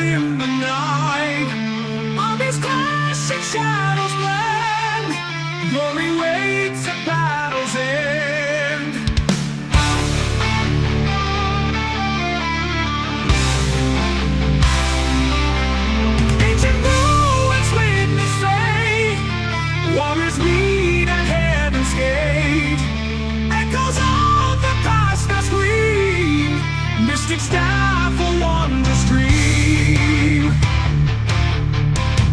in the night. All these clashing shadows blend, glory waits at battle's end. Ancient ruins witness stray, warriors meet at heaven's gate. Echoes of the past now scream, mystic staff will wander stream.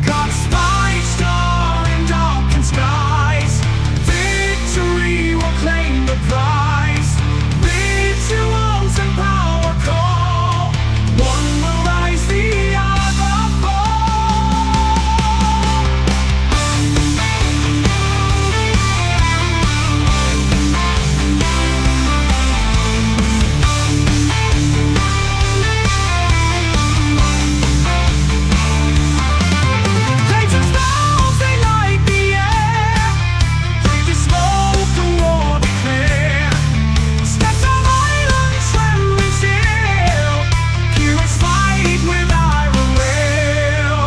God's spy star in darkened skies, victory will claim the prize. Rituals and power call, one will rise, the other fall. Flames and smells, they light the air, breathe the smoke, the war declare. Steps of violence trembling still, heroes fight with iron will.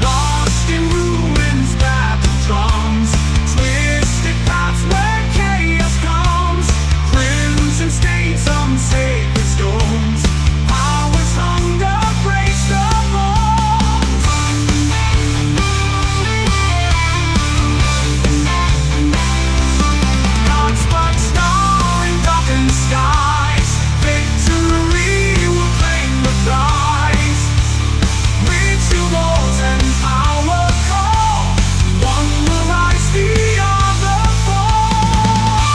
Lost in ruins, battle drums, twisted paths where chaos comes. Crimson stains on sacred stones, power's hunger breaks the bones. God's bright star in darkened skies, victory will claim the prize. Rituals and power call, one will rise, the other fall.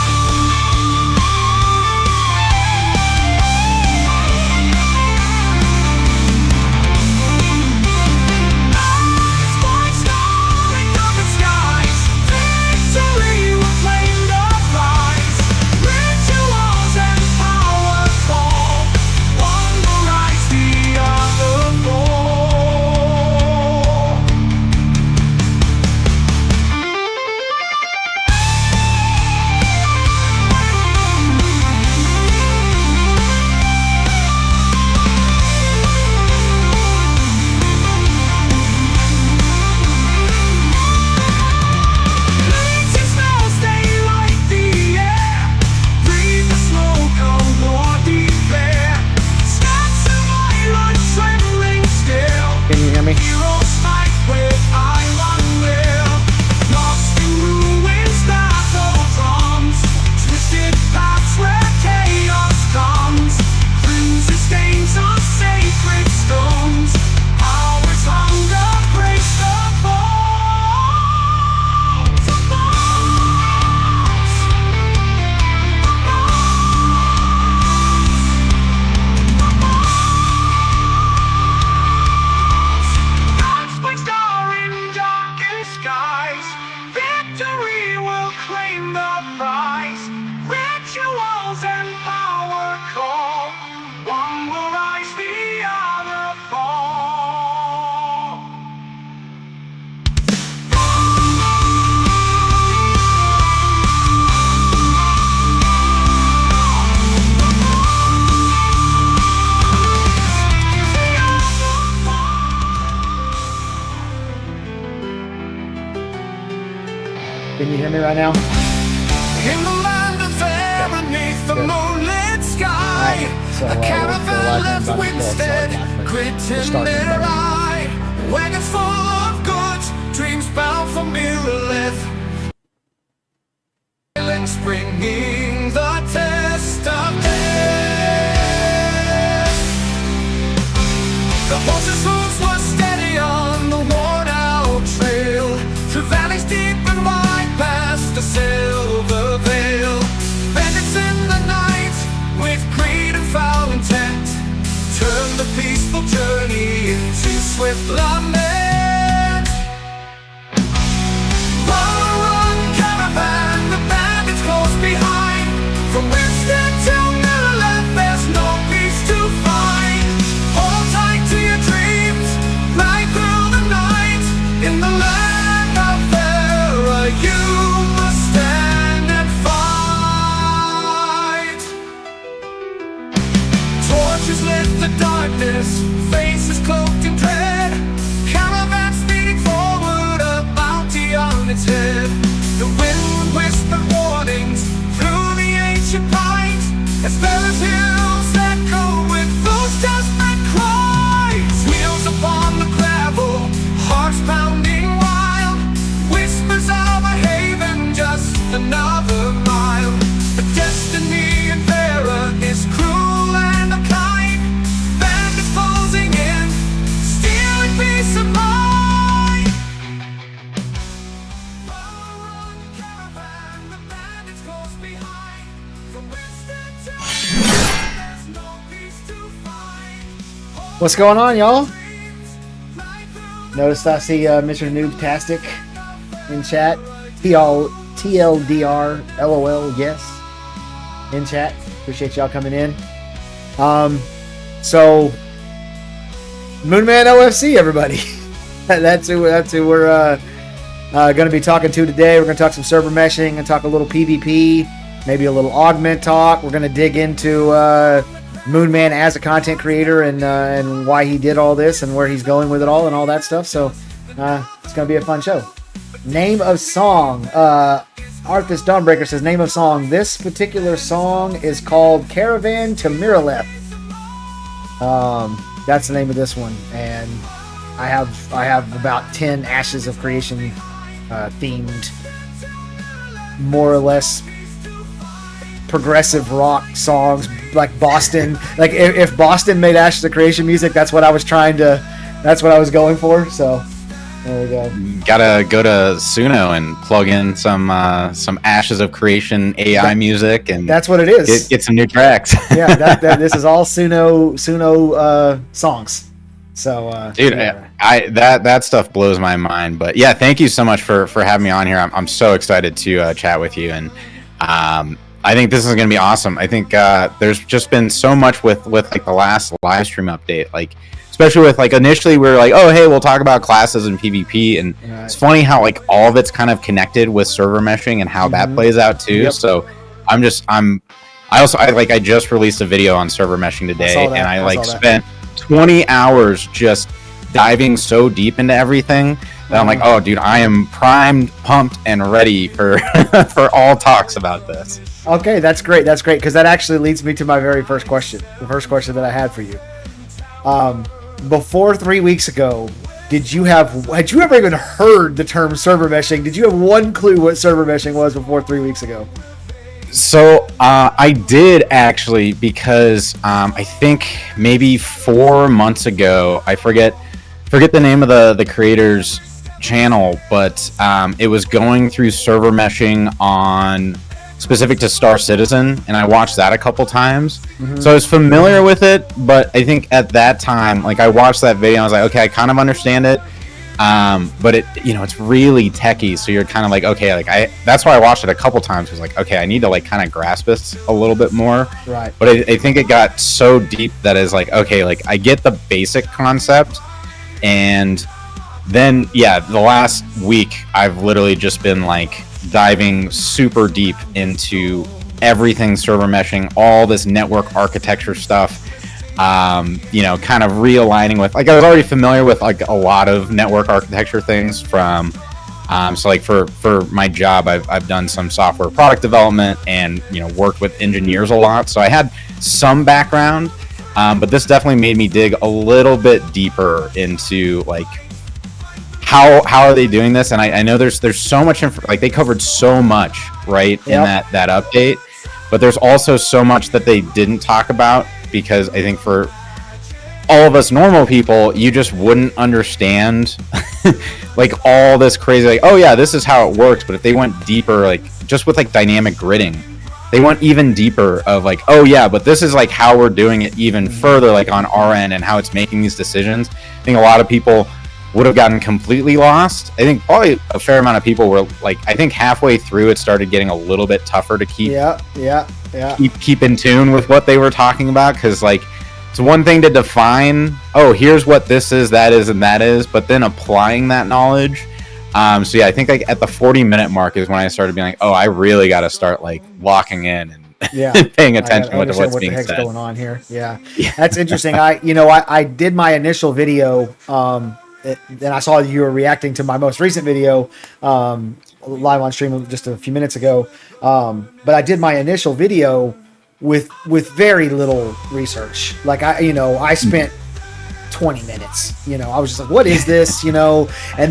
God's bright star in darkened skies, victory will claim the prize. Rituals and power call, one will rise, the other fall. Fleeting smells, they light the air, breathe the smoke of war declare. Steps of violence trembling still, Can you hear me? heroes fight with iron will. Lost in ruins, battle drums, twisted paths where chaos comes. Crimson stains on sacred stones, power's hunger breaks the bones. The bones. The bones. God's bright star in darkest skies, victory will claim the prize. Rituals and power call, one will rise, the other fall. Can you hear me right now? In the land of fair, beneath the Good. moonlit sky, Alright, so, a we're caravan live left about to Winstead, start, so grit we're in starting their now. eye. Wagons full of goods, dreams bound for Miralith. Silence bringing the test of death. The horses' hooves were steady on the worn-out trail, through valleys deep and wide, past the silver veil. Bandits in the night, with greed and foul intent, turn the peaceful journey into swift lament. Run, caravan, the bandits close behind. From Winston till Miralith, there's no peace to find. Hold tight to your dreams, ride through the night. In the land of Vera, you must stand and fight. Torches lit the darkness, faces cloaked in dread. Caravan speeding forward, a bounty on its head. The wind whispered warnings through the ancient pines, as Bella's hills echo with those desperate cries. Wheels upon the gravel, hearts pounding wild, whispers of a haven, just another mile. But destiny in Vera is cruel and unkind. Bandits closing in, stealing peace of mind. Run, caravan, the bandits close behind. From Winston to there's no peace to find. What's going on, y'all? Noticed I see Mr. Noobtastic in chat. TLDR LOL, yes. In chat. Appreciate y'all coming in. So Moonman OFC, everybody. that's who we're going to be talking to today. We're going to talk some server meshing and talk a little PvP, maybe a little augment talk. We're going to dig into Moonman as a content creator and why he did all this and where he's going with it all and all that stuff. So it's going to be a fun show. Name of song. Arthas Dawnbreaker says, name of song. This particular song is called Caravan to Miraleth. That's the name of this one. And I have about 10 Ashes of Creation themed, more or less progressive rock songs, like Boston. Like if Boston made Ashes of Creation music, that's what I was going for. So there we go. Gotta go to Suno and plug in some Ashes of Creation AI music, and that's what it is. Get some new tracks. Yeah, this is all Suno songs. So, dude, yeah. That stuff blows my mind. But yeah, thank you so much for having me on here. I'm so excited to chat with you, and I think this is going to be awesome. I think there's just been so much with like the last live stream update, like especially with like initially we were like, oh hey, we'll talk about classes and PvP, and right. It's funny how like all of it's kind of connected with server meshing and how that plays out too. Yep. So I just released a video on server meshing today, and I spent 20 hours just diving so deep into everything that I'm like, oh dude, I am primed, pumped, and ready for for all talks about this. Okay, that's great, because that actually leads me to my very first question, the first question that I had for you. Before 3 weeks ago, had you ever even heard the term server meshing? Did you have one clue what server meshing was before 3 weeks ago? So I did actually, because I think maybe 4 months ago, I forget the name of the creator's channel, but it was going through server meshing on specific to Star Citizen, and I watched that a couple times. So I was familiar with it, but I think at that time, like I watched that video and I was like, okay, I kind of understand it, but it, it's really techie, so you're kind of like, okay, like that's why I watched it a couple times. Was like, okay, I need to like kind of grasp this a little bit more, right? But I think it got so deep that is like, okay, like I get the basic concept. And then the last week I've literally just been like diving super deep into everything server meshing, all this network architecture stuff, kind of realigning with, like, I was already familiar with like a lot of network architecture things from so like for my job, I've done some software product development and worked with engineers a lot, so I had some background, but this definitely made me dig a little bit deeper into like how are they doing this. And I know there's so much like they covered so much right in that update, but there's also so much that they didn't talk about, because I think for all of us normal people, you just wouldn't understand like all this crazy, like, oh yeah, this is how it works. But if they went deeper, like just with like dynamic gridding, they went even deeper of like, oh yeah, but this is like how we're doing it even further, like on our end, and how it's making these decisions. I think a lot of people would have gotten completely lost. I think probably a fair amount of people were like, I think halfway through it started getting a little bit tougher to keep keep in tune with what they were talking about, because like it's one thing to define, oh here's what this is, that is, and that is, but then applying that knowledge. So yeah, I think like at the 40-minute mark is when I started being like, oh, I really got to start like locking in Yeah, paying I gotta attention to understand what's what the being heck's said. going on here. Yeah, that's interesting. I did my initial video, and I saw you were reacting to my most recent video, live on stream just a few minutes ago. But I did my initial video with very little research. Like I spent 20 minutes. I was just like, what is this? And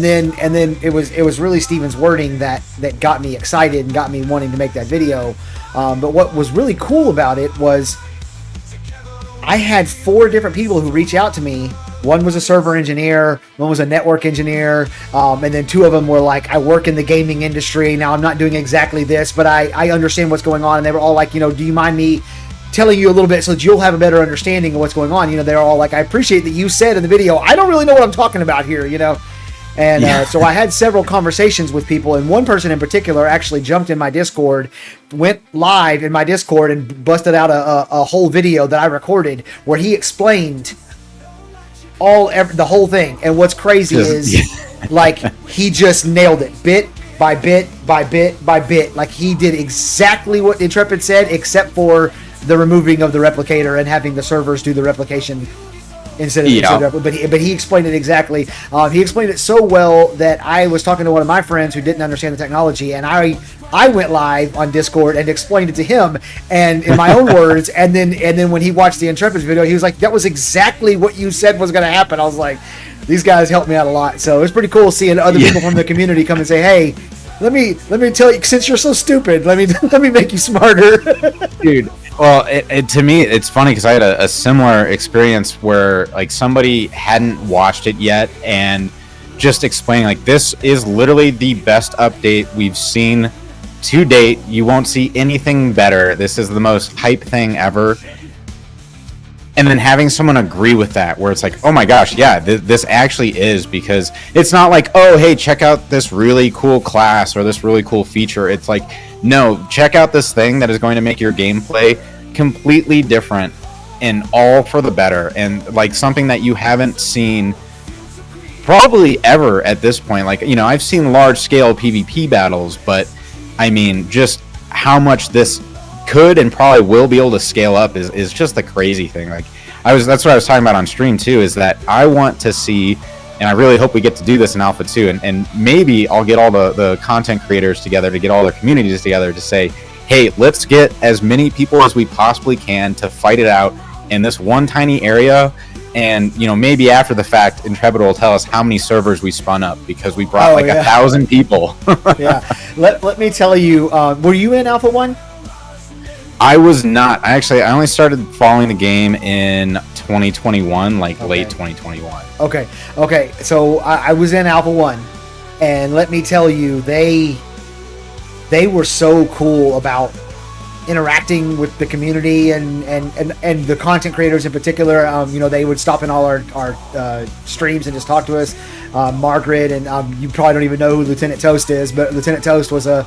then it was really Steven's wording that got me excited and got me wanting to make that video. But what was really cool about it was I had 4 different people who reached out to me. One was a server engineer, one was a network engineer, and then 2 of them were like, I work in the gaming industry. Now I'm not doing exactly this, but I understand what's going on. And they were all like, do you mind me telling you a little bit so that you'll have a better understanding of what's going on? They're all like, I appreciate that you said in the video, I don't really know what I'm talking about here, And so I had several conversations with people, and one person in particular actually jumped in my Discord, went live in my Discord, and busted out a whole video that I recorded where he explained the whole thing. And what's crazy is, like, he just nailed it, bit by bit by bit by bit. Like, he did exactly what Intrepid said, except for the removing of the replicator and having the servers do the replication instead of but he explained it exactly. He explained it so well that I was talking to one of my friends who didn't understand the technology, and I went live on Discord and explained it to him and in my own words, and then when he watched the Intrepid video, he was like, that was exactly what you said was going to happen. I was like, these guys helped me out a lot. So it's pretty cool seeing other people from the community come and say, hey, let me tell you, since you're so stupid, let me make you smarter. Dude, well, to me, it's funny because I had a similar experience where, like, somebody hadn't watched it yet and just explaining, like, this is literally the best update we've seen to date. You won't see anything better. This is the most hype thing ever. And then having someone agree with that, where it's like, oh my gosh, yeah, this actually is, because it's not like, oh, hey, check out this really cool class or this really cool feature. It's like, no, check out this thing that is going to make your gameplay completely different and all for the better, and like something that you haven't seen probably ever at this point. Like, I've seen large scale PvP battles, but I mean, just how much this could and probably will be able to scale up is just the crazy thing. Like, that's what I was talking about on stream too, is that I want to see, and I really hope we get to do this in Alpha 2, and maybe I'll get all the content creators together, to get all their communities together to say, hey, let's get as many people as we possibly can to fight it out in this one tiny area. And, maybe after the fact, Intrepid will tell us how many servers we spun up, because we brought 1,000 people. Yeah. Let me tell you, were you in Alpha 1? I was not. I only started following the game in 2021, late 2021. Okay. So I was in Alpha 1, and let me tell you, they were so cool about interacting with the community and the content creators in particular. They would stop in all our streams and just talk to us. Margaret, and you probably don't even know who Lieutenant Toast is, but Lieutenant Toast was a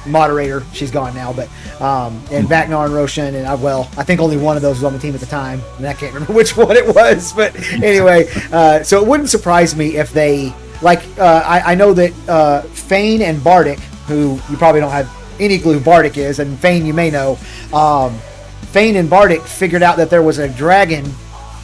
moderator. She's gone now, but and Vacnar and Roshan, and I think only one of those was on the team at the time, and I can't remember which one it was, but anyway, so it wouldn't surprise me if they, like, I know that Fane and Bardic, who you probably don't have any clue who Bardic is, and Fane you may know, Fane and Bardic figured out that there was a dragon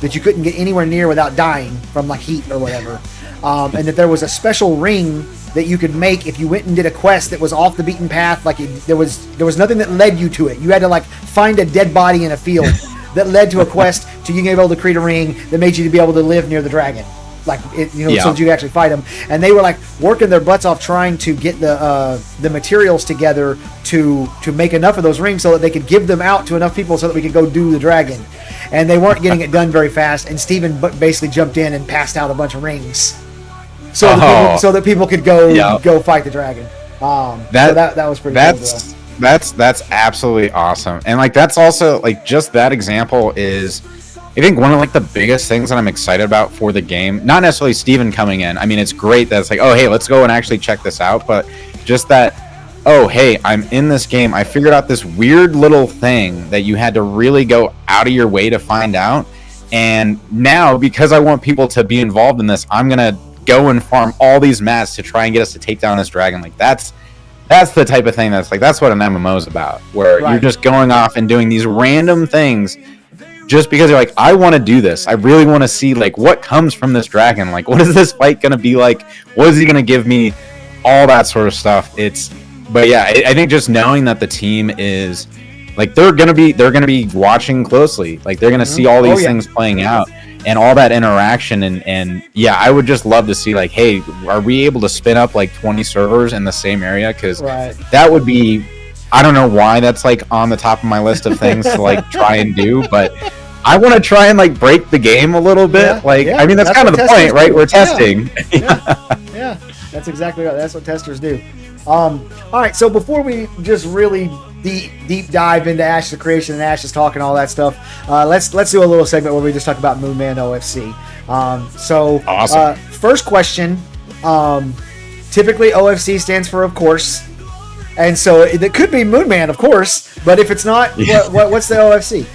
that you couldn't get anywhere near without dying from, like, heat or whatever, and that there was a special ring that you could make if you went and did a quest that was off the beaten path. Like, there was nothing that led you to it. You had to, like, find a dead body in a field that led to a quest to you being able to create a ring that made you to be able to live near the dragon, so that you could actually fight them. And they were, like, working their butts off trying to get the materials together to make enough of those rings so that they could give them out to enough people so that we could go do the dragon. And they weren't getting it done very fast. And Steven basically jumped in and passed out a bunch of rings so that people could go fight the dragon. That was pretty cool. That's absolutely awesome. And, like, that's also, like, just that example is, I think, one of, like, the biggest things that I'm excited about for the game. Not necessarily Steven coming in. I mean, it's great that it's like, oh, hey, let's go and actually check this out. But just that, oh, hey, I'm in this game. I figured out this weird little thing that you had to really go out of your way to find out. And now, because I want people to be involved in this, I'm going to go and farm all these mats to try and get us to take down this dragon. Like, that's that's the type of thing that's like, that's what an MMO is about, where you're just going off and doing these random things just because you're like, I want to do this. I really want to see like what comes from this dragon. Like, what is this fight going to be like? What is he going to give me? All that sort of stuff. But yeah, I think just knowing that the team is like, they're gonna be watching closely. Like, they're gonna see all these things playing out and all that interaction. And yeah, I would just love to see like, hey, are we able to spin up like 20 servers in the same area? Because that would be, I don't know why that's like on the top of my list of things to like try and do, but I want to try and like break the game a little bit. I mean, that's kind of the point, right? We're testing. Yeah. That's exactly right. That's what testers do. All right, so before we just really deep dive into Ash's creation and Ash's talk and all that stuff, let's do a little segment where we just talk about Moonman OFC. Awesome. First question. Typically, OFC stands for of course, and so it could be Moonman, of course. But if it's not, what's the OFC?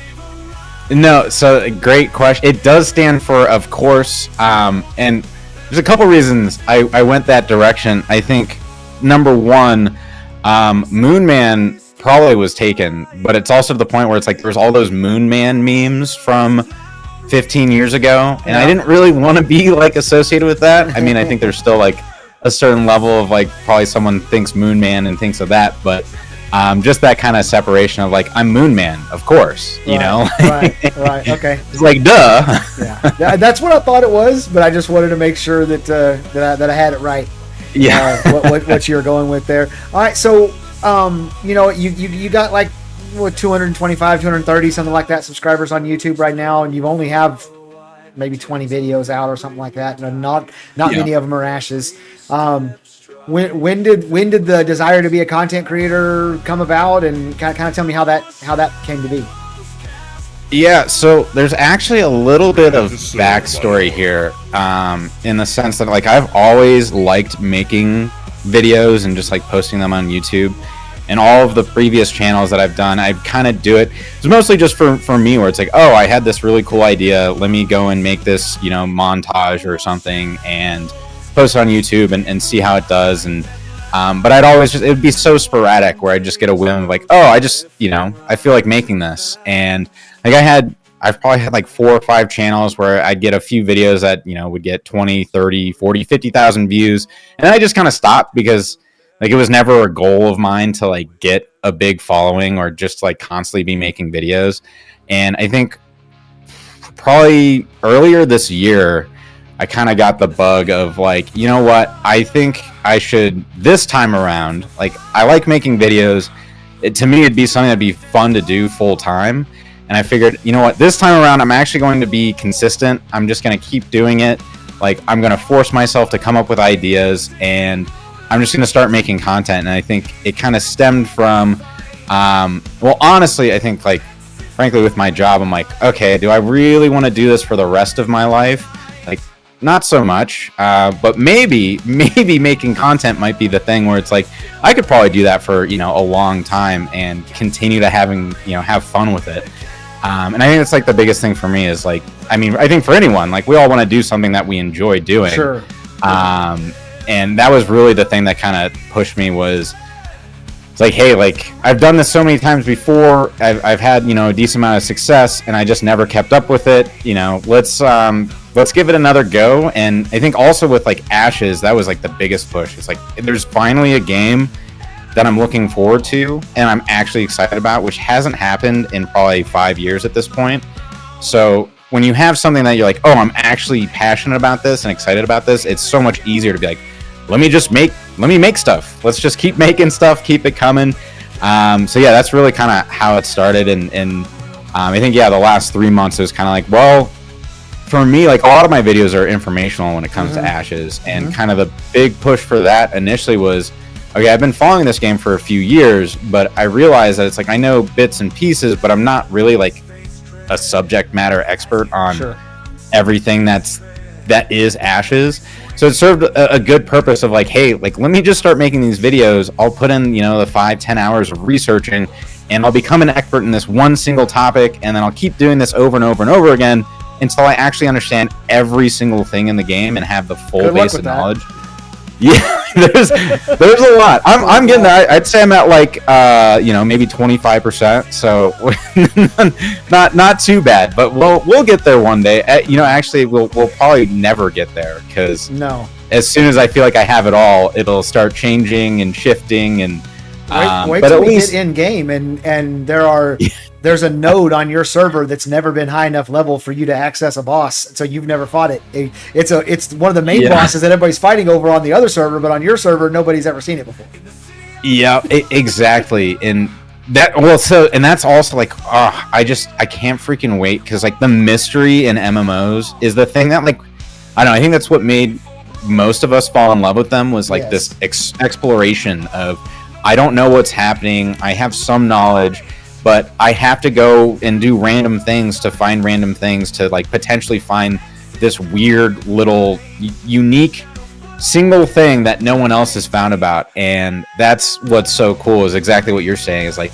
No, so great question. It does stand for of course, and there's a couple reasons I went that direction. I think number one, Moonman probably was taken, but it's also to the point where it's like there's all those Moonman memes from 15 years ago, and I didn't really want to be like associated with that. I mean, I think there's still like a certain level of like probably someone thinks Moonman and thinks of that, but just that kind of separation of like, I'm Moonman, of course, you know? Right, okay. It's like, duh. Yeah, that's what I thought it was, but I just wanted to make sure that that I had it right. Yeah. What you're going with there. All right, so, you got like, 225, 230, something like that, subscribers on YouTube right now, and you only have maybe 20 videos out or something like that, and not many of them are Ash's. When did the desire to be a content creator come about, and kind of tell me how that came to be? Yeah, so there's actually a little bit of backstory here, in the sense that like I've always liked making videos and just like posting them on YouTube, and all of the previous channels that I've done, I kind of do it. It's mostly just for me, where it's like, oh, I had this really cool idea, let me go and make this, montage or something and post it on YouTube and see how it does. And but I'd always it would be so sporadic where I'd just get a whim of like, oh, I just I feel like making this. And like I've probably had like 4 or 5 channels where I'd get a few videos that would get 20, 30, 40, 50,000 views, and I just kind of stopped because like it was never a goal of mine to like get a big following or just like constantly be making videos. And I think probably earlier this year I kind of got the bug of like, you know what, I think I should this time around, like I like making videos. To me, it'd be something that'd be fun to do full time. And I figured, you know what, this time around, I'm actually going to be consistent. I'm just going to keep doing it. Like I'm going to force myself to come up with ideas, and I'm just going to start making content. And I think it kind of stemmed from, well, honestly, I think like, frankly, with my job, I'm like, okay, do I really want to do this for the rest of my life? Like, not so much, but maybe making content might be the thing where it's like I could probably do that for a long time and continue to have fun with it. And I think it's like the biggest thing for me is like, I mean, I think for anyone, like we all want to do something that we enjoy doing. Sure. And that was really the thing that kind of pushed me was. It's like, hey, like I've done this so many times before. I've had a decent amount of success, and I just never kept up with it. Let's give it another go. And I think also with like Ashes, that was like the biggest push. It's like there's finally a game that I'm looking forward to and I'm actually excited about, which hasn't happened in probably 5 years at this point. So when you have something that you're like, oh, I'm actually passionate about this and excited about this, it's so much easier to be like, let me make stuff. Let's just keep making stuff, keep it coming. So yeah, that's really kind of how it started. And I think, the last 3 months it was kind of like, well, for me, like a lot of my videos are informational when it comes to Ashes. And kind of the big push for that initially was, okay, I've been following this game for a few years, but I realized that it's like, I know bits and pieces, but I'm not really like a subject matter expert on everything that is Ashes. So it served a good purpose of like, hey, like let me just start making these videos. I'll put in, the 5-10 hours of researching, and I'll become an expert in this one single topic, and then I'll keep doing this over and over and over again until I actually understand every single thing in the game and have the full base of knowledge. Yeah, there's a lot. I'm getting there. I'd say I'm at like maybe 25%. So not too bad, but we'll get there one day. Actually we'll probably never get there, because as soon as I feel like I have it all, it'll start changing and shifting and. Wait till we get in game and there's a node on your server that's never been high enough level for you to access a boss, so you've never fought it. It's one of the main bosses that everybody's fighting over on the other server, but on your server nobody's ever seen it before. Yeah, exactly. And that's also like I can't freaking wait, because like the mystery in MMOs is the thing that, like, I don't know, I think that's what made most of us fall in love with them, was like this exploration of, I don't know what's happening. I have some knowledge, but I have to go and do random things to find random things to like potentially find this weird little unique single thing that no one else has found about. And that's what's so cool, is exactly what you're saying, is like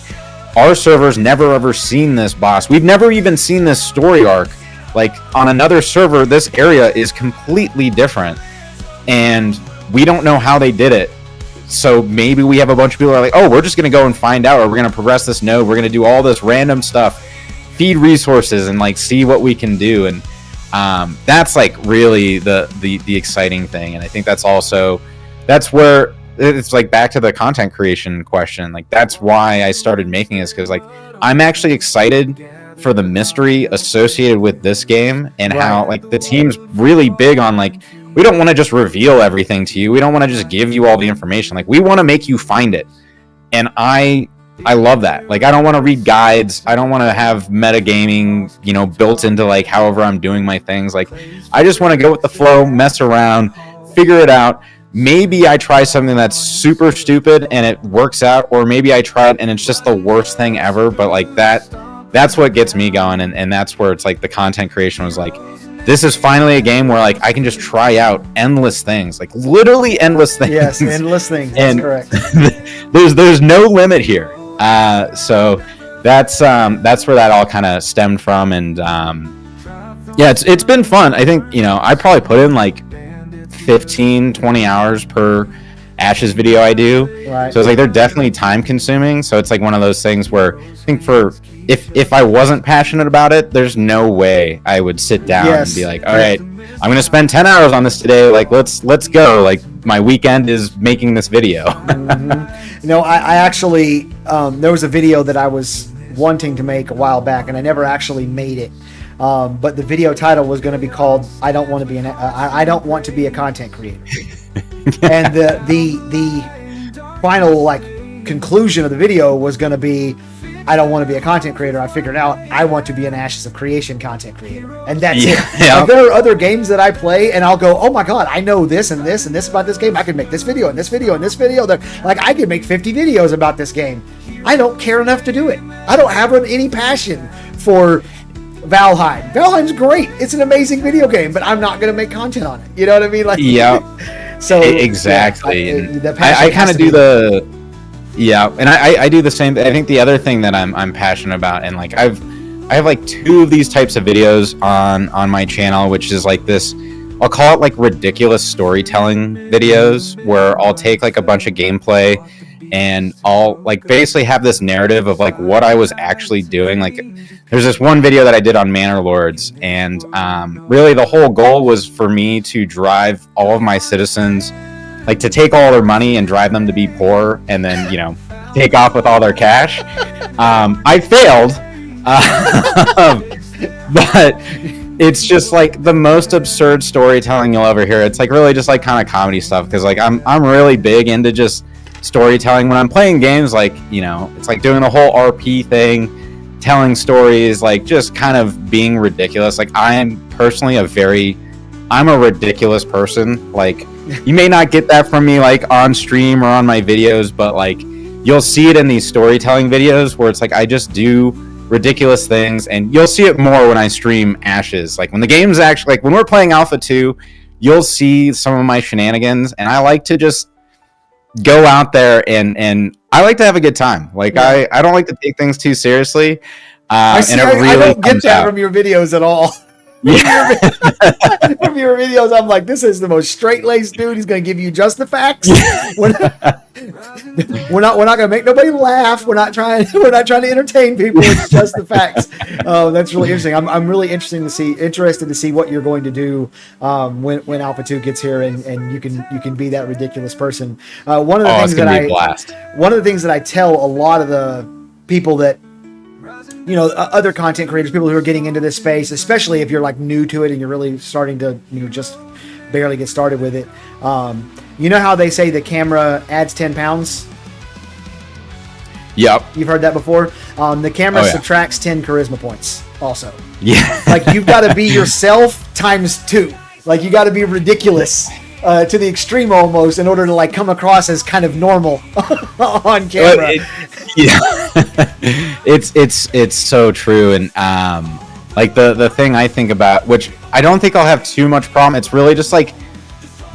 our server's never ever seen this boss. We've never even seen this story arc. Like on another server, this area is completely different, and we don't know how they did it. So maybe we have a bunch of people who are like, oh, we're just going to go and find out, or we're going to progress this node. We're going to do all this random stuff, feed resources, and like see what we can do. And that's like really the exciting thing. And I think that's where it's like back to the content creation question. Like that's why I started making this, because like I'm actually excited for the mystery associated with this game, and how like the team's really big on like, we don't want to just reveal everything to you. We don't want to just give you all the information. Like we want to make you find it. And I love that. Like I don't want to read guides. I don't want to have metagaming, built into like however I'm doing my things. Like I just want to go with the flow, mess around, figure it out. Maybe I try something that's super stupid and it works out, or maybe I try it and it's just the worst thing ever. But like that's what gets me going. And that's where it's like the content creation was like, this is finally a game where like I can just try out endless things, like literally endless things. Yes, endless things. That's correct. there's no limit here. So that's where that all kind of stemmed from, and it's been fun. I think I probably put in like 15-20 hours per Ash's video I do. Right. So it's like they're definitely time consuming. So it's like one of those things where I think if I wasn't passionate about it, there's no way I would sit down and be like, all right, I'm going to spend 10 hours on this today. Like, let's go. Like my weekend is making this video. Mm-hmm. I actually, there was a video that I was wanting to make a while back, and I never actually made it. But the video title was going to be called I don't want to be a content creator. And the final like conclusion of the video was going to be, I don't want to be a content creator. I figured out I want to be an Ashes of Creation content creator, and that's it. Yeah. Like, there are other games that I play, and I'll go, oh my god, I know this and this and this about this game. I could make this video and this video and this video. Like I could make 50 videos about this game. I don't care enough to do it. I don't have any passion for Valheim. Valheim's great. It's an amazing video game, but I'm not going to make content on it. You know what I mean? Like, yeah. So exactly. I kind of do and I do the same. I think the other thing that I'm passionate about, and like I have like 2 of these types of videos on my channel, which is like this, I'll call it like ridiculous storytelling videos, where I'll take like a bunch of gameplay and I'll like basically have this narrative of like what I was actually doing. Like there's this one video that I did on Manor Lords, and really the whole goal was for me to drive all of my citizens, like to take all their money and drive them to be poor, and then take off with all their cash. I failed, but it's just like the most absurd storytelling you'll ever hear. It's like really just like kind of comedy stuff, because like I'm really big into just storytelling when I'm playing games. Like it's like doing the whole RP thing, telling stories, like just kind of being ridiculous. Like I am personally I'm a ridiculous person. Like you may not get that from me like on stream or on my videos, but like you'll see it in these storytelling videos where it's like I just do ridiculous things, and you'll see it more when I stream Ashes. Like when the game's actually, like when we're playing Alpha 2, you'll see some of my shenanigans, and I like to just go out there and I like to have a good time. Like I don't like to take things too seriously. I don't get that from your videos at all. Yeah. From your videos, I'm like, this is the most straight-laced dude. He's going to give you just the facts. We're not going to make nobody laugh. We're not trying to entertain people. It's just the facts. That's really interesting. I'm really interested to see what you're going to do when Alpha 2 gets here, and you can be that ridiculous person. One of the things that I tell a lot of the people that, other content creators, people who are getting into this space, especially if you're like new to it and you're really starting to, just barely get started with it. You know how they say the camera adds 10 pounds? Yep. You've heard that before? The camera subtracts 10 charisma points also. Yeah. Like, you've got to be yourself times 2. Like, you got to be ridiculous to the extreme almost in order to like come across as kind of normal on camera. It's so true. And like the thing I think about, which I don't think I'll have too much problem, it's really just like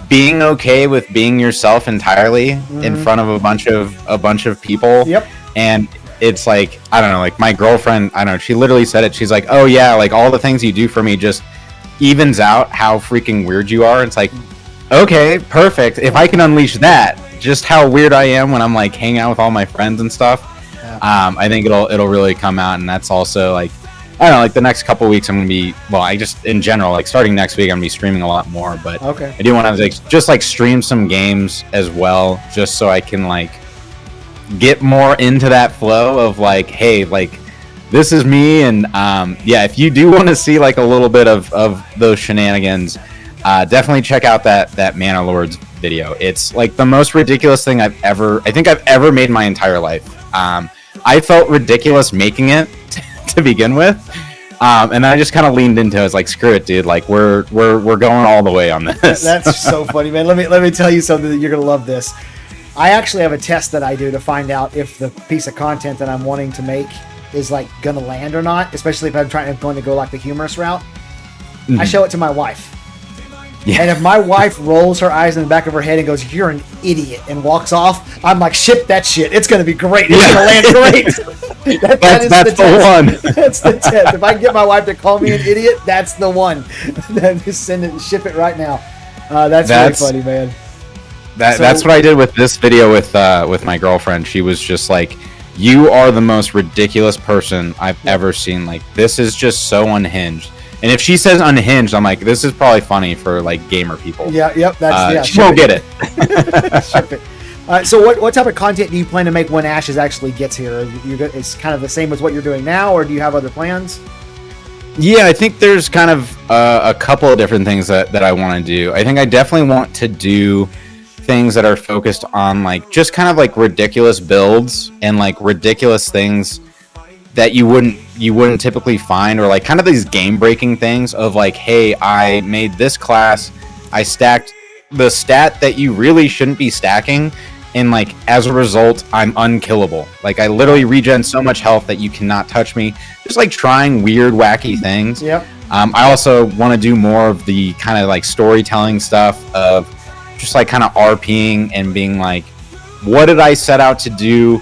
being okay with being yourself entirely in front of a bunch of people. Yep. And it's like, I don't know, like my girlfriend, I don't know, she literally said it. She's like, oh yeah, like all the things you do for me just evens out how freaking weird you are. It's like, okay, perfect. If I can unleash that, just how weird I am when I'm like hanging out with all my friends and stuff, I think it'll really come out. And that's also like, I don't know, like the next couple weeks I'm gonna be, in general, like starting next week I'm gonna be streaming a lot more. But I do want to like just like stream some games as well, just so I can like get more into that flow of like, hey, like this is me. And if you do want to see like a little bit of those shenanigans, definitely check out that Mana Lords video. It's like the most ridiculous thing I've ever made in my entire life. I felt ridiculous making it to begin with, and I just kind of leaned into it. I was like, screw it, dude, like we're going all the way on this. That's so funny, man. Let me tell you something that you're gonna love. This, I actually have a test that I do to find out if the piece of content that I'm wanting to make is like gonna land or not, especially if I'm going to go like the humorous route. I show it to my wife. Yeah. And if my wife rolls her eyes in the back of her head and goes, "You're an idiot," and walks off, I'm like, "Ship that shit. It's going to be great. It's going to land great." That's the one. That's the test. If I can get my wife to call me an idiot, that's the one. Then just ship it right now. That's really funny, man. That's what I did with this video with my girlfriend. She was just like, "You are the most ridiculous person I've ever seen. Like, this is just so unhinged." And if she says unhinged, I'm like, this is probably funny for like gamer people. Yeah, yep. She won't get it. Ship it. So what type of content do you plan to make when Ashes actually gets here? It's kind of the same as what you're doing now, or do you have other plans? Yeah, I think there's kind of a couple of different things that I want to do. I think I definitely want to do things that are focused on like just kind of like ridiculous builds and like ridiculous things that you wouldn't typically find, or like kind of these game breaking things of like, hey, I made this class, I stacked the stat that you really shouldn't be stacking, and like as a result I'm unkillable. Like I literally regen so much health that you cannot touch me. Just like trying weird wacky things. Yep. I also want to do more of the kind of like storytelling stuff of just like kind of RPing and being like, what did I set out to do?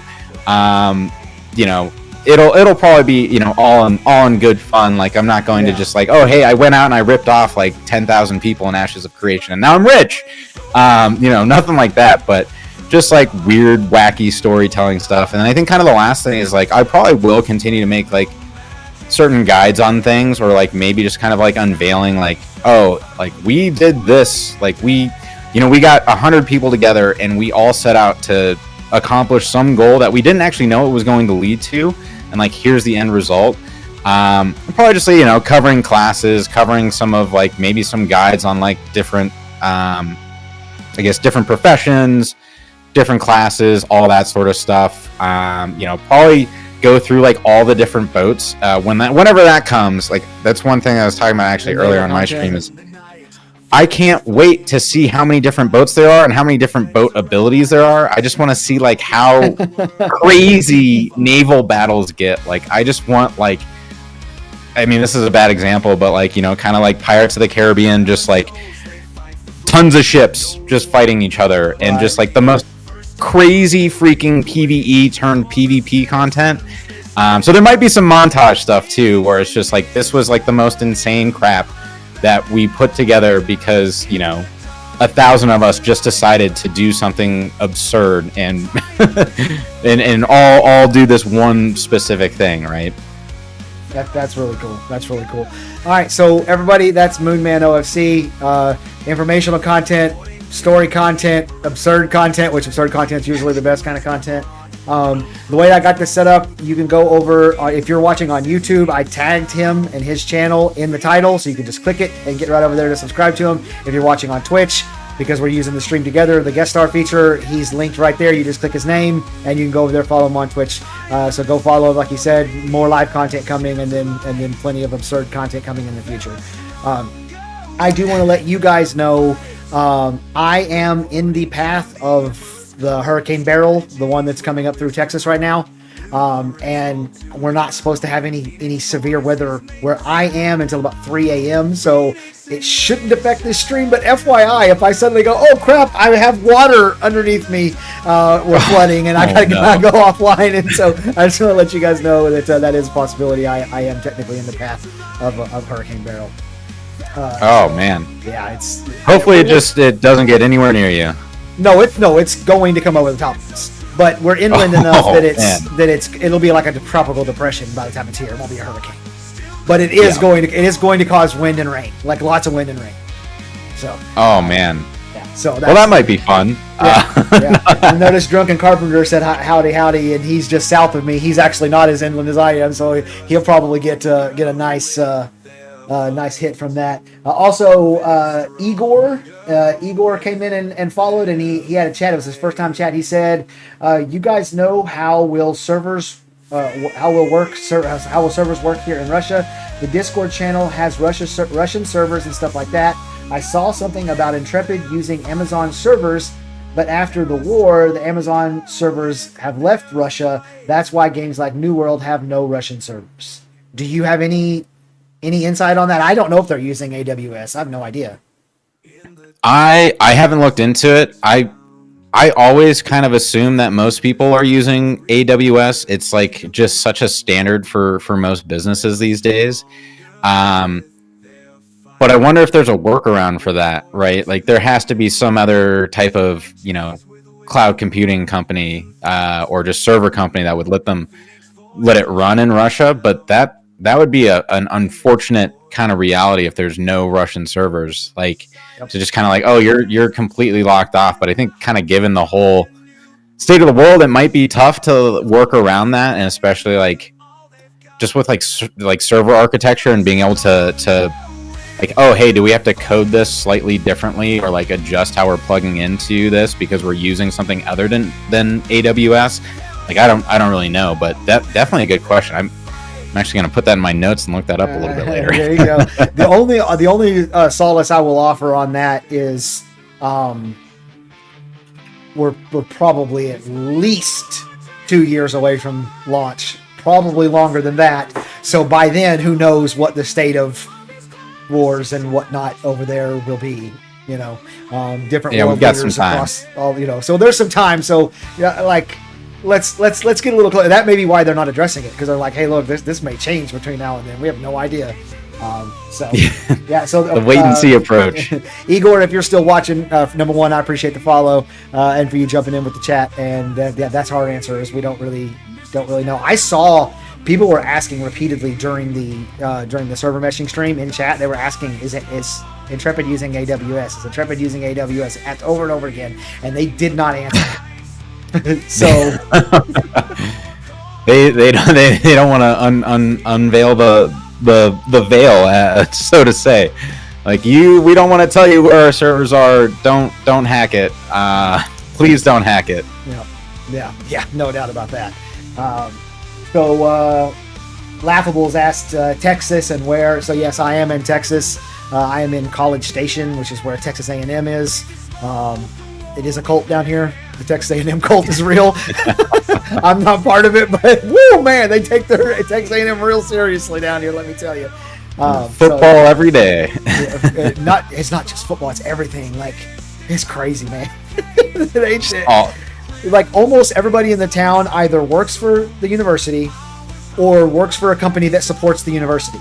It'll probably be, all in good fun. Like I'm not going to just like, oh, hey, I went out and I ripped off like 10,000 people in Ashes of Creation and now I'm rich. Nothing like that, but just like weird, wacky storytelling stuff. And I think kind of the last thing is like, I probably will continue to make like certain guides on things, or like maybe just kind of like unveiling like, oh, like we did this, like we got 100 people together and we all set out to accomplish some goal that we didn't actually know it was going to lead to. And like, here's the end result. Probably just covering classes, covering some of like maybe some guides on like different, different professions, different classes, all that sort of stuff. Probably go through like all the different boats whenever that comes. Like that's one thing I was talking about actually earlier on my stream is I can't wait to see how many different boats there are and how many different boat abilities there are. I just want to see like how crazy naval battles get. Like I just want like, I mean, this is a bad example, but like, kind of like Pirates of the Caribbean, just like tons of ships just fighting each other and just like the most crazy freaking PvE turned PvP content. So there might be some montage stuff too, where it's just like this was like the most insane crap that we put together because 1,000 of us just decided to do something absurd and and all do this one specific thing, right? That's really cool. That's really cool. All right, so everybody, that's Moonman OFC. Informational content, story content, absurd content, which absurd content is usually the best kind of content. The way I got this set up, you can go over, if you're watching on YouTube, I tagged him and his channel in the title, so you can just click it and get right over there to subscribe to him. If you're watching on Twitch, because we're using the stream together, the guest star feature, he's linked right there. You just click his name and you can go over there, follow him on Twitch. So go follow, like he said, more live content coming, and then plenty of absurd content coming in the future. I do want to let you guys know, I am in the path of the Hurricane Beryl, the one that's coming up through Texas right now. And we're not supposed to have any severe weather where I am until about 3 a.m. So it shouldn't affect this stream. But FYI, if I suddenly go, oh crap, I have water underneath me, we're flooding, and I gotta go offline. And so I just want to let you guys know that that is a possibility. I am technically in the path of Hurricane Beryl. Oh man. Yeah, it's hopefully it doesn't get anywhere near you. No, it's going to come over the top of us. But we're inland enough that it'll be like a tropical depression by the time it's here. It won't be a hurricane. But it is going to cause wind and rain, like lots of wind and rain. So. Oh man. Yeah. So that might be fun. Yeah. I noticed Drunken Carpenter said howdy, and he's just south of me. He's actually not as inland as I am, so he'll probably get a nice hit from that. Also, Igor came in and followed, and he had a chat. It was his first time chat. He said, "You guys know how servers work here in Russia? The Discord channel has Russian servers and stuff like that. I saw something about Intrepid using Amazon servers, but after the war, the Amazon servers have left Russia. That's why games like New World have no Russian servers. Do you have any insight on that? I don't know if they're using AWS. I have no idea. I haven't looked into it. I always kind of assume that most people are using AWS. It's like just such a standard for most businesses these days. But I wonder if there's a workaround for that, right? Like there has to be some other type of, cloud computing company or just server company that would let it run in Russia. But that would be an unfortunate kind of reality if there's no Russian servers. Like, so just kind of like, oh, you're completely locked off. But I think kind of given the whole state of the world, it might be tough to work around that, and especially like just with like server architecture and being able to like, oh, hey, do we have to code this slightly differently or like adjust how we're plugging into this because we're using something other than AWS? Like, I don't really know, but that's definitely a good question. I'm actually going to put that in my notes and look that up a little bit later. There you go. The only solace I will offer on that is we're probably at least 2 years away from launch, probably longer than that. So by then, who knows what the state of wars and whatnot over there will be, different world we've got some leaders time. across all, so there's some time. So like let's get a little closer. That may be why they're not addressing it, because they're like, hey, look, this may change between now and then. We have no idea. So the wait and see approach. Igor, if you're still watching, number one, I appreciate the follow and for you jumping in with the chat. And that's our answer, is we don't really know. I saw people were asking repeatedly during the server meshing stream in chat. They were asking, is Intrepid using AWS? Is Intrepid using AWS? Over and over again, and they did not answer. So they don't want to unveil the veil, so to say. Like, we don't want to tell you where our servers are. Don't hack it. Please don't hack it. Yeah, no doubt about that. So Laughables asked Texas and where. So yes, I am in Texas. I am in College Station, which is where Texas A&M is. It is a cult down here. The Texas A&M cult is real. I'm not part of it, but woo, man, they take their Texas A&M real seriously down here. Let me tell you. Football every day. It's not just football; it's everything. Like, it's crazy, man. Like almost everybody in the town either works for the university, or works for a company that supports the university.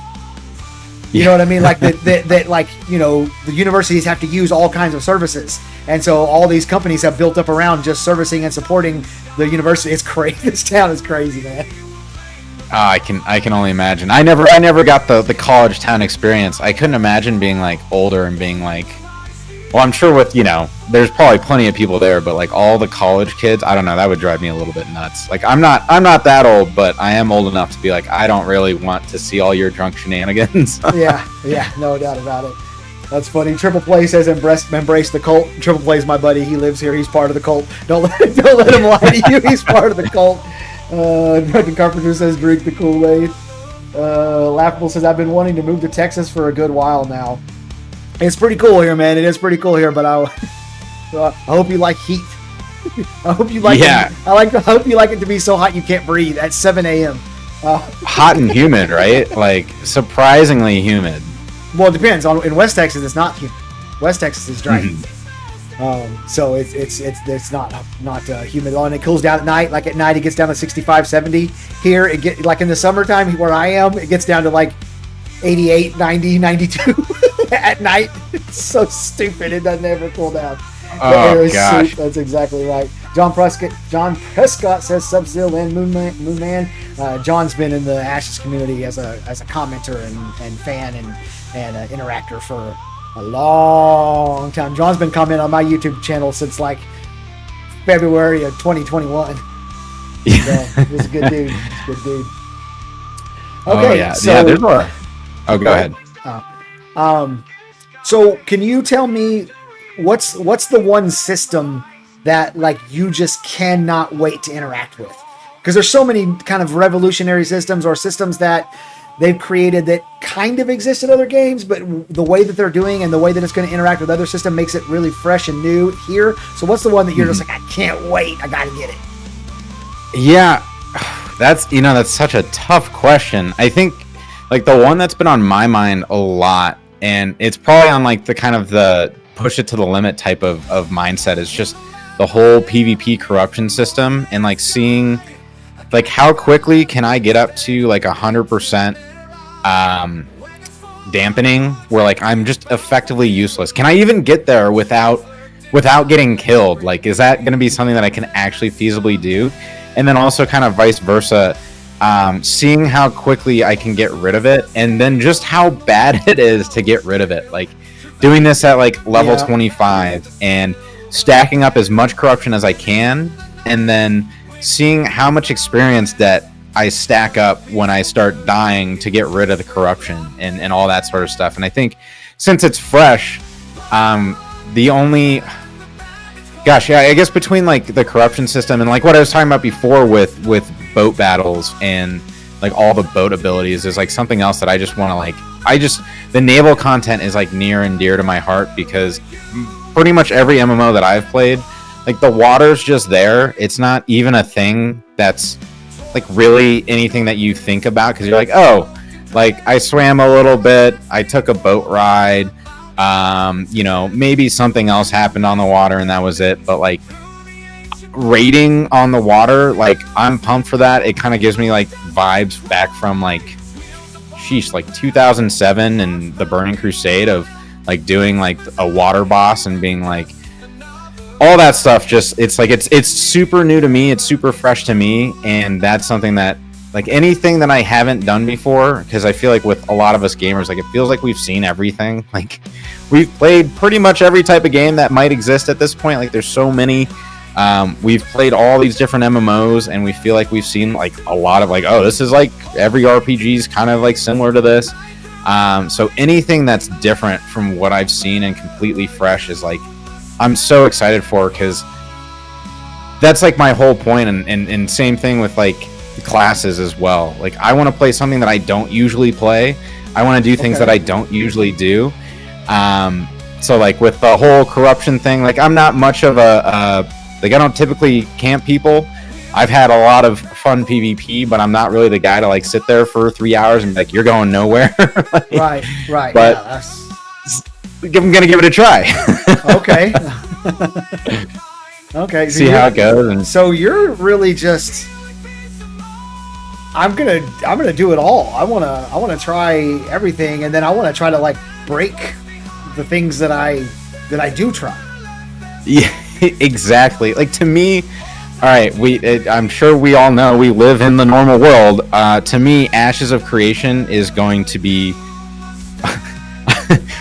You know what I mean? Like that like, you know, the universities have to use all kinds of services. And so all these companies have built up around just servicing and supporting the university. It's crazy. This town is crazy, man. I can only imagine. I never got the college town experience. I couldn't imagine being like older and being like, well, I'm sure with, you know, there's probably plenty of people there, but like all the college kids, I don't know, that would drive me a little bit nuts. Like I'm not that old, but I am old enough to be like, I don't really want to see all your drunk shenanigans. yeah, no doubt about it. That's funny. Triple Play says embrace the cult. Triple Play's my buddy. He lives here. He's part of the cult. Don't let him lie to you. He's part of the cult. American Carpenter says drink the Kool-Aid. Laughable says I've been wanting to move to Texas for a good while now. It's pretty cool here, man. It is pretty cool here, but I hope you like heat. I hope you like it. I hope you like it to be so hot you can't breathe at 7 a.m. Hot and humid, right? Like surprisingly humid. Well, it depends. In West Texas, it's not humid. West Texas is dry. So it's not humid at all, and it cools down at night. Like at night, it gets down to 65, 70. Here, it get like in the summertime where I am, it gets down to like 88, 90, 92 at night. It's so stupid. It doesn't ever cool down. Oh gosh, that's exactly right. John Prescott says Sub-Zero and Moon Man. John's been in the Ashes community as a commenter and fan and interactor for a long time. John's been commenting on my YouTube channel since like February of 2021. So he's a good dude. Okay, there's more. Oh, go ahead. So can you tell me what's the one system that like you just cannot wait to interact with? Because there's so many kind of revolutionary systems or systems that they've created that kind of exist in other games, but the way that they're doing and the way that it's going to interact with other systems makes it really fresh and new here. So what's the one that you're just like, I can't wait, I gotta get it? Yeah, that's such a tough question. I think like the one that's been on my mind a lot, and it's probably on like the kind of the push it to the limit type of mindset, is just the whole PvP corruption system, and like seeing like how quickly can I get up to like 100% dampening where like I'm just effectively useless. Can I even get there without getting killed? Like, is that going to be something that I can actually feasibly do? And then also kind of vice versa, seeing how quickly I can get rid of it, and then just how bad it is to get rid of it. Like doing this at like level 25 and stacking up as much corruption as I can, and then seeing how much experience that I stack up when I start dying to get rid of the corruption and all that sort of stuff. And I think since it's fresh, the only... Gosh, yeah, I guess between like the corruption system and like what I was talking about before with boat battles and like all the boat abilities is like something else that I just want to like... the naval content is like near and dear to my heart, because pretty much every MMO that I've played, like the water's just there. It's not even a thing that's like really anything that you think about, because you're like, oh, like I swam a little bit, I took a boat ride, you know, maybe something else happened on the water and that was it. But like raiding on the water, like I'm pumped for that. It kind of gives me like vibes back from like, sheesh, like 2007 and the Burning Crusade of like doing like a water boss and being like, all that stuff. Just it's like it's super new to me, it's super fresh to me, and that's something that like anything that I haven't done before, because I feel like with a lot of us gamers, like it feels like we've seen everything. Like we've played pretty much every type of game that might exist at this point. Like there's so many. We've played all these different MMOs, and we feel like we've seen like a lot of like, oh, this is like every RPG is kind of like similar to this. So anything that's different from what I've seen and completely fresh is like, I'm so excited for, because that's like my whole point. And same thing with like classes as well. Like I want to play something that I don't usually play. I want to do things that I don't usually do. So like with the whole corruption thing, like I'm not much of a like I don't typically camp people. I've had a lot of fun PvP, but I'm not really the guy to like sit there for 3 hours and be like, you're going nowhere. Like, right. But yeah, I'm gonna give it a try. Okay. Okay. See how it goes. And so you're really just I'm gonna do it all. I wanna try everything, and then I wanna try to like break the things that I do try. Yeah, exactly. Like to me, all right, I'm sure we all know we live in the normal world. To me, Ashes of Creation is going to be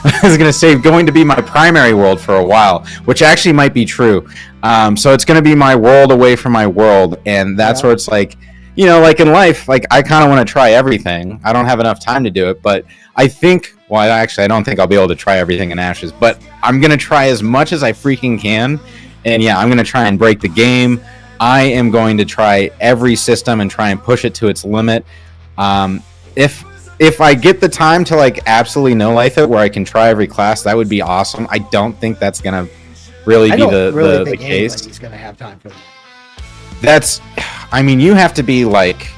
I was going to say going to be my primary world for a while, which actually might be true. So it's going to be my world away from my world, and that's where it's like, you know, like in life, like I kind of want to try everything. I don't have enough time to do it, but I think, well, actually, I don't think I'll be able to try everything in Ashes, but I'm going to try as much as I freaking can. And yeah, I'm going to try and break the game. I am going to try every system and try and push it to its limit. If I get the time to like absolutely no life it, where I can try every class, that would be awesome. I don't think that's going to really be the case. He's going to have time for that. That's, I mean, you have to be like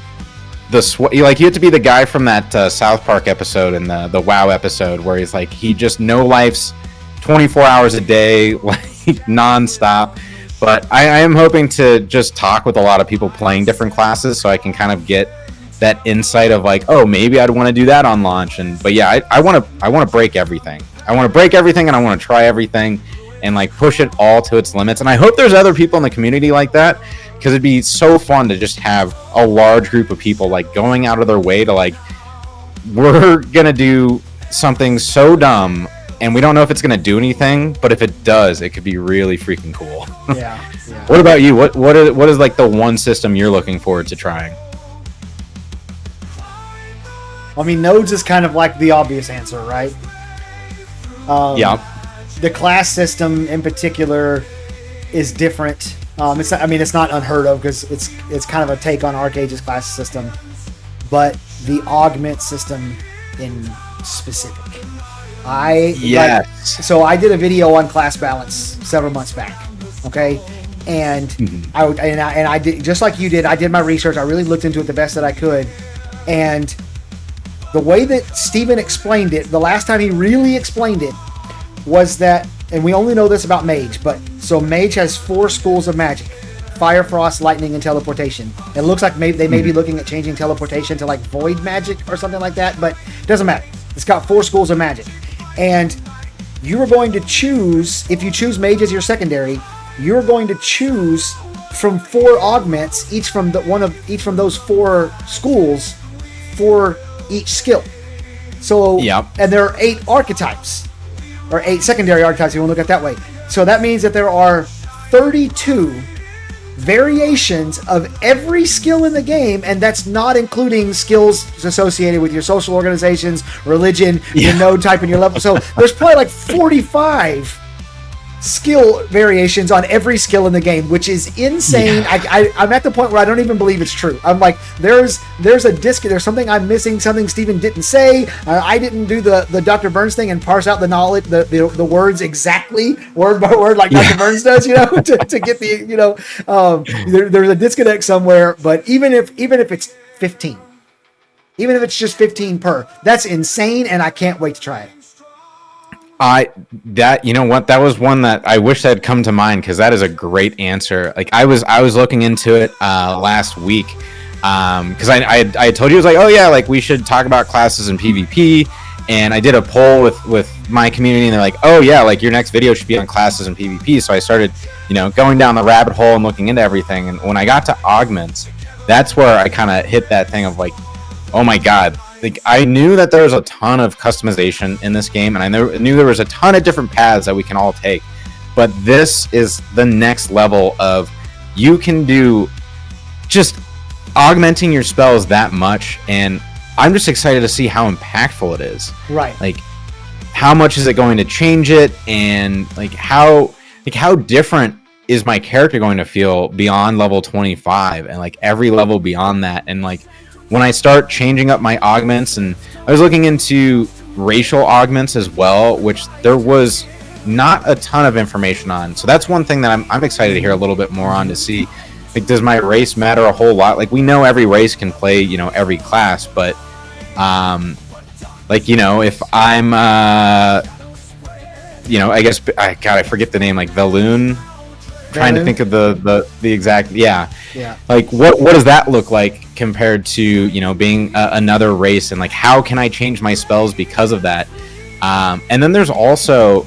you have to be the guy from that South Park episode and the WoW episode where he's like, he just no life's 24 hours a day, like nonstop. But I am hoping to just talk with a lot of people playing different classes, so I can kind of get that insight of like, oh, maybe I'd want to do that on launch. But yeah, I want to break everything. I want to break everything, and I want to try everything and like push it all to its limits. And I hope there's other people in the community like that, because it'd be so fun to just have a large group of people like going out of their way to like, we're gonna do something so dumb and we don't know if it's gonna do anything, but if it does, it could be really freaking cool. Yeah. What about you? What is like the one system you're looking forward to trying? I mean, nodes is kind of like the obvious answer, right? Yeah. The class system in particular is different. It's not unheard of because it's kind of a take on ArcAge's class system, but the augment system in specific. So I did a video on class balance several months back. Okay, and I did just like you did. I did my research. I really looked into it the best that I could, and the way that Steven explained it, the last time he really explained it, was that, and we only know this about Mage, but so Mage has 4 schools of magic: Fire, Frost, Lightning, and Teleportation. It looks like they may be looking at changing Teleportation to like Void Magic or something like that, but it doesn't matter. It's got 4 schools of magic, and you are going to choose, if you choose Mage as your secondary, you're going to choose from 4 augments, each from those 4 schools for each skill. So, and there are 8 archetypes, or 8 secondary archetypes if you want to look at it that way. So that means that there are 32 variations of every skill in the game, and that's not including skills associated with your social organizations, religion, your node type, and your level. So there's probably like 45 skill variations on every skill in the game, which is insane. I'm at the point where I don't even believe it's true. I'm like, there's a disc, there's something I'm missing, something Steven didn't say. I didn't do the Dr. Burns thing and parse out the knowledge, the words exactly, word by word, like Dr. Burns does, to get the, there's a disconnect somewhere. But even if it's 15, even if it's just 15 per, that's insane, and I can't wait to try it. That was one that I wish had come to mind, because that is a great answer. Like I was looking into it last week, because I told you, I was like, oh yeah, like we should talk about classes in PvP, and I did a poll with my community, and they're like, oh yeah, like your next video should be on classes in PvP. So I started going down the rabbit hole and looking into everything, and when I got to augments, that's where I kind of hit that thing of like, oh my god. Like I knew that there was a ton of customization in this game, and I knew there was a ton of different paths that we can all take. But this is the next level of, you can do just augmenting your spells that much, and I'm just excited to see how impactful it is. Right. Like, how much is it going to change it, and how different is my character going to feel beyond level 25, and like every level beyond that, and like when I start changing up my augments. And I was looking into racial augments as well, which there was not a ton of information on. So that's one thing that I'm excited to hear a little bit more on, to see, like, does my race matter a whole lot? Like, we know every race can play, every class, but if I'm I guess I forget the name, like Valoon trying to think of the exact, Yeah. like what does that look like compared to, you know, being another race, and like how can I change my spells because of that? And then there's also,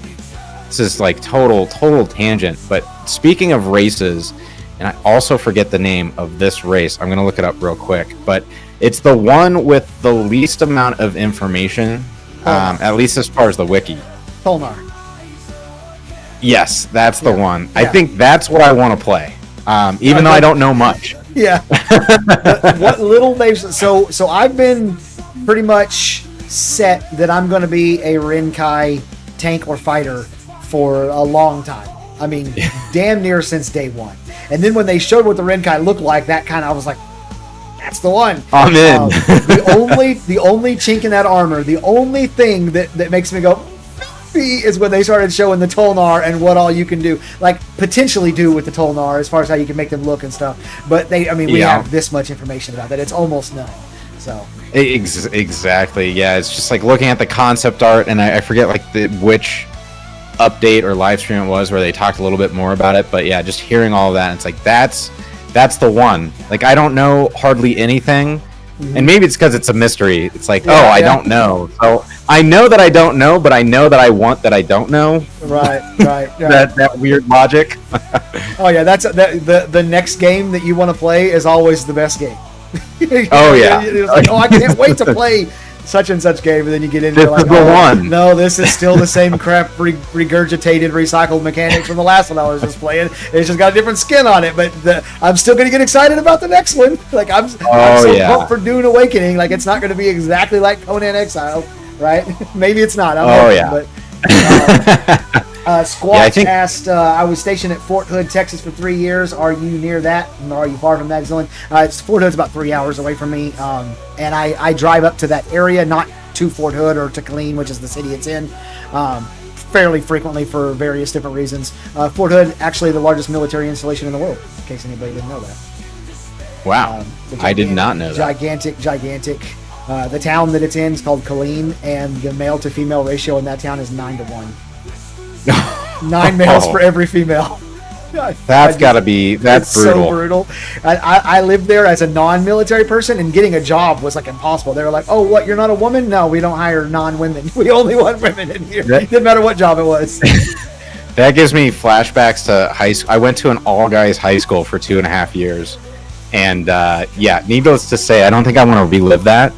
this is like total tangent, but speaking of races, and I also forget the name of this race. I'm gonna look it up real quick, but it's the one with the least amount of information, at least as far as the wiki. Tolnar. Yes, that's the one. Yeah. I think that's what I want to play, even though I don't know much. Yeah. What little they've so I've been pretty much set that I'm going to be a Renkai tank or fighter for a long time. I mean, damn near since day one. And then when they showed what the Renkai looked like, that kind of, I was like, that's the one. I'm in. The only chink in that armor, the only thing that makes me go is when they started showing the Tolnar and what all you can do, like potentially do with the Tolnar as far as how you can make them look and stuff. But we have this much information about that. It's almost none. So exactly, yeah. It's just like looking at the concept art, and I forget like which update or live stream it was where they talked a little bit more about it. But yeah, just hearing all of that, it's like that's the one. Like I don't know hardly anything. And maybe it's because it's a mystery. It's like, I don't know. So I know that I don't know, but I know that I want that I don't know. Right. that weird logic. Oh yeah, that's the next game that you want to play is always the best game. Oh yeah. It's like, I can't wait to play such and such game, and then you get into this like, is the one. No, this is still the same crap, regurgitated, recycled mechanics from the last one I was just playing. It's just got a different skin on it, but I'm still going to get excited about the next one. Like I'm so pumped for Dune Awakening. Like it's not going to be exactly like Conan Exile, right? Maybe it's not. But Squatch asked, I was stationed at Fort Hood, Texas for 3 years. Are you near that? Or are you far from that zone? Fort Hood's about 3 hours away from me. And I drive up to that area, not to Fort Hood or to Killeen, which is the city it's in, fairly frequently for various different reasons. Fort Hood, actually the largest military installation in the world, in case anybody didn't know that. Wow. I did not know that. Gigantic. The town that it's in is called Killeen, and the male to female ratio in that town is 9-1. 9 males for every female. That's brutal. So brutal. I lived there as a non-military person, and getting a job was like impossible. They were like, "Oh, what? You're not a woman? No, we don't hire non-women. We only want women in here." Didn't matter what job it was. That gives me flashbacks to high school. I went to an all-guys high school for 2.5 years, and needless to say, I don't think I want to relive that.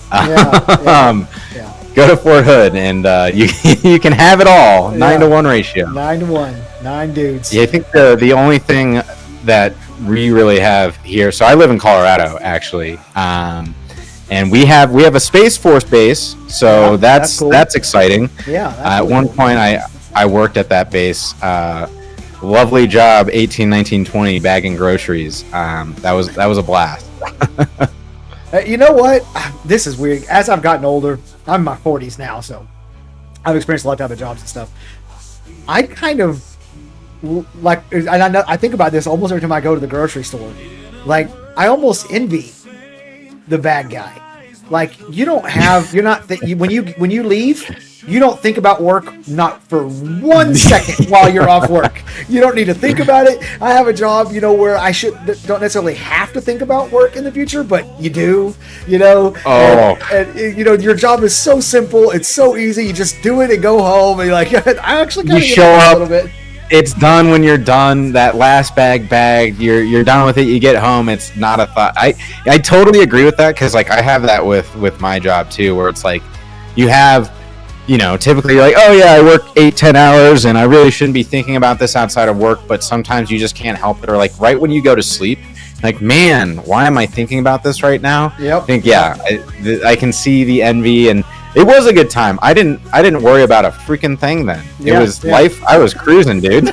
Go to Fort Hood, and you can have it all. 9-1 ratio. 9-1. 9 dudes. Yeah, I think the only thing that we really have here. So I live in Colorado, actually, and we have a Space Force base. So that's cool. That's exciting. Yeah. At one point, I worked at that base. Lovely job, 18, 19, 20, bagging groceries. That was a blast. You know what? This is weird. As I've gotten older, I'm in my 40s now, so I've experienced a lot of type of jobs and stuff. I kind of like, and I think about this almost every time I go to the grocery store. Like, I almost envy the bad guy. Like, you're not when you leave, you don't think about work, not for 1 second while you're off work. You don't need to think about it. I have a job, where I don't necessarily have to think about work in the future, but you do, Oh. And your job is so simple. It's so easy. You just do it and go home. And you're like, I actually kind of show up a little bit. It's done when you're done. That last bag bagged. You're done with it. You get home. It's not a thought. I totally agree with that, because like I have that with my job too, where it's like you have, typically you're like, oh yeah, I work 8-10 hours and I really shouldn't be thinking about this outside of work, but sometimes you just can't help it. Or like right when you go to sleep, like, man, why am I thinking about this right now? Yep. I think I can see the envy, and it was a good time. I didn't worry about a freaking thing then. It was life. I was cruising, dude.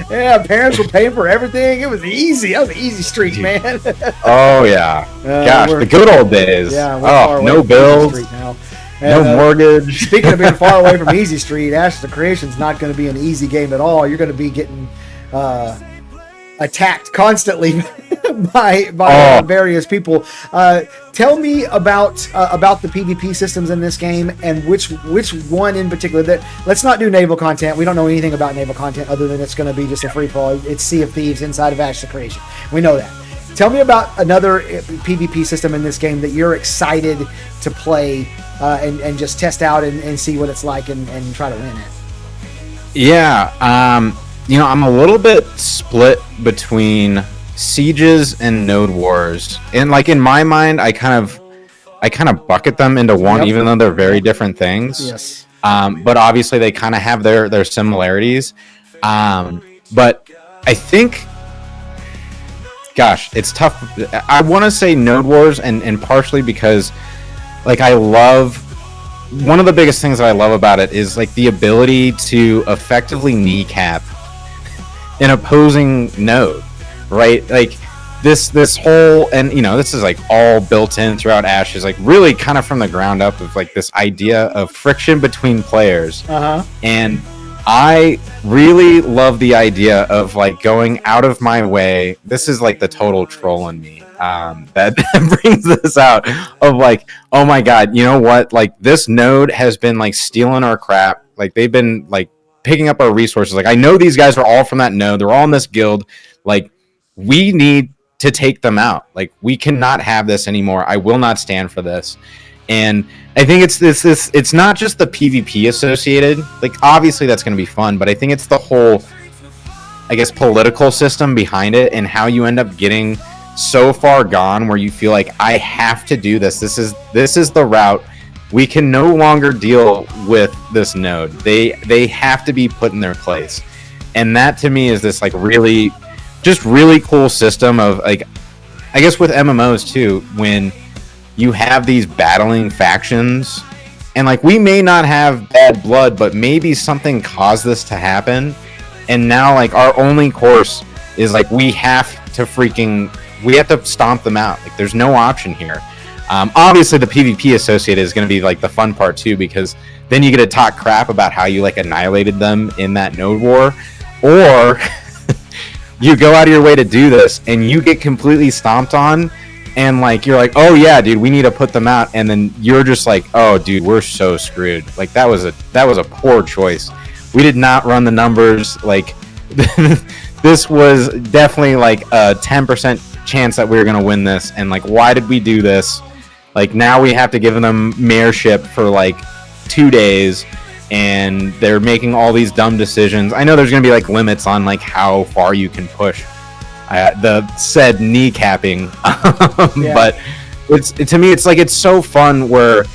yeah. Parents were paying for everything. It was easy. That was an easy street, man. Oh yeah. Gosh, the good old days. Yeah. No bills. No mortgage. Speaking of being far away from Easy Street, Ashes of Creation's not going to be an easy game at all. You're going to be getting attacked constantly by various people. Tell me about the PvP systems in this game, and which one in particular. That let's not do naval content. We don't know anything about naval content other than it's going to be just a free for all. It's Sea of Thieves inside of Ashes of Creation. We know that. Tell me about another PvP system in this game that you're excited to play and just test out and see what it's like and try to win it. Yeah, I'm a little bit split between sieges and node wars, and like in my mind, I kind of bucket them into one, even though they're very different things. Yes. But obviously, they kind of have their similarities. But I think, gosh, it's tough. I want to say node wars, and partially because, like, I love. One of the biggest things that I love about it is like the ability to effectively kneecap an opposing node, right? Like this whole, and this is like all built in throughout Ashes, like really kind of from the ground up of like this idea of friction between players. And I really love the idea of like going out of my way. This is like the total troll in me. That brings this out of like, oh my god, you know what? Like this node has been like stealing our crap. Like they've been like picking up our resources. Like I know these guys are all from that node. They're all in this guild. Like we need to take them out. Like we cannot have this anymore. I will not stand for this. And I think it's this it's not just the PvP associated. Like obviously that's going to be fun, but I think it's the whole, I guess, political system behind it and how you end up getting so far gone where you feel like I have to do this. This is the route. We can no longer deal with this node. They have to be put in their place. And that to me is this like really cool system of like, I guess with MMOs too, when you have these battling factions and like we may not have bad blood, but maybe something caused this to happen. And now like our only course is like we have to stomp them out. Like there's no option here. Obviously the PvP associated is going to be like the fun part too, because then you get to talk crap about how you like annihilated them in that node war, or you go out of your way to do this and you get completely stomped on, and like you're like, oh yeah, dude, we need to put them out, and then you're just like, oh dude, we're so screwed. Like that was a poor choice. We did not run the numbers. Like this was definitely like a 10% chance that we were going to win this, and like why did we do this? Like now we have to give them mayorship for like 2 days, and they're making all these dumb decisions. I know there's going to be like limits on like how far you can push the said kneecapping. But to me it's like it's so fun where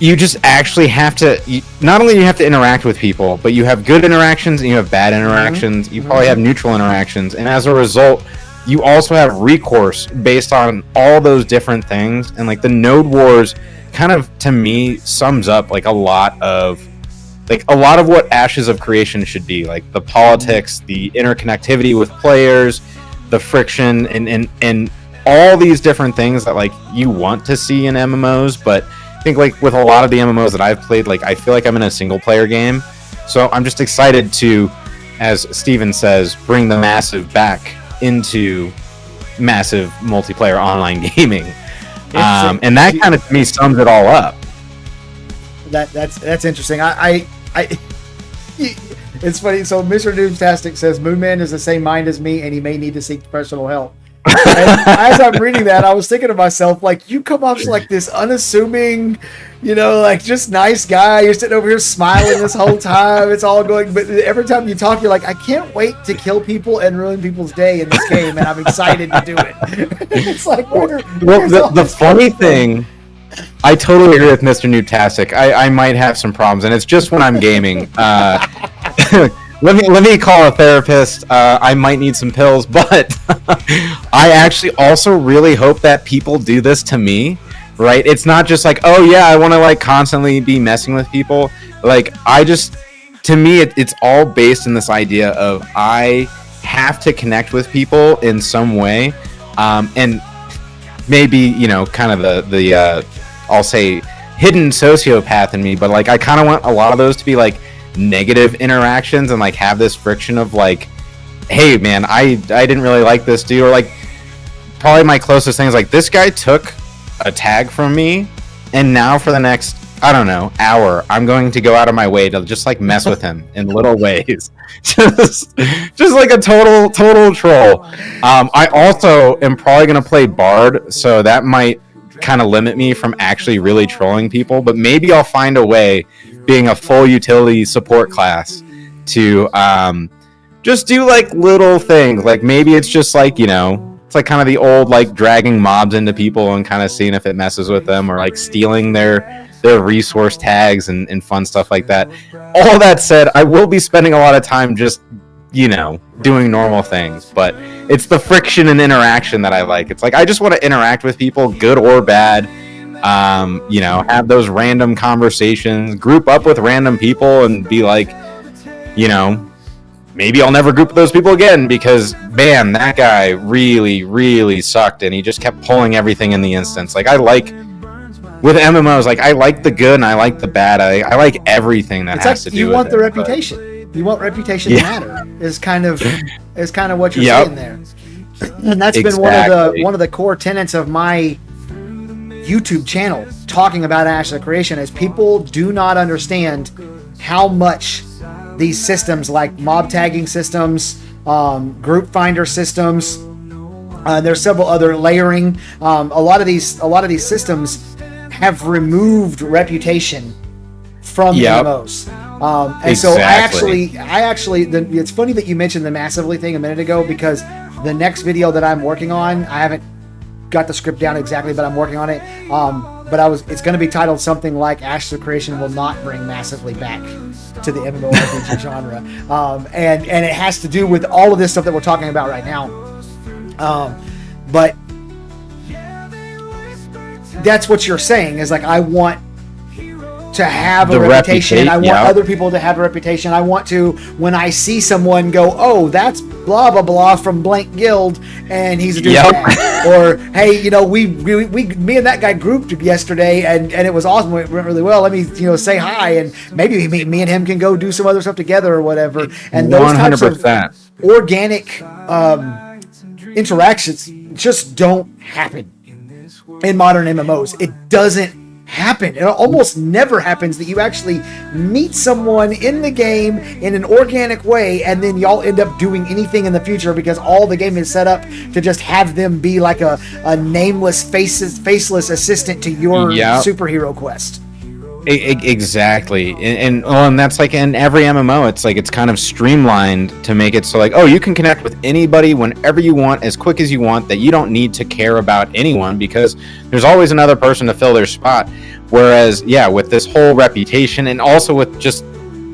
you just actually have to, not only you have to interact with people, but you have good interactions and you have bad interactions. You probably have neutral interactions. And as a result, you also have recourse based on all those different things. And like the node wars kind of, to me, sums up like a lot of what Ashes of Creation should be. Like the politics, the interconnectivity with players, the friction, and all these different things that like you want to see in MMOs. But I think like with a lot of the MMOs that I've played, like I feel like I'm in a single player game. So I'm just excited to, as Steven says, bring the massive back into massive multiplayer online gaming. And that kind of to me sums it all up. That's interesting. I it's funny. So Mr. Doomtastic says Moonman is the same mind as me and he may need to seek professional help. And as I'm reading that, I was thinking to myself, like, you come off like this unassuming, like just nice guy. You're sitting over here smiling this whole time. It's all going, but every time you talk, you're like, I can't wait to kill people and ruin people's day in this game, and I'm excited to do it. It's like, the funny thing, I totally agree with Mr. Newtastic. I might have some problems, and it's just when I'm gaming. Let me call a therapist. I might need some pills, but I actually also really hope that people do this to me, right? It's not just like, oh yeah, I want to like constantly be messing with people. Like to me, it's all based in this idea of I have to connect with people in some way, and maybe kind of the I'll say hidden sociopath in me, but like I kind of want a lot of those to be like negative interactions and like have this friction of like, hey man, I didn't really like this dude, or like probably my closest thing is like this guy took a tag from me, and now for the next, I don't know, hour, I'm going to go out of my way to just like mess with him in little ways. just like a total troll. I also am probably going to play Bard, so that might kind of limit me from actually really trolling people, but maybe I'll find a way, being a full utility support class, to just do like little things. Like maybe it's just like, you know, it's like kind of the old like dragging mobs into people and kind of seeing if it messes with them, or like stealing their resource tags and fun stuff like that. All that said, I will be spending a lot of time just, you know, doing normal things, but it's the friction and interaction that I like. It's like I just want to interact with people, good or bad. You know, have those random conversations, group up with random people, and be like, you know, maybe I'll never group with those people again because, man, that guy really, really sucked, and he just kept pulling everything in the instance. Like, I like, with MMOs, like, I like the good and I like the bad. I like everything that has to do with it. You want the reputation. You want reputation to matter. Is kind of what you're saying there. And that's been one of the core tenets of my YouTube channel, talking about Ash of Creation, is people do not understand how much these systems like mob tagging systems, group finder systems, there's several other layering. A lot of these systems have removed reputation from MMOs. And so I actually, it's funny that you mentioned the massively thing a minute ago, because the next video that I'm working on, I haven't got the script down exactly, but I'm working on it. But it's going to be titled something like "Ashes of Creation will not bring massively back to the MMORPG genre," and it has to do with all of this stuff that we're talking about right now. But that's what you're saying, is like, I want to have a reputation. I want other people to have a reputation. I want to, when I see someone, go, oh, that's blah blah blah from blank guild, and he's a douchebag. Or, hey, you know, we me and that guy grouped yesterday, and it was awesome. It went really well. Let me, you know, say hi, and maybe me and him can go do some other stuff together or whatever. And those 100%. Types of organic interactions just don't happen in modern MMOs. It doesn't happen. It almost never happens that you actually meet someone in the game in an organic way, and then y'all end up doing anything in the future, because all the game is set up to just have them be like a nameless, faceless assistant to your superhero quest. Exactly. And that's like in every MMO, it's like it's kind of streamlined to make it so like, oh, you can connect with anybody whenever you want, as quick as you want, that you don't need to care about anyone, because there's always another person to fill their spot. Whereas, with this whole reputation, and also with just,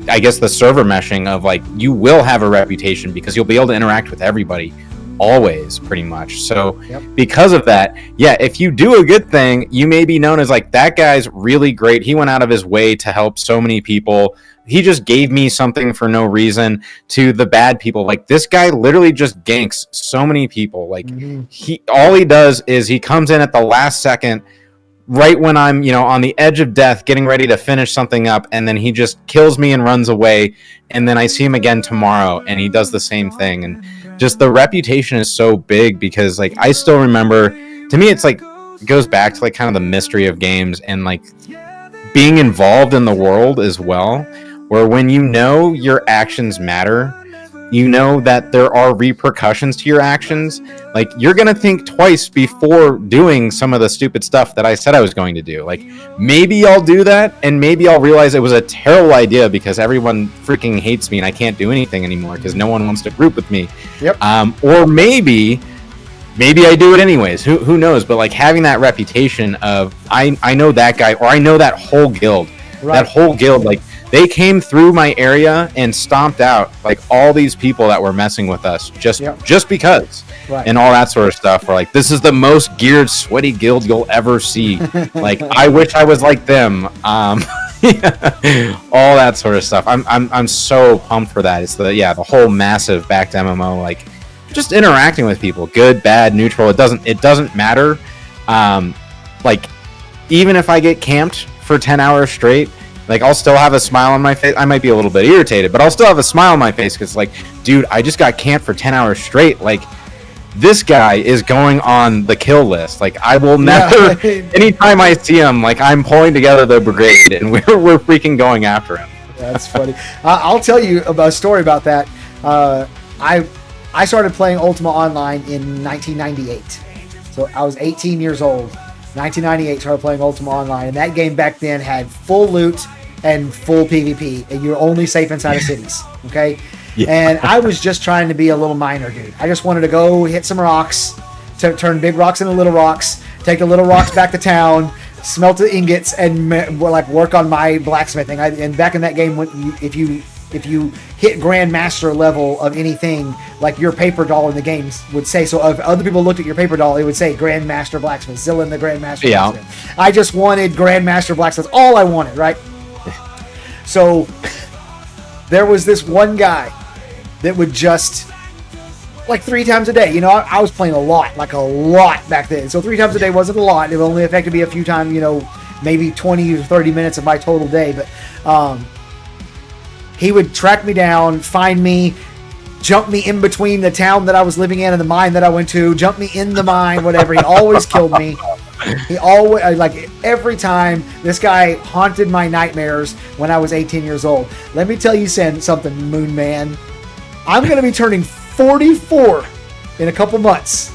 I guess, the server meshing of like, you will have a reputation because you'll be able to interact with everybody always, pretty much. So because of that, if you do a good thing, you may be known as like, that guy's really great, he went out of his way to help so many people, he just gave me something for no reason, to the bad people, like, this guy literally just ganks so many people. Like, all he does is he comes in at the last second, right when I'm, you know, on the edge of death, getting ready to finish something up, and then he just kills me and runs away, and then I see him again tomorrow, and he does the same thing. And just the reputation is so big, because like, I still remember, to me, it's like, it goes back to like kind of the mystery of games, and like being involved in the world as well, where when you know your actions matter, you know that there are repercussions to your actions, like, you're gonna think twice before doing some of the stupid stuff that I said I was going to do. Like, maybe I'll do that, and maybe I'll realize it was a terrible idea because everyone freaking hates me and I can't do anything anymore because no one wants to group with me. Or maybe I do it anyways. Who knows? But like, having that reputation of I know that guy, or I know that whole guild. That whole guild, like, they came through my area and stomped out like all these people that were messing with us just because, and all that sort of stuff. Or like, this is the most geared, sweaty guild you'll ever see. Like, I wish I was like them. All that sort of stuff. I'm so pumped for that. It's the whole massive back to MMO, like, just interacting with people, good, bad, neutral. It doesn't matter. Like, even if I get camped for 10 hours straight, like I'll still have a smile on my face. I might be a little bit irritated, but I'll still have a smile on my face because like, dude, I just got camped for 10 hours straight. Like, this guy is going on the kill list. Like, I will never. Anytime I see him, like, I'm pulling together the brigade, and we're freaking going after him. That's funny. I'll tell you about a story about that. I started playing Ultima Online in 1998, so I was 18 years old. 1998, started playing Ultima Online, and that game back then had full loot and full PvP, and you're only safe inside of cities. Okay. Yeah. And I was just trying to be a little miner dude. I just wanted to go hit some rocks, to turn big rocks into little rocks, take the little rocks back to town, smelt the ingots, and like work on my blacksmithing. And back in that game, if you hit Grandmaster level of anything, like your paper doll in the games would say. So if other people looked at your paper doll, it would say Grandmaster Blacksmith, Zillin the Grandmaster Blacksmith. I just wanted Grandmaster Blacksmith. That's all I wanted, right? So there was this one guy that would just, like 3 times a day, I was playing a lot back then. So 3 times a day wasn't a lot. It only affected me a few times, maybe 20 or 30 minutes of my total day. But he would track me down, find me, jump me in between the town that I was living in and the mine that I went to, jump me in the mine, whatever. He always killed me. He always, like, every time, this guy haunted my nightmares when I was 18 years old. Let me tell you something, Moon Man. I'm going to be turning 44 in a couple months.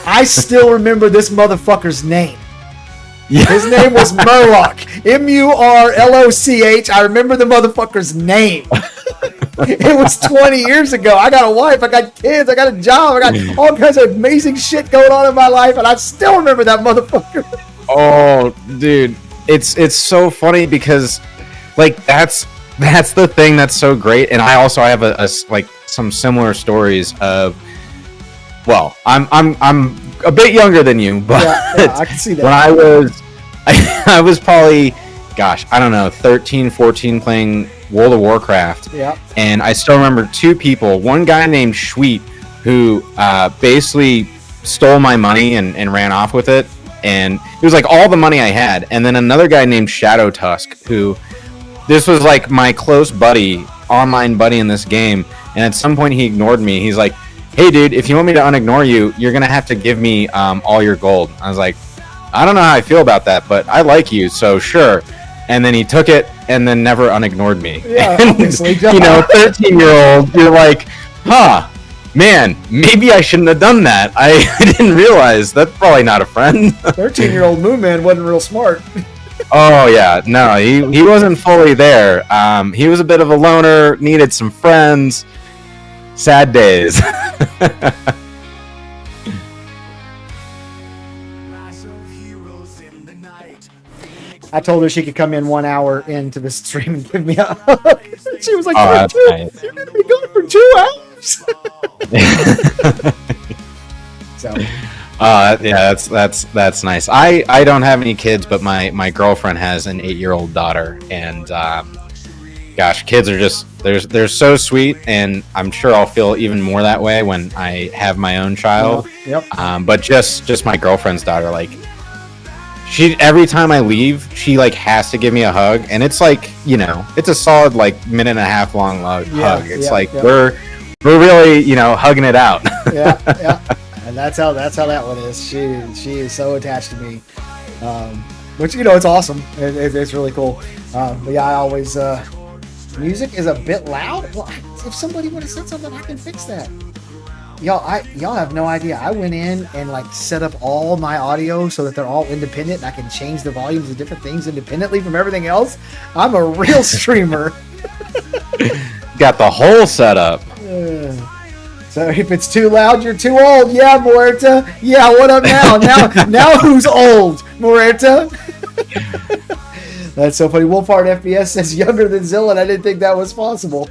I still remember this motherfucker's name. Yeah. His name was Murloc. Murloch. I remember the motherfucker's name. It was 20 years ago. I got a wife. I got kids. I got a job. I got all kinds of amazing shit going on in my life, and I still remember that motherfucker. Oh, dude. It's so funny because, like, that's the thing that's so great. And I have a like some similar stories of, well, I'm a bit younger than you, but yeah, I can see that. When I was probably, gosh, I don't know, 13, 14 playing World of Warcraft. Yeah. And I still remember 2 people, one guy named Sweet who basically stole my money and ran off with it. And it was like all the money I had. And then another guy named Shadow Tusk, who, this was like my close buddy, online buddy in this game. And at some point he ignored me. He's like, hey dude, if you want me to unignore you, you're going to have to give me all your gold. I was like, I don't know how I feel about that, but I like you, so sure. And then he took it and then never unignored me. Yeah, and, obviously. 13-year-old, you're like, huh, man, maybe I shouldn't have done that. I didn't realize that's probably not a friend. 13-year-old Moon Man wasn't real smart. Oh, yeah. No, he wasn't fully there. He was a bit of a loner, needed some friends. Sad days. I told her she could come in 1 hour into the stream and give me a hug. She was like, nice. You're going to be gone for 2 hours? So, yeah, that's nice. I don't have any kids, but my girlfriend has an 8-year-old daughter, and gosh, kids are just they're so sweet, and I'm sure I'll feel even more that way when I have my own child. Yep. But just my girlfriend's daughter, like, she, every time I leave, she like has to give me a hug, and it's like, it's a solid like minute and a half long hug. It's we're really hugging it out. yeah. And that's how that one is. She is so attached to me, which it's awesome. It's really cool. But yeah, I always music is a bit loud. Well, if somebody would have said something, I can fix that. Y'all have no idea. I went in and like set up all my audio so that they're all independent, and I can change the volumes of different things independently from everything else. I'm a real streamer. Got the whole setup. So if it's too loud, you're too old. Yeah, Muerta. Yeah, what up now? Now who's old, Muerta? That's so funny. Wolfhard FPS says younger than Zilla, and I didn't think that was possible.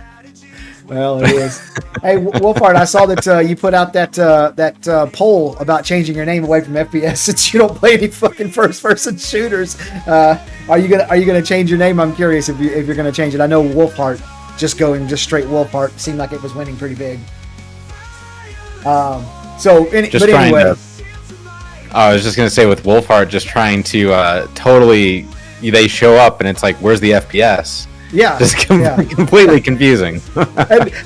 Well, it is. Hey, Wolfhard, I saw that you put out that poll about changing your name away from FPS since you don't play any fucking first-person shooters. Are you gonna change your name? I'm curious if you're gonna change it. I know Wolfhard just straight Wolfhard seemed like it was winning pretty big. I was just gonna say, with Wolfhard just trying to totally they show up and it's like, where's the FPS? Yeah, Just yeah. completely confusing.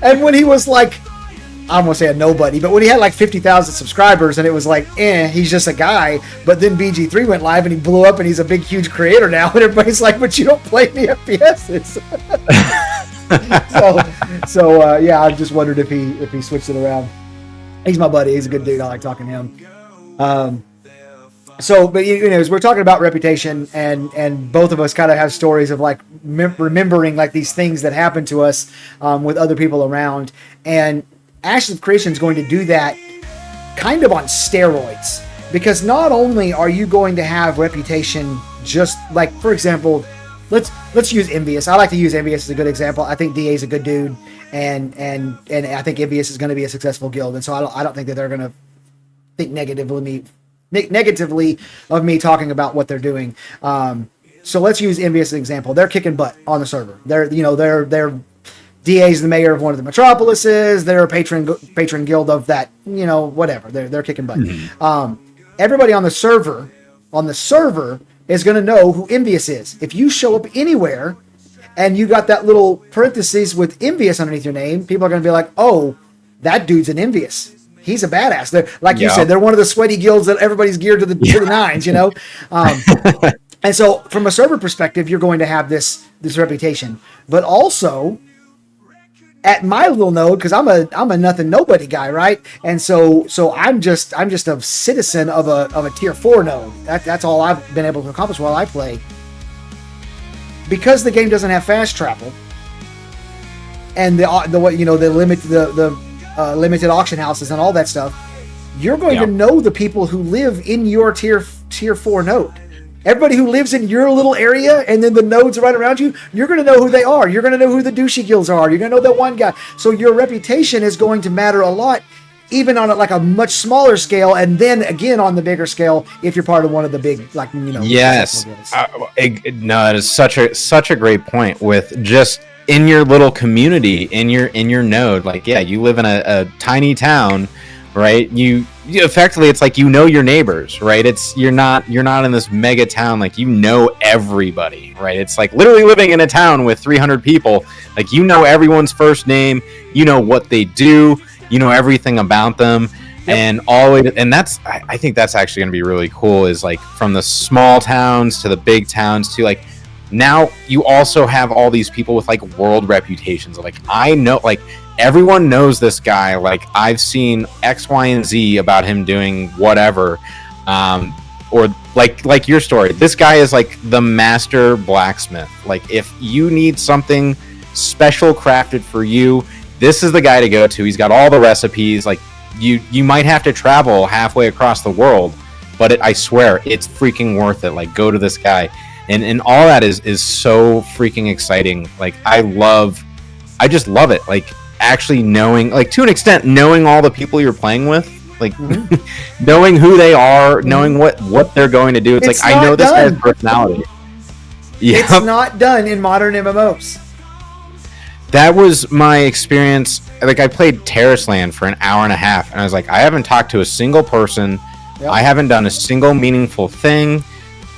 And when he was like, I won't say a nobody, but when he had like 50,000 subscribers and it was like, he's just a guy. But then BG3 went live and he blew up and he's a big, huge creator now. And everybody's like, but you don't play any FPSs. Yeah, I just wondered if he switched it around. He's my buddy. He's a good dude. I like talking to him. But as we're talking about reputation, and both of us kind of have stories of like remembering like these things that happened to us with other people around, and Ashes of Creation is going to do that kind of on steroids, because not only are you going to have reputation, just like, for example, let's use Envious. I like to use Envious as a good example. I think DA is a good dude, and I think Envious is going to be a successful guild, and so I don't think that they're going to think negatively of me talking about what they're doing. So let's use Envious as an example. They're kicking butt on the server. They're DA's the mayor of one of the metropolises. They're a patron guild of that, whatever. They're kicking butt. Mm-hmm. Everybody on the server is going to know who Envious is. If you show up anywhere and you got that little parentheses with Envious underneath your name, people are going to be like, oh, that dude's an Envious. He's a badass. They're, like you said, they're one of the sweaty guilds that everybody's geared to the nines, And so from a server perspective, you're going to have this reputation. But also at my little node, because I'm a nothing nobody guy, right? And so I'm just a citizen of a tier 4 node. That's all I've been able to accomplish while I play. Because the game doesn't have fast travel, and the limited auction houses and all that stuff, you're going to know the people who live in your tier 4 node. Everybody who lives in your little area and then the nodes right around you, you're going to know who they are. You're going to know who the douchey guilds are. You're going to know that one guy. So your reputation is going to matter a lot, even on like a much smaller scale, and then again on the bigger scale if you're part of one of the big, Yes. No, it is such a great point with just in your little community, in your node. Like, you live in a tiny town, right? You effectively, it's like your neighbors, right? You're not in this mega town, like everybody, right? It's like literally living in a town with 300 people. Like everyone's first name, what they do, everything about them. Yep. And that's, I think that's actually going to be really cool, is like from the small towns to the big towns to like, now you also have all these people with like world reputations. Like, I know, like, everyone knows this guy. Like, I've seen X, Y, and Z about him doing whatever. Or like your story, this guy is like the master blacksmith. Like, if you need something special crafted for you, this is the guy to go to. He's got all the recipes. Like, you might have to travel halfway across the world, but I swear it's freaking worth it. Like, go to this guy. And all that is so freaking exciting. Like, I just love it. Like, actually knowing, like, to an extent, knowing all the people you're playing with, like, knowing who they are, knowing what they're going to do. It's like, I know this guy's personality. Yeah. It's not done in modern MMOs. That was my experience. Like, I played Terraceland for an hour and a half, and I was like, I haven't talked to a single person. Yep. I haven't done a single meaningful thing.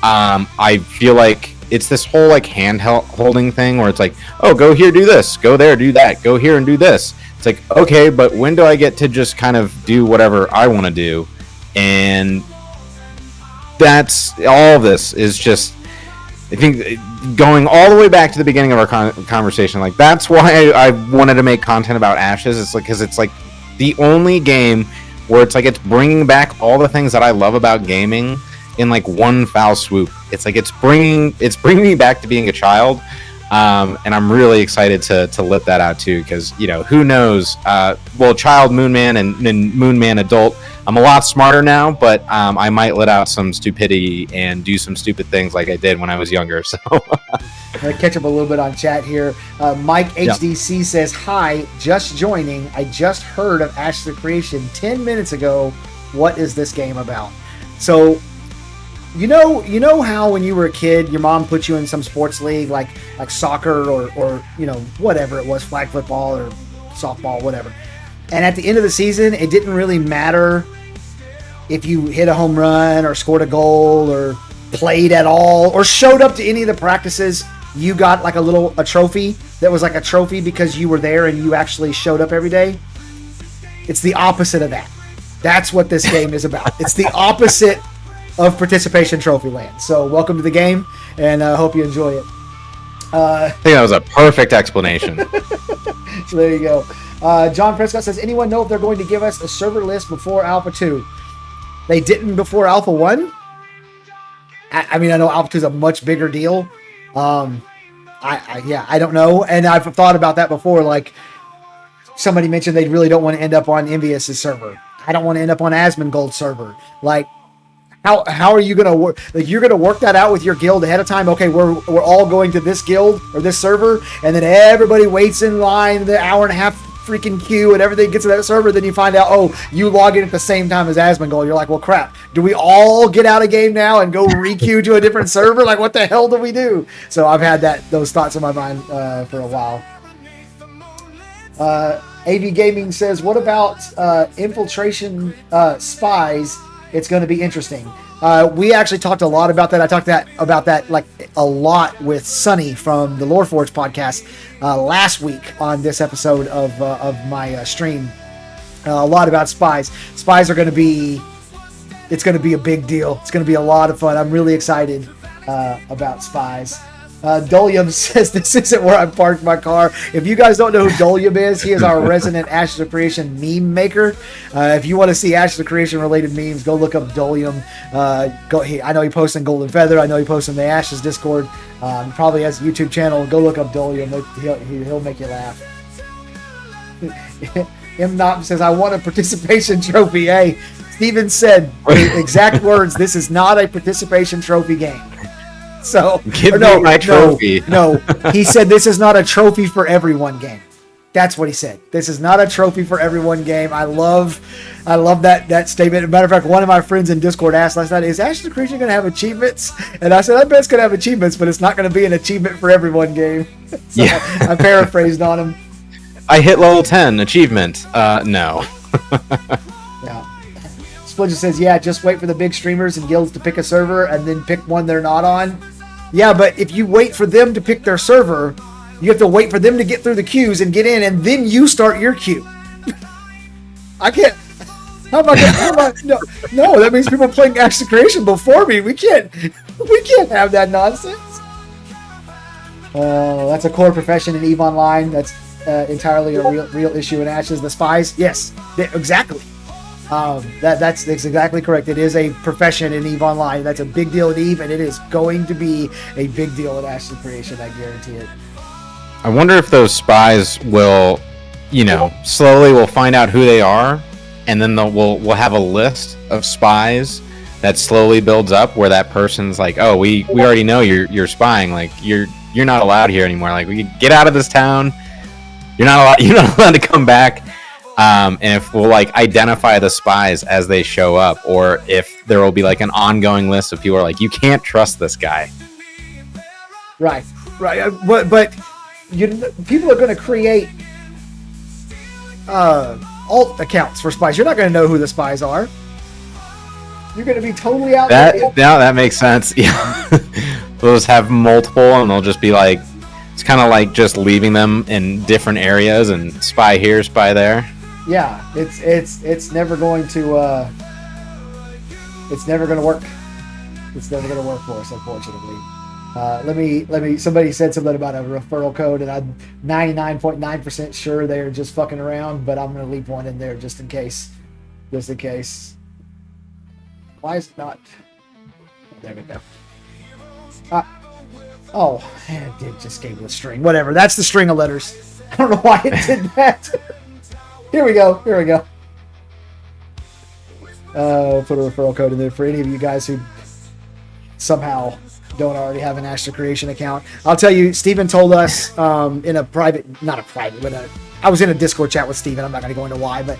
I feel like it's this whole like hand holding thing where it's like, oh, go here, do this, go there, do that, go here and do this. It's like, okay, but when do I get to just kind of do whatever I want to do? And that's all of this is just, I think, going all the way back to the beginning of our conversation. Like, that's why I wanted to make content about Ashes. It's like, because it's like the only game where it's like it's bringing back all the things that I love about gaming in like one foul swoop. It's like it's bringing me back to being a child, and I'm really excited to let that out too, because who knows, child Moonman and Moonman adult, I'm a lot smarter now, but I might let out some stupidity and do some stupid things like I did when I was younger. So I'm gonna catch up a little bit on chat here. Mike HDC says, hi, just joining. I just heard of Ashes of Creation 10 minutes ago. What is this game about? So you know how when you were a kid, your mom put you in some sports league like soccer or whatever it was, flag football or softball, whatever. And at the end of the season, it didn't really matter if you hit a home run or scored a goal or played at all or showed up to any of the practices, you got like a trophy that was like a trophy because you were there and you actually showed up every day. It's the opposite of that. That's what this game is about. It's the opposite of Participation Trophy Land. So welcome to the game, and I hope you enjoy it. I think that was a perfect explanation. So there you go. John Prescott says, anyone know if they're going to give us a server list before Alpha 2? They didn't before Alpha 1? I mean, I know Alpha 2 is a much bigger deal. I don't know. And I've thought about that before. Like, somebody mentioned they really don't want to end up on Envious's server. I don't want to end up on Asmongold's server. Like, how are you going to work? Like, you're going to work that out with your guild ahead of time. Okay, we're all going to this guild or this server, and then everybody waits in line the hour and a half freaking queue, and everything gets to that server. Then you find out, oh, you log in at the same time as Asmongold. You're like, well, crap. Do we all get out of game now and go re-queue to a different server? Like, what the hell do we do? So I've had those thoughts in my mind for a while. AV Gaming says, what about infiltration spies? It's going to be interesting. We actually talked a lot about that. I talked about that like a lot with Sonny from the Loreforge podcast last week on this episode of my stream. A lot about spies. Spies are going to be. It's going to be a big deal. It's going to be a lot of fun. I'm really excited about spies. Dolium says, this isn't where I parked my car. If you guys don't know who Dolium is, he is our resident Ashes of Creation meme maker. If you want to see Ashes of Creation related memes, go look up Dolium. I know he posts in Golden Feather. I know he posts in the Ashes Discord. Probably has a YouTube channel. Go look up Dolium. He'll make you laugh. M. Knop says, I want a participation trophy. Hey, Steven said, exact words, this is not a participation trophy game. So give me my trophy. No, he said this is not a trophy for everyone game. That's what he said. This is not a trophy for everyone game. I love that statement. As a matter of fact, one of my friends in Discord asked last night, is Ashes of Creation going to have achievements? And I said, I bet it's going to have achievements, but it's not going to be an achievement for everyone game. So yeah. I paraphrased on him. I hit level 10 achievement. No. Yeah. Splinter says, yeah, just wait for the big streamers and guilds to pick a server and then pick one they're not on. Yeah, but if you wait for them to pick their server, you have to wait for them to get through the queues and get in, and then you start your queue. I can't. How am I? No, that means people playing Ashes of Creation before me. We can't have that nonsense. That's a core profession in EVE Online. That's entirely a real issue in Ashes. The spies, yes, exactly. That's exactly correct. It is a profession in EVE Online. That's a big deal at EVE, and it is going to be a big deal at Ashes of Creation. I guarantee it. I wonder if those spies will, slowly we'll find out who they are, and then we'll have a list of spies that slowly builds up where that person's like, oh, we already know you're spying. Like you're not allowed here anymore. Like we get out of this town. You're not allowed to come back. And if we'll identify the spies as they show up, or if there will be an ongoing list of people who are like, you can't trust this guy. Right. But people are going to create alt accounts for spies. You're not going to know who the spies are. You're going to be totally out there. That makes sense. Yeah. They'll just have multiple, and they'll just be it's kind of like just leaving them in different areas and spy here, spy there. Yeah, it's never going to it's never going to work. It's never going to work for us, unfortunately. Let me. Somebody said something about a referral code, and I'm 99.9% sure they're just fucking around. But I'm going to leave one in there just in case. Just in case. Why is it not? There we go. It just gave it a string. Whatever. That's the string of letters. I don't know why it did that. Here we go. Put a referral code in there for any of you guys who somehow don't already have an Ashes of Creation account. I'll tell you, Steven told us in a private, not a private, but I was in a Discord chat with Steven. I'm not going to go into why, but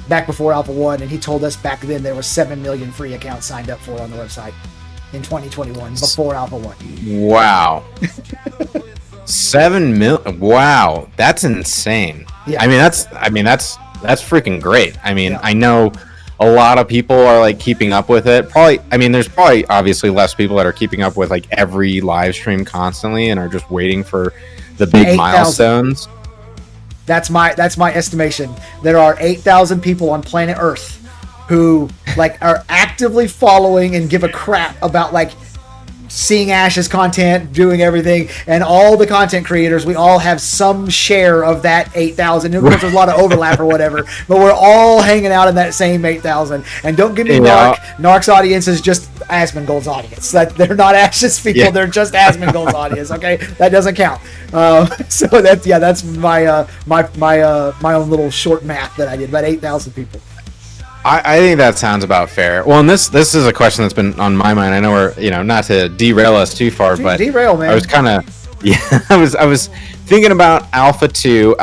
back before Alpha 1, and he told us back then there were 7 million free accounts signed up for on the website in 2021 before Alpha 1. Wow. 7 million. Wow. That's insane. Yeah. I mean, that's freaking great. I mean, yeah. I know a lot of people are like keeping up with it. Probably, I mean, there's probably obviously less people that are keeping up with like every live stream constantly and are just waiting for the big 8,000. milestones. That's my estimation. There are 8,000 people on planet Earth who like are actively following and give a crap about like seeing Ash's content, doing everything, and all the content creators. We all have some share of that 8,000. Of course, there's a lot of overlap or whatever, but we're all hanging out in that same 8,000. And don't give me Narc. Narc's audience is just Asmongold's audience. That they're not Ash's people. They're just Asmongold's audience. Okay, that doesn't count. So that's my my own little short math that I did. About 8,000 people. I think that sounds about fair. Well, and this is a question that's been on my mind. I know we're not to derail us too far, but derail, man. I was kind of I was thinking about Alpha 2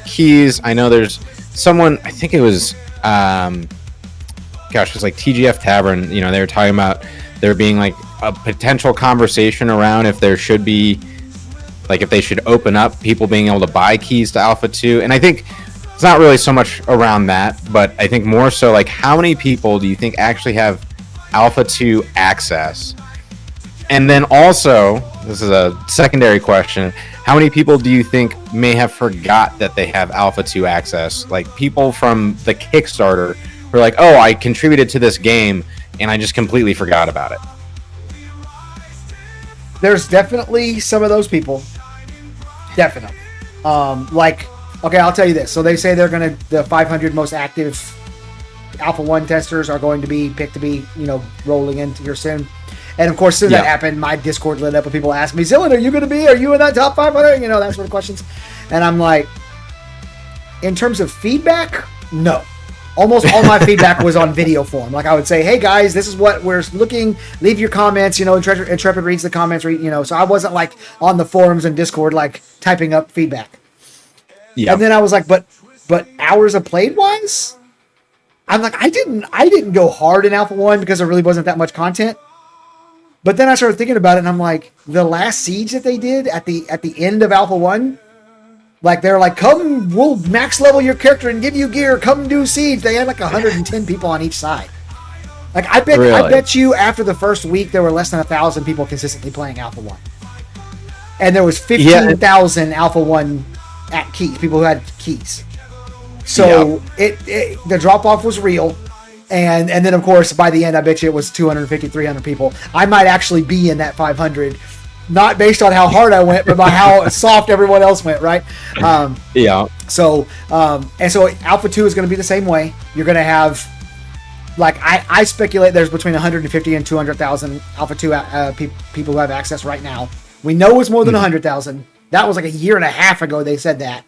keys. I know there's someone. I think it was it was like TGF Tavern. They were talking about there being like a potential conversation around if there should be like if they should open up people being able to buy keys to Alpha 2, and I think. It's not really so much around that, but I think more so like how many people do you think actually have Alpha 2 access? And then also, this is a secondary question, how many people do you think may have forgot that they have Alpha 2 access? Like people from the Kickstarter who are like, oh, I contributed to this game and I just completely forgot about it. There's definitely some of those people. Definitely. Okay, I'll tell you this. So they say the 500 most active Alpha 1 testers are going to be picked to be, rolling into here soon. And of course, as soon as that happened, my Discord lit up and people asked me, Zillin, are you in that top 500? That sort of questions. And I'm like, in terms of feedback, no. Almost all my feedback was on video form. Like I would say, hey guys, this is what we're looking. Leave your comments. Intrepid reads the comments. So I wasn't like on the forums and Discord like typing up feedback. Yeah. And then I was like, but hours of played wise, I'm like, I didn't go hard in Alpha 1 because there really wasn't that much content. But then I started thinking about it, and I'm like, the last siege that they did at the end of Alpha 1, like they're like, come, we'll max level your character and give you gear. Come do siege. They had like 110 people on each side. Like I bet you after the first week there were less than 1,000 people consistently playing Alpha 1, and there was 15,000 Alpha 1 at keys, people who had keys. So the drop off was real, and then of course by the end I bet you it was 250, 300 people. I might actually be in that 500, not based on how hard I went, but by how soft everyone else went, right? So Alpha 2 is going to be the same way. You're going to have, like I speculate there's between 150 and 200,000 Alpha 2 people who have access right now. We know it's more than 100,000. That was like a year and a half ago they said that.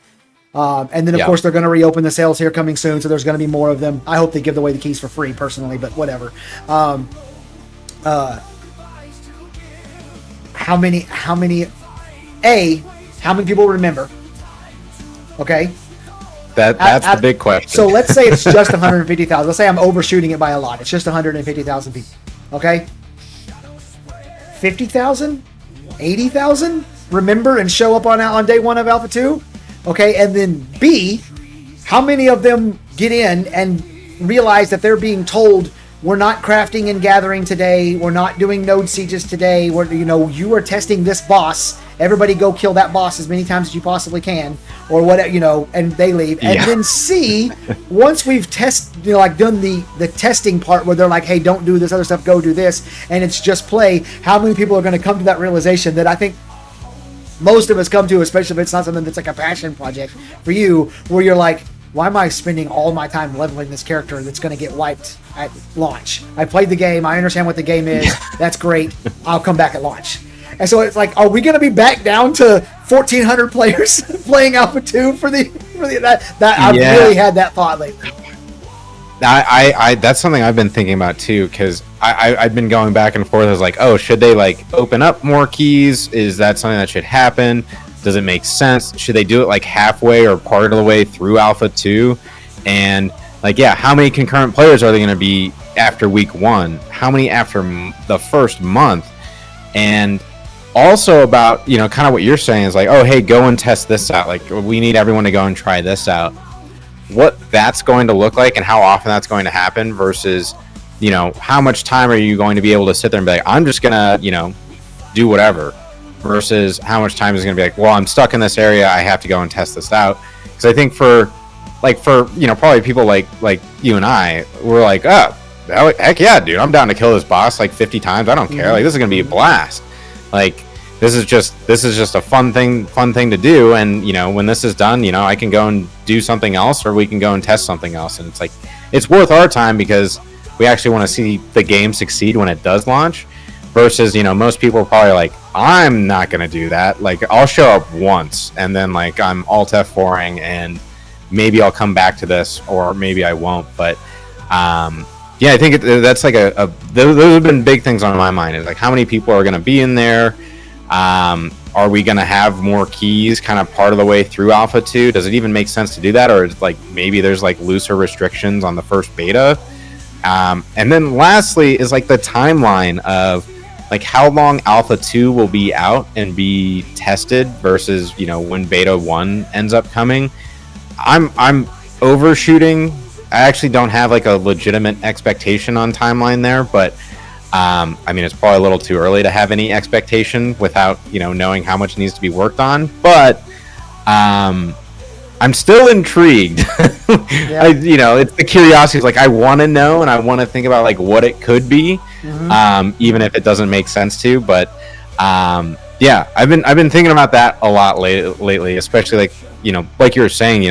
And then, of course, they're going to reopen the sales here coming soon, so there's going to be more of them. I hope they give away the keys for free, personally, but whatever. How many people remember? Okay? That's the big question. So let's say it's just 150,000. Let's say I'm overshooting it by a lot. It's just 150,000 people. Okay? 50,000? 80,000? Remember and show up on day one of Alpha 2? Okay, and then B, how many of them get in and realize that they're being told, we're not crafting and gathering today, we're not doing node sieges today, you are testing this boss, everybody go kill that boss as many times as you possibly can, or whatever, and they leave. And then C, once we've done the testing part where they're like, hey, don't do this other stuff, go do this, and it's just play, how many people are going to come to that realization that I think most of us come to, especially if it's not something that's like a passion project for you, where you're like, why am I spending all my time leveling this character that's going to get wiped at launch? I played the game. I understand what the game is. That's great. I'll come back at launch. And so it's like, are we going to be back down to 1,400 players playing Alpha 2 for that? I've really had that thought lately. I that's something I've been thinking about too, because I've been going back and forth. I was like, oh, should they like open up more keys? Is that something that should happen? Does it make sense? Should they do it like halfway or part of the way through Alpha 2? And like, how many concurrent players are they going to be after week 1? How many after the first month? And also about, kind of what you're saying is like, oh, hey, go and test this out. Like, we need everyone to go and try this out. what that's going to look like and how often that's going to happen versus, how much time are you going to be able to sit there and be like, I'm just gonna, do whatever, versus how much time is going to be like, well, I'm stuck in this area, I have to go and test this out. Because I think for probably people like you and I, we're like, oh, heck yeah, dude, I'm down to kill this boss like 50 times. I don't care. Like, this is gonna be a blast. Like, this is just a fun thing to do. And when this is done, I can go and do something else, or we can go and test something else. And it's like, it's worth our time because we actually want to see the game succeed when it does launch. Versus, most people are probably like, I'm not gonna do that. Like, I'll show up once and then like I'm Alt F4ing and maybe I'll come back to this, or maybe I won't. But yeah, I think that's like those have been big things on my mind. Is like, how many people are going to be in there? Are we going to have more keys kind of part of the way through Alpha 2? Does it even make sense to do that? Or is like maybe there's like looser restrictions on the first beta? And then lastly is like the timeline of like how long Alpha 2 will be out and be tested versus, when Beta 1 ends up coming. I'm overshooting. I actually don't have like a legitimate expectation on timeline there, but I mean, it's probably a little too early to have any expectation without, knowing how much needs to be worked on. But I'm still intrigued. Yeah. It's the curiosity. Like, I want to know and I want to think about like what it could be, even if it doesn't make sense to. But yeah, I've been thinking about that a lot lately, especially like, like you were saying,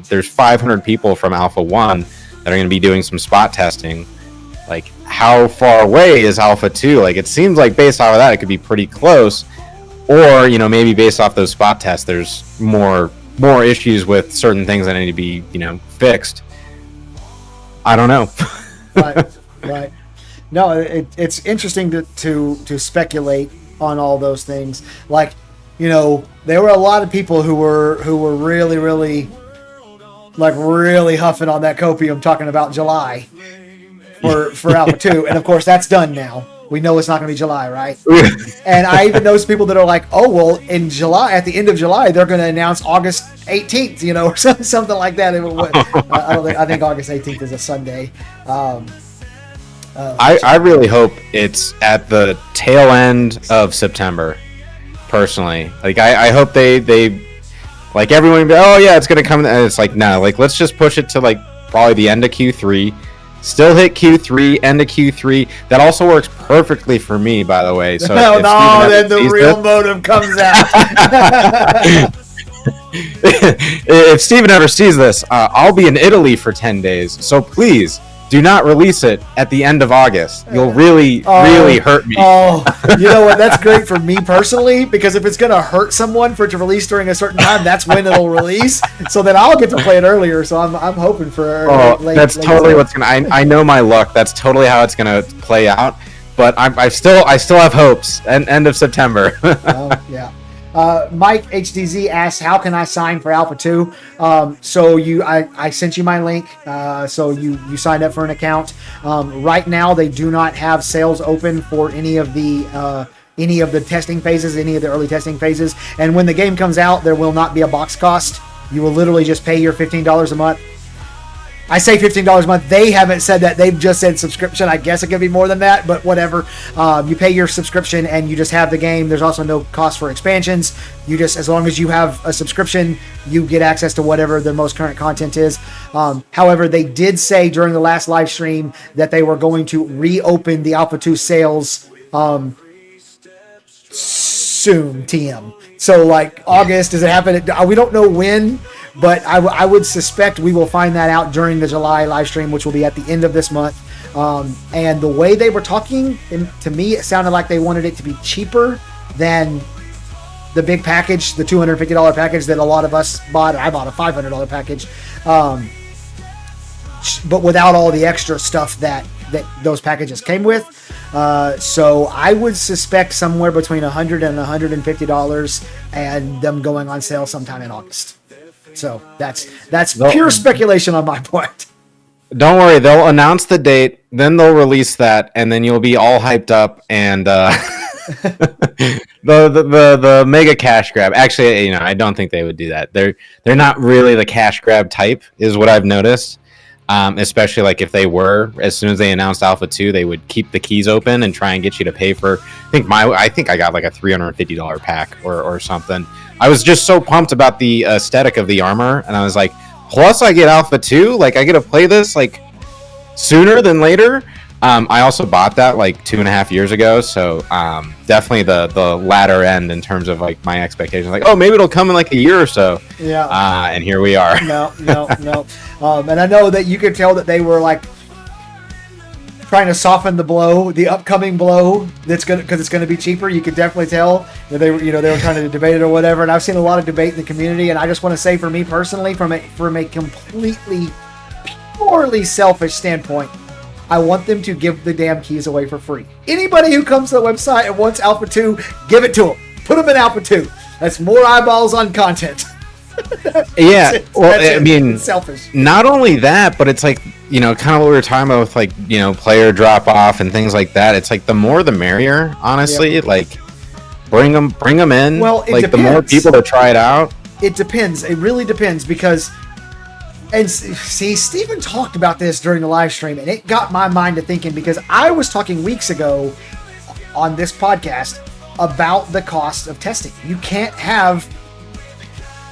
there's 500 people from Alpha 1 that are going to be doing some spot testing. Like, how far away is Alpha 2? Like, it seems like based off of that, it could be pretty close. Or, maybe based off those spot tests, there's more issues with certain things that need to be, fixed. I don't know. Right. No, it's interesting to speculate on all those things. Like, there were a lot of people who were really, really, like, really huffing on that copium, talking about July for Alpha 2. And of course, that's done now. We know it's not going to be July, right? And I even know some people that are like, oh, well, in July, at the end of July, they're going to announce August 18th, or something like that. I think August 18th is a Sunday. I really hope it's at the tail end of September. Personally, like, I hope they like everyone be, oh yeah, it's gonna come, and it's like, no, like, let's just push it to like probably the end of Q3, still hit Q3, end of Q3. That also works perfectly for me, by the way. So then the real motive comes out. If Steven ever sees this, I'll be in Italy for 10 days, so please do not release it at the end of August. You'll really hurt me. Oh, you know what? That's great for me personally, because if it's going to hurt someone for it to release during a certain time, that's when it'll release. So then I'll get to play it earlier. So I'm hoping for that's totally what's going to... I know my luck. That's totally how it's going to play out. But I still have hopes. End of September. Yeah. Mike HDZ asks, how can I sign for Alpha 2? So I sent you my link. So you signed up for an account. Right now, they do not have sales open for any of the testing phases, any of the early testing phases. And when the game comes out, there will not be a box cost. You will literally just pay your $15 a month. I say $15 a month. They haven't said that. They've just said subscription. I guess it could be more than that, but whatever. You pay your subscription and you just have the game. There's also no cost for expansions. You just, as long as you have a subscription, you get access to whatever the most current content is. However, they did say during the last live stream that they were going to reopen the Alpha 2 sales soon, TM. So like August, does it happen? We don't know when. But I would suspect we will find that out during the July live stream, which will be at the end of this month. And the way they were talking, to me, it sounded like they wanted it to be cheaper than the big package, the $250 package that a lot of us bought. I bought a $500 package, but without all the extra stuff that those packages came with. So I would suspect somewhere between $100 and $150 and them going on sale sometime in August. So that's pure speculation on my part. Don't worry, they'll announce the date, then they'll release that, and then you'll be all hyped up and The mega cash grab. Actually, I don't think they would do that. They're not really the cash grab type, is what I've noticed. Especially like if they were, as soon as they announced Alpha 2, they would keep the keys open and try and get you to pay for. I think I got like a $350 pack or something. I was just so pumped about the aesthetic of the armor, and I was like, plus I get Alpha 2, like I get to play this like sooner than later. I also bought that like 2.5 years ago, so definitely the latter end in terms of like my expectations. Like, oh, maybe it'll come in like a year or so. Yeah. And here we are. No. And I know that you could tell that they were like trying to soften the blow, the upcoming blow that's gonna, because it's gonna be cheaper. You could definitely tell that they were trying to debate it or whatever. And I've seen a lot of debate in the community, and I just want to say, for me personally, from a completely purely selfish standpoint, I want them to give the damn keys away for free. Anybody who comes to the website and wants Alpha 2, give it to them. Put them in Alpha 2. That's more eyeballs on content. Yeah, well, I mean, it's selfish. Not only that, but it's like, kind of what we were talking about with like, player drop off and things like that. It's like the more the merrier, honestly. Yep. Like, bring them in. Well, it like depends. The more people to try it out. It depends. It really depends, because. And see, Steven talked about this during the live stream, and it got my mind to thinking, because I was talking weeks ago on this podcast about the cost of testing. You can't have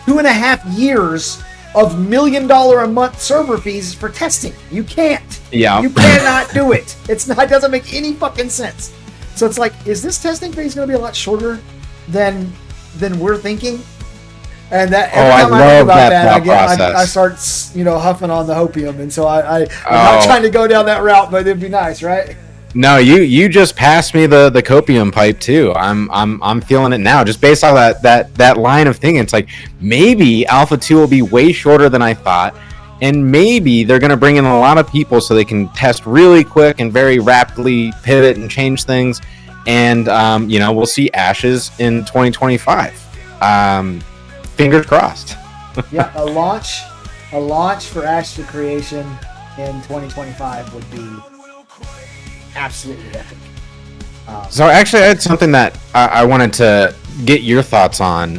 2.5 years of $1 million a month server fees for testing. You can't. Yeah. You cannot do it. It doesn't make any fucking sense. So it's like, is this testing phase going to be a lot shorter than we're thinking? And that every time I think about that, I start, huffing on the hopium, and so I'm not trying to go down that route, but it'd be nice, right? No, you just passed me the copium pipe too. I'm feeling it now, just based on that line of thinking. It's like maybe Alpha 2 will be way shorter than I thought, and maybe they're gonna bring in a lot of people so they can test really quick and very rapidly pivot and change things, and we'll see Ashes in 2025. Fingers crossed. Yeah, a launch for Ashes Creation in 2025 would be absolutely epic. So actually, I had something that I wanted to get your thoughts on,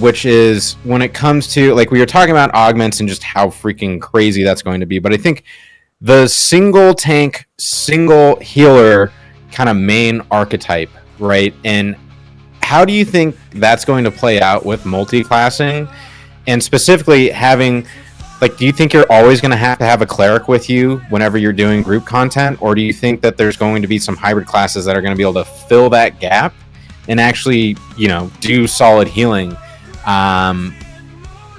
which is when it comes to, like, we were talking about augments and just how freaking crazy that's going to be. But I think the single tank, single healer kind of main archetype, right? And how do you think that's going to play out with multi-classing, and specifically having, like, do you think you're always going to have a cleric with you whenever you're doing group content, or do you think that there's going to be some hybrid classes that are going to be able to fill that gap and actually, do solid healing? I'll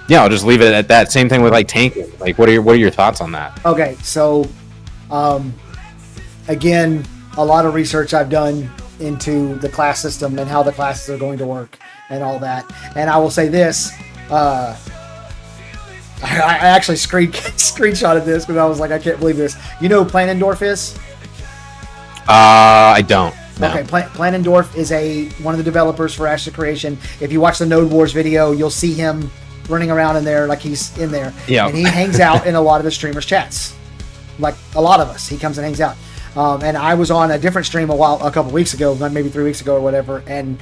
just leave it at that. Same thing with like tanking. Like, what are your thoughts on that? Okay, so again, a lot of research I've done into the class system and how the classes are going to work and all that. And I will say this, I actually screenshotted this because I was like, I can't believe this. You know who Planendorf is? I don't. No. Okay, Planendorf is one of the developers for Ashes Creation. If you watch the Node Wars video, you'll see him running around in there like he's in there. Yeah. And he hangs out in a lot of the streamers' chats. Like a lot of us. He comes and hangs out. And I was on a different stream a couple weeks ago, maybe 3 weeks ago or whatever, and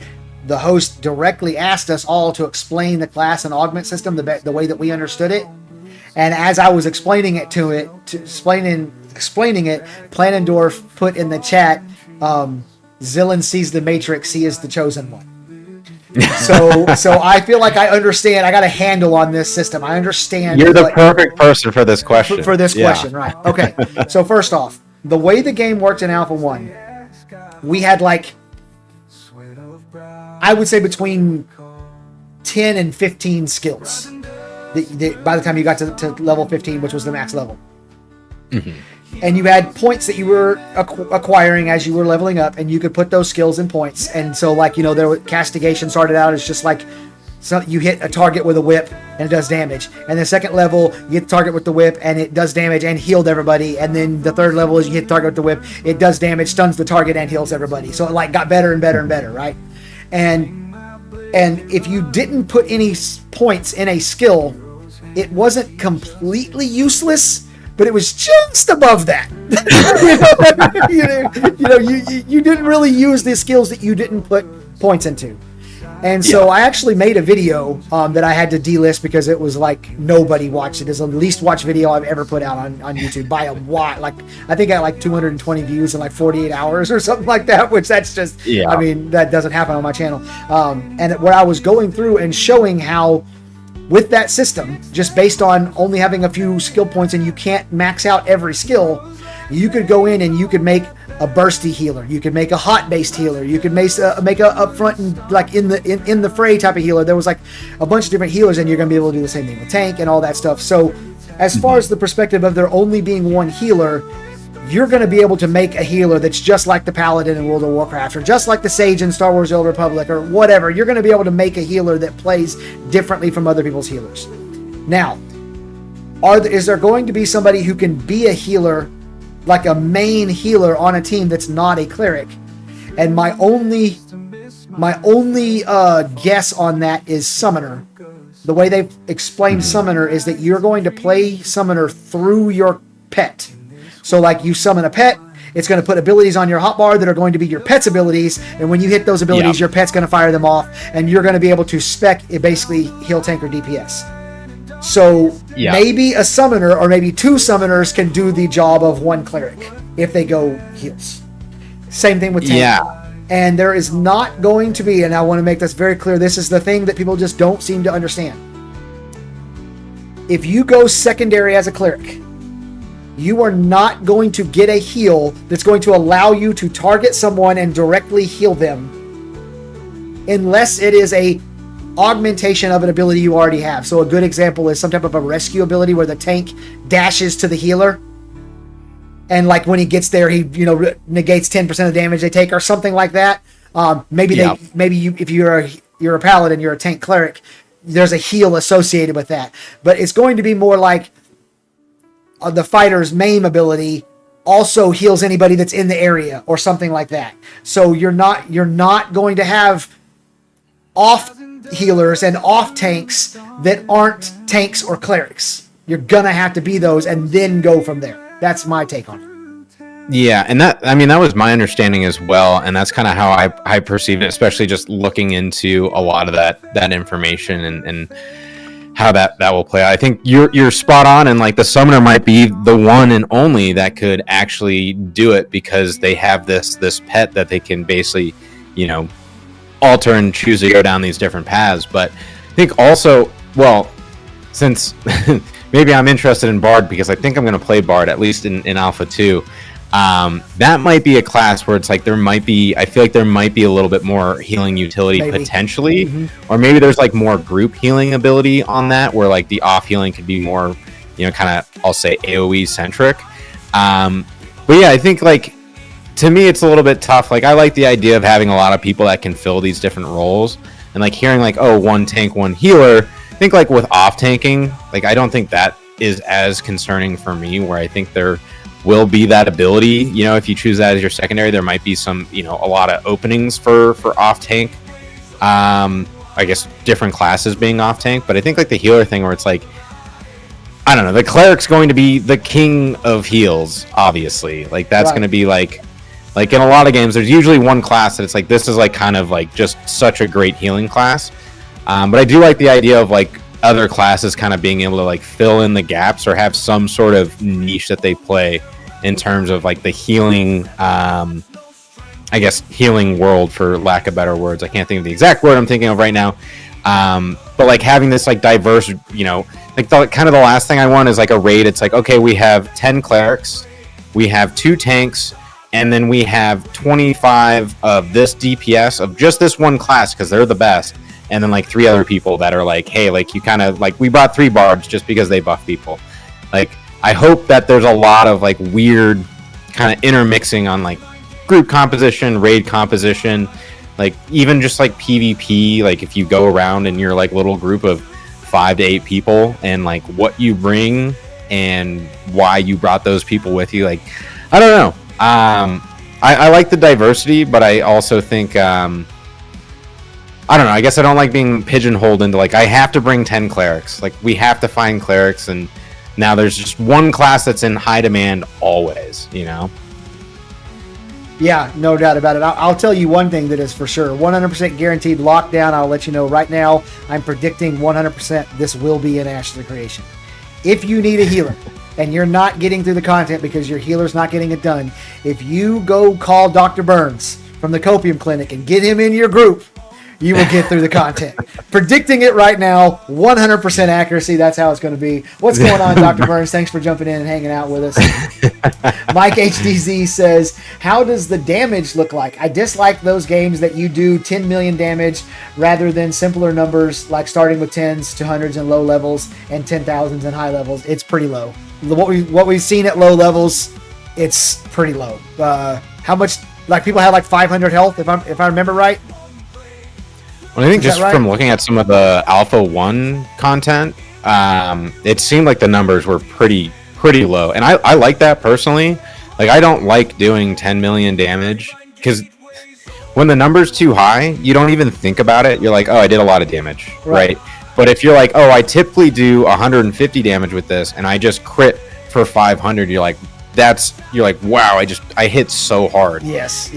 the host directly asked us all to explain the class and augment system the way that we understood it. And as I was explaining it explaining it, Planendorf put in the chat, Zillan sees the Matrix, he is the chosen one. So I feel like I understand. I got a handle on this system. I understand. You're the perfect person for this question. For this question, right? Okay. So first off, the way the game worked in Alpha 1, we had like, I would say between 10 and 15 skills by the time you got to level 15, which was the max level. Mm-hmm. And you had points that you were acquiring as you were leveling up, and you could put those skills in points. And so, like, there was castigation started out as just like, so you hit a target with a whip and it does damage. And the second level, you hit the target with the whip and it does damage and healed everybody. And then the third level is you hit the target with the whip, it does damage, stuns the target, and heals everybody. So it like got better and better and better, right? And if you didn't put any points in a skill, it wasn't completely useless, but it was just above that. You didn't really use the skills that you didn't put points into. And so I actually made a video that I had to delist because it was like nobody watched it. It's the least watched video I've ever put out on YouTube by a lot. Like I think I got like 220 views in like 48 hours or something like that, which that's just, I mean, that doesn't happen on my channel. And where I was going through and showing how with that system, just based on only having a few skill points and you can't max out every skill, you could go in and you could make a bursty healer. You could make a hot based healer. You could make a upfront and like in the fray type of healer. There was like a bunch of different healers, and you're going to be able to do the same thing with tank and all that stuff. So as far as the perspective of there only being one healer, you're going to be able to make a healer that's just like the Paladin in World of Warcraft, or just like the Sage in Star Wars The Old Republic, or whatever. You're going to be able to make a healer that plays differently from other people's healers. Now, is there going to be somebody who can be a healer, like a main healer on a team that's not a cleric? And my only guess on that is Summoner. The way they've explained Summoner is that you're going to play Summoner through your pet. So like you summon a pet, it's going to put abilities on your hotbar that are going to be your pet's abilities, and when you hit those abilities, your pet's going to fire them off, and you're going to be able to spec it, basically heal, tank, or DPS. So maybe a summoner or maybe two summoners can do the job of one cleric if they go heals. Same thing with tank. Yeah. And there is not going to be, and I want to make this very clear, this is the thing that people just don't seem to understand. If you go secondary as a cleric, you are not going to get a heal that's going to allow you to target someone and directly heal them unless it is a augmentation of an ability you already have. So a good example is some type of a rescue ability where the tank dashes to the healer, and like when he gets there, he negates 10% of the damage they take, or something like that. If you're a paladin, you're a tank cleric, there's a heal associated with that. But it's going to be more like the fighter's maim ability also heals anybody that's in the area, or something like that. So you're not going to have off healers and off tanks that aren't tanks or clerics. You're gonna have to be those and then go from there. That's my take on it. Yeah, and that was my understanding as well, and that's kind of how I perceived it, especially just looking into a lot of that information and how that will play. I think you're spot on, and like the summoner might be the one and only that could actually do it, because they have this pet that they can basically, alter and choose to go down these different paths. But I think also, well, since maybe I'm interested in Bard, because I think I'm going to play Bard, at least in Alpha 2. That might be a class where it's like I feel like there might be a little bit more healing utility potentially, or maybe there's like more group healing ability on that, where like the off healing could be more, kind of, I'll say AoE centric. But yeah, I think like, to me, it's a little bit tough. Like, I like the idea of having a lot of people that can fill these different roles, and like hearing like, oh, one tank, one healer. I think like with off tanking, like I don't think that is as concerning for me, where I think there will be that ability. If you choose that as your secondary, there might be some, a lot of openings for off tank. I guess different classes being off tank, but I think like the healer thing, where it's like, I don't know, the cleric's going to be the king of heals, obviously. Like that's going to be like in a lot of games, there's usually one class that it's like, this is like kind of like just such a great healing class. But I do like the idea of like other classes kind of being able to like fill in the gaps, or have some sort of niche that they play in terms of like the healing, I guess healing world, for lack of better words. I can't think of the exact word I'm thinking of right now. But like having this like diverse, like the last thing I want is like a raid. It's like, okay, we have 10 clerics, we have 2 tanks, and then we have 25 of this DPS of just this one class, because they're the best. And then like 3 other people that are like, hey, like you kind of like, we brought 3 bards just because they buff people. Like, I hope that there's a lot of like weird kind of intermixing on like group composition, raid composition, like even just like PvP. Like if you go around in your like little group of 5 to 8 people, and like what you bring and why you brought those people with you. Like, I don't know. I like the diversity, but I also think, I don't know. I guess I don't like being pigeonholed into like, I have to bring 10 clerics. Like we have to find clerics, and Now there's just one class that's in high demand always, you know? Yeah, no doubt about it. I'll tell you one thing that is for sure. 100% guaranteed lockdown. I'll let you know right now. I'm predicting 100% this will be an Ashes of Creation. If you need a healer and you're not getting through the content because your healer's not getting it done, if you go call Dr. Burns from the Copium Clinic and get him in your group, you will get through the content. Predicting it right now, 100% accuracy. That's how it's going to be. What's going on, Dr. Burns? Thanks for jumping in and hanging out with us. Mike HDZ says, how does the damage look like? I dislike those games that you do 10 million damage rather than simpler numbers like starting with 10s to 100s and low levels and 10,000s and high levels. It's pretty low. What we've seen at low levels, it's pretty low. How much, like people have like 500 health, if I remember right? Well, I think just from looking at some of the Alpha 1 content, it seemed like the numbers were pretty low. And I like that personally. Like, I don't like doing 10 million damage because when the number's too high, you don't even think about it. You're like, oh, I did a lot of damage, right? But if you're like, oh, I typically do 150 damage with this and I just crit for 500, you're like, wow, I hit so hard. Yes.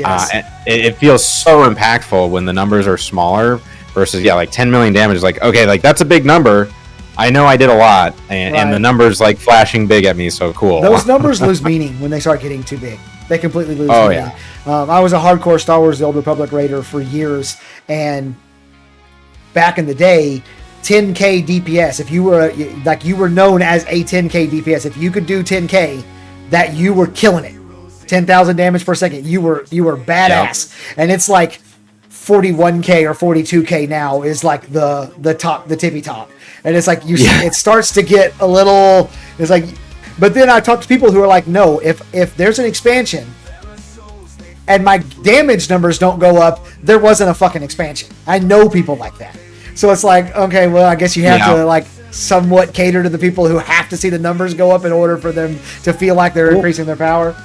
It feels so impactful when the numbers are smaller versus like 10 million damage is like, okay, like that's a big number. I know I did a lot, and the numbers like flashing big at me, so cool. Those numbers lose meaning when they start getting too big. They completely lose meaning. Yeah. I was a hardcore Star Wars: The Old Republic raider for years, and back in the day, 10K DPS. If you were you were known as a 10K DPS, if you could do 10K, that you were killing it. 10,000 damage per second. You were badass. Yep. And it's like 41K or 42K now is like the tippy top. And it's like it starts to get a little. It's like, but then I talk to people who are like, no, if there's an expansion and my damage numbers don't go up, there wasn't a fucking expansion. I know people like that. So it's like, okay, well, I guess you have to like somewhat cater to the people who have to see the numbers go up in order for them to feel like they're increasing their power.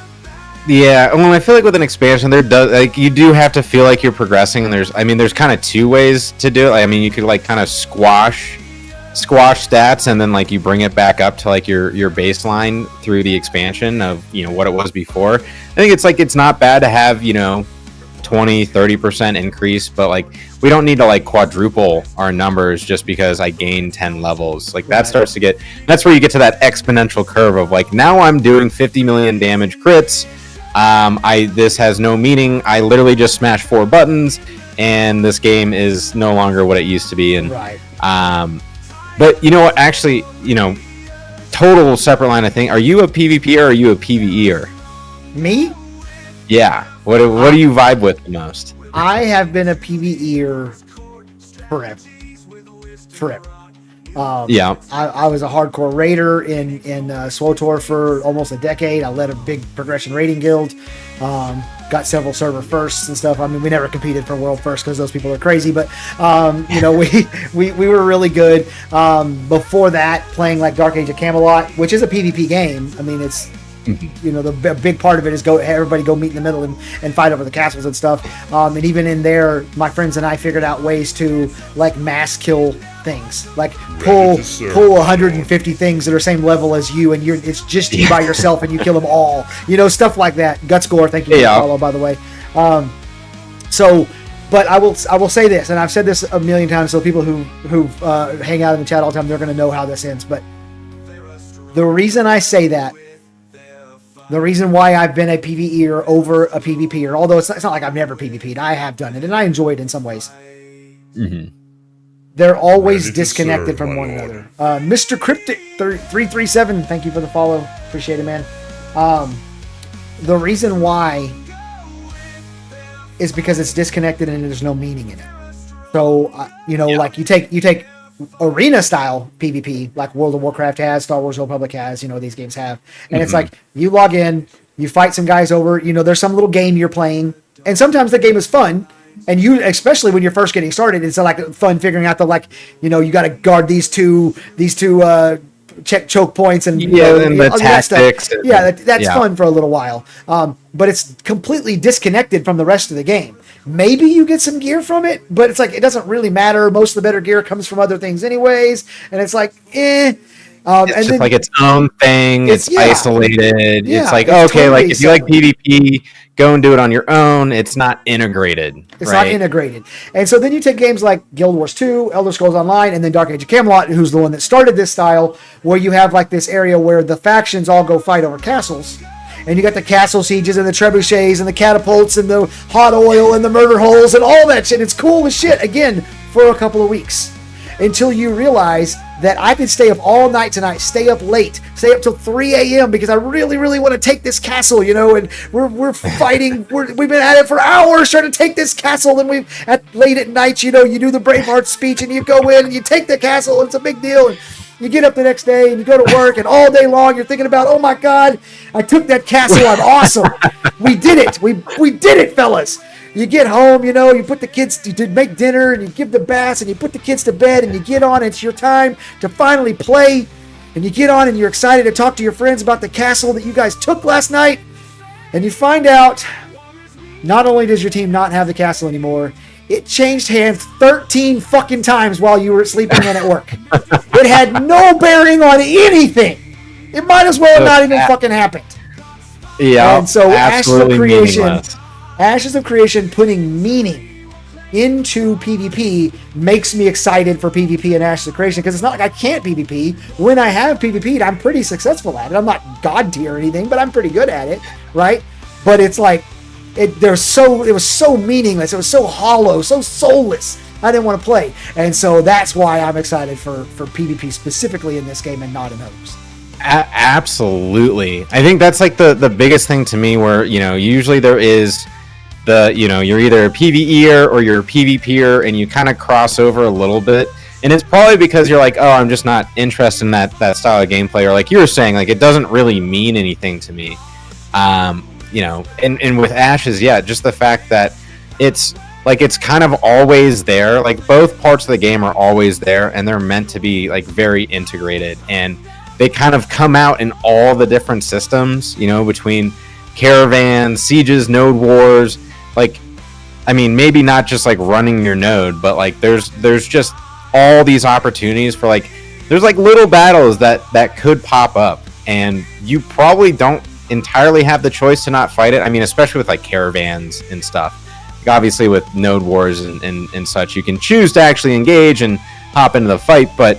Yeah, well, I feel like with an expansion, you do have to feel like you're progressing. And there's kind of two ways to do it. I mean, you could like kind of squash stats, and then like you bring it back up to like your baseline through the expansion of what it was before. I think it's not bad to have 20-30% increase, but like we don't need to like quadruple our numbers just because I gained 10 levels. Like that starts to that's where you get to that exponential curve of like, now I'm doing 50 million damage crits. This has no meaning. I literally just smashed 4 buttons and this game is no longer what it used to be. And but you know what, actually, total separate line of thing. Are you a PvPer or are you a PvEer? Me? Yeah. What do you vibe with the most? I have been a PvEer forever. I was a hardcore raider in SWTOR for almost a decade. I led a big progression raiding guild. Got several server firsts and stuff. I mean, we never competed for world first because those people are crazy, but we were really good. Before that, playing like Dark Age of Camelot, which is a PvP game. I mean, it's the big part of it is everybody go meet in the middle and fight over the castles and stuff. And even in there, my friends and I figured out ways to like mass kill things, like pull 150 things that are same level as you, and it's just you by yourself, and you kill them all. Stuff like that. Gutscore, thank you for the follow, by the way. But I will say this, and I've said this a million times, so people who hang out in the chat all the time, they're going to know how this ends. But the reason I say that, the reason why I've been a PvEer over a PvPer, although it's not like I've never PvP'd, I have done it, and I enjoy it in some ways. Mm-hmm. They're always disconnected from one another. Mr. Cryptic 337, thank you for the follow. Appreciate it, man. The reason why is because it's disconnected and there's no meaning in it. So, like you take arena style PvP, like World of Warcraft has, Star Wars: Old Republic has, these games have. And it's like, you log in, you fight some guys over, there's some little game you're playing, and sometimes the game is fun. And you, especially when you're first getting started, it's like fun figuring out you got to guard these two check choke points and the tactics. That's fun for a little while. But it's completely disconnected from the rest of the game. Maybe you get some gear from it, but it's like it doesn't really matter. Most of the better gear comes from other things anyways, and it's like It's And just then like its own thing. It's isolated. Yeah, it's like, it's okay, totally like if you like separate. PvP, go and do it on your own. It's not integrated. It's not integrated. And so then you take games like Guild Wars 2, Elder Scrolls Online, and then Dark Age of Camelot, who's the one that started this style, where you have like this area where the factions all go fight over castles. And you got the castle sieges and the trebuchets and the catapults and the hot oil and the murder holes and all that shit. It's cool as shit, again, for a couple of weeks. Until you realize that I could stay up all night tonight, stay up late, stay up till 3 a.m. because I really, really want to take this castle, and we're fighting. We've been at it for hours trying to take this castle, and late at night, you do the Braveheart speech, and you go in and you take the castle, and it's a big deal. And you get up the next day and you go to work, and all day long you're thinking about, oh my God, I took that castle. I'm awesome. We did it. We did it, fellas. You get home, you put the kids to make dinner, and you give the baths, and you put the kids to bed, and you get on. It's your time to finally play, and you get on, and you're excited to talk to your friends about the castle that you guys took last night, and you find out not only does your team not have the castle anymore, it changed hands 13 fucking times while you were sleeping in at work. It had no bearing on anything. It might as well have not even fucking happened. Yeah, and so absolutely Ashes of Creation putting meaning into PvP makes me excited for PvP and Ashes of Creation, because it's not like I can't PvP. When I have PvP'd, I'm pretty successful at it. I'm not god tier or anything, but I'm pretty good at it, right? But it's like it was so meaningless. It was so hollow, so soulless. I didn't want to play, and so that's why I'm excited for PvP specifically in this game and not in others. Absolutely, I think that's like the biggest thing to me. Where usually there is you're either a PvEer or you're a PvPer, and you kind of cross over a little bit. And it's probably because you're like, oh, I'm just not interested in that style of gameplay, or like you were saying, like it doesn't really mean anything to me. And with Ashes, yeah, just the fact that it's kind of always there. Like both parts of the game are always there, and they're meant to be like very integrated, and they kind of come out in all the different systems, between caravans, sieges, node wars. Like, I mean, maybe not just like running your node, but like there's just all these opportunities for there's like little battles that could pop up, and you probably don't entirely have the choice to not fight it. I mean, especially with like caravans and stuff. Like, obviously with node wars and such, you can choose to actually engage and hop into the fight, but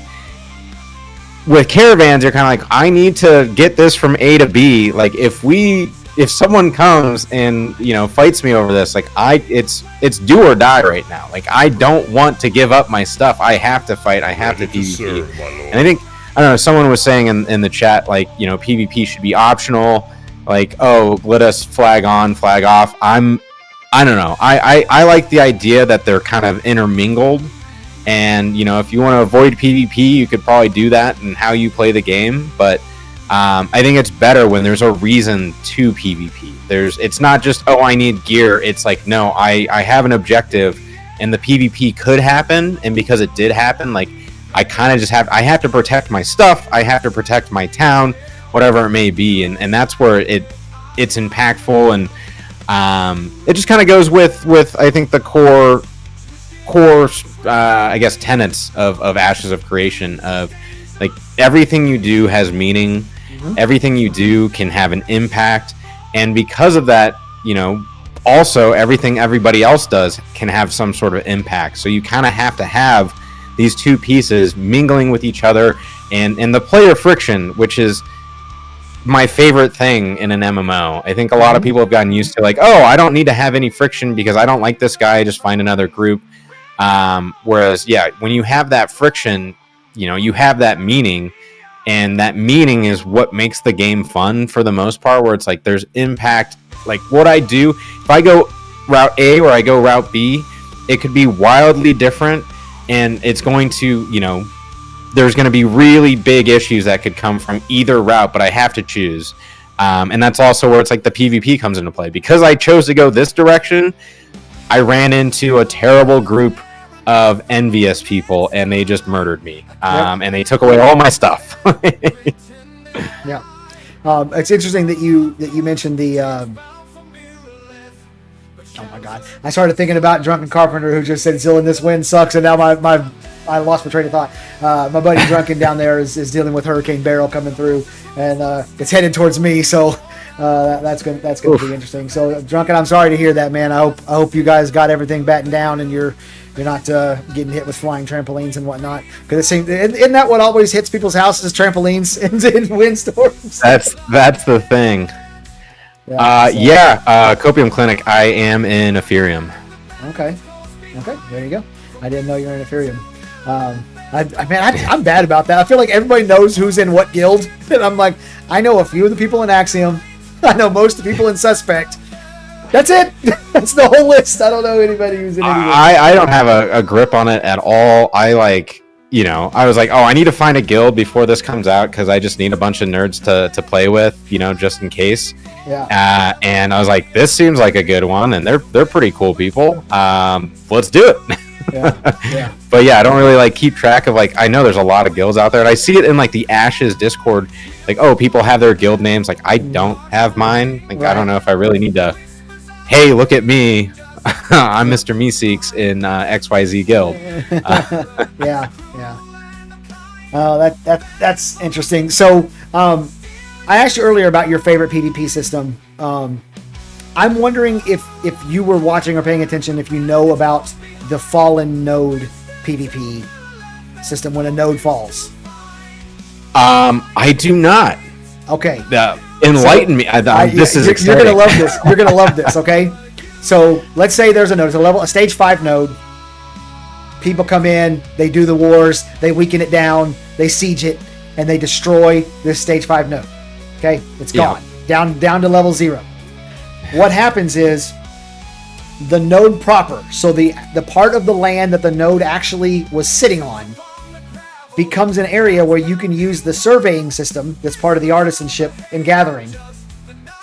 with caravans, you're kind of like, I need to get this from A to B. Like if someone comes and fights me over this, like it's do or die right now. Like I don't want to give up my stuff. I have to fight. I have to PvP. And I think, I don't know, someone was saying in the chat, like PvP should be optional. Like, oh, let us flag on, flag off. I don't know. I like the idea that they're kind of intermingled. And if you want to avoid PvP, you could probably do that in how you play the game. But I think it's better when there's a reason to PvP. It's not just, oh, I need gear. It's like, no, I have an objective, and the PvP could happen, and because it did happen, like I kind of just I have to protect my stuff. I have to protect my town, whatever it may be, and that's where it's impactful, and it just kind of goes with I think the core I guess tenets of Ashes of Creation, of like everything you do has meaning. Everything you do can have an impact, and because of that, also everything everybody else does can have some sort of impact. So you kind of have to have these two pieces mingling with each other, and the player friction, which is my favorite thing in an MMO. I think a lot of people have gotten used to like, oh, I don't need to have any friction because I don't like this guy, just find another group. Whereas, yeah, when you have that friction, you have that meaning. And that meaning is what makes the game fun for the most part, where it's like there's impact. Like what I do, if I go route A or I go route B, it could be wildly different, and it's going to, there's going to be really big issues that could come from either route, but I have to choose. And that's also where it's like the PvP comes into play. Because I chose to go this direction, I ran into a terrible group of envious people, and they just murdered me. And they took away all my stuff. Yeah. It's interesting that you mentioned the oh my god, I started thinking about Drunken Carpenter, who just said Zillin, this win sucks, and now my I lost my train of thought. My buddy Drunken down there is dealing with Hurricane Beryl coming through, and it's headed towards me. So that's gonna be interesting. So Drunken, I'm sorry to hear that, man. I hope you guys got everything battened down and you're not getting hit with flying trampolines and whatnot. Because isn't that what always hits people's houses? Trampolines in windstorms. That's the thing. Copium Clinic. I am in Ethereum. Okay, there you go. I didn't know you were in Ethereum. I'm bad about that. I feel like everybody knows who's in what guild, and I'm like, I know a few of the people in Axiom. I know most of the people in Suspect. That's it. That's the whole list. I don't know anybody who's in any guild. I don't have a grip on it at all. I was like, I need to find a guild before this comes out because I just need a bunch of nerds to play with, just in case. Yeah. And I was like, this seems like a good one, and they're pretty cool people. Let's do it. Yeah. But yeah, I don't really keep track of I know there's a lot of guilds out there, and I see it in the Ashes Discord. People have their guild names. I don't have mine. Right. I don't know if I really need to. Hey, look at me. I'm Mr. Meeseeks in XYZ guild. Yeah. Oh, that's interesting. So, I asked you earlier about your favorite PvP system. I'm wondering if you were watching or paying attention, if you know about the fallen node PvP system when a node falls. I do not. Okay. Enlighten me. This is exciting. You're gonna love this. You're gonna love this. Okay. So let's say there's a node. It's a stage 5 node. People come in, they do the wars, they weaken it down, they siege it, and they destroy this stage 5 node. Okay, it's gone. Down to level 0. What happens is the node proper, so the part of the land that the node actually was sitting on, becomes an area where you can use the surveying system that's part of the artisanship and gathering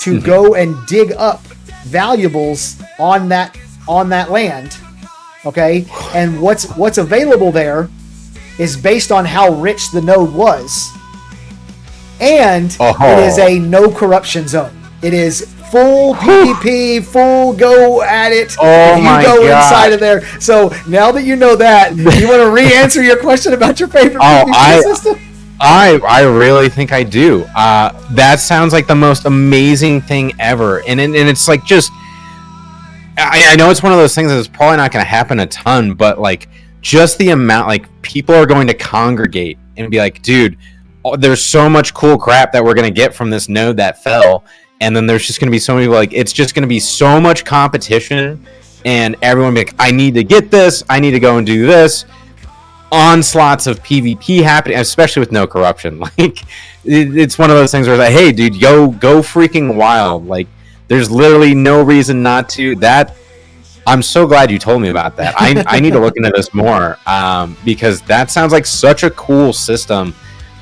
to go and dig up valuables on that land. Okay, and what's available there is based on how rich the node was, and it is a no corruption zone. It is full PvP, full go at it. Oh my God. Inside of there. So now that you know that, you want to re-answer your question about your favorite PvP system? I really think I do. That sounds like the most amazing thing ever, and it's just. I know it's one of those things that's probably not going to happen a ton, but just the amount, people are going to congregate and be like, dude, there's so much cool crap that we're going to get from this node that fell. And then there's just going to be so many people, it's just going to be so much competition, and everyone be like, I need to get this. I need to go and do this. Onslaughts of PvP happening, especially with no corruption. It's one of those things where it's like, hey, dude, go freaking wild. There's literally no reason not to. I'm so glad you told me about that. I need to look into this more because that sounds like such a cool system.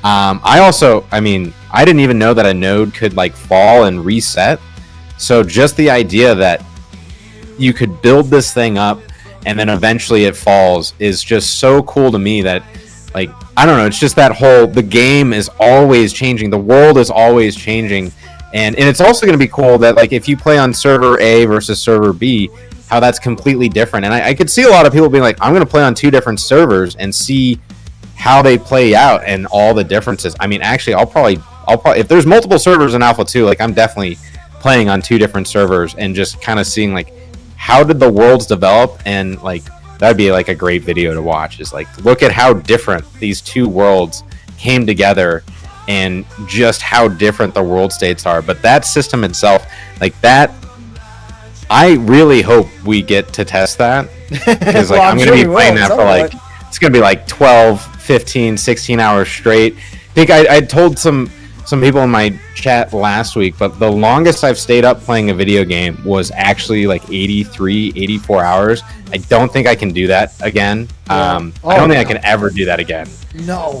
I didn't even know that a node could fall and reset. So just the idea that you could build this thing up and then eventually it falls is just so cool to me that I don't know. It's just that the game is always changing. The world is always changing. And it's also going to be cool that if you play on server A versus server B, how that's completely different. And I could see a lot of people being like, I'm going to play on 2 different servers and see how they play out and all the differences. Actually, I'll probably if there's multiple servers in Alpha 2, I'm definitely playing on 2 different servers and just kind of seeing how did the worlds develop, and that'd be a great video to watch. Is look at how different these 2 worlds came together and just how different the world states are. But that system itself, that, I really hope we get to test that because I'm going to be playing that for it's going to be 12, 15, 16 hours straight. I think I told some people in my chat last week, but the longest I've stayed up playing a video game was actually 83, 84 hours. I don't think I can do that again. I don't think I can ever do that again. No.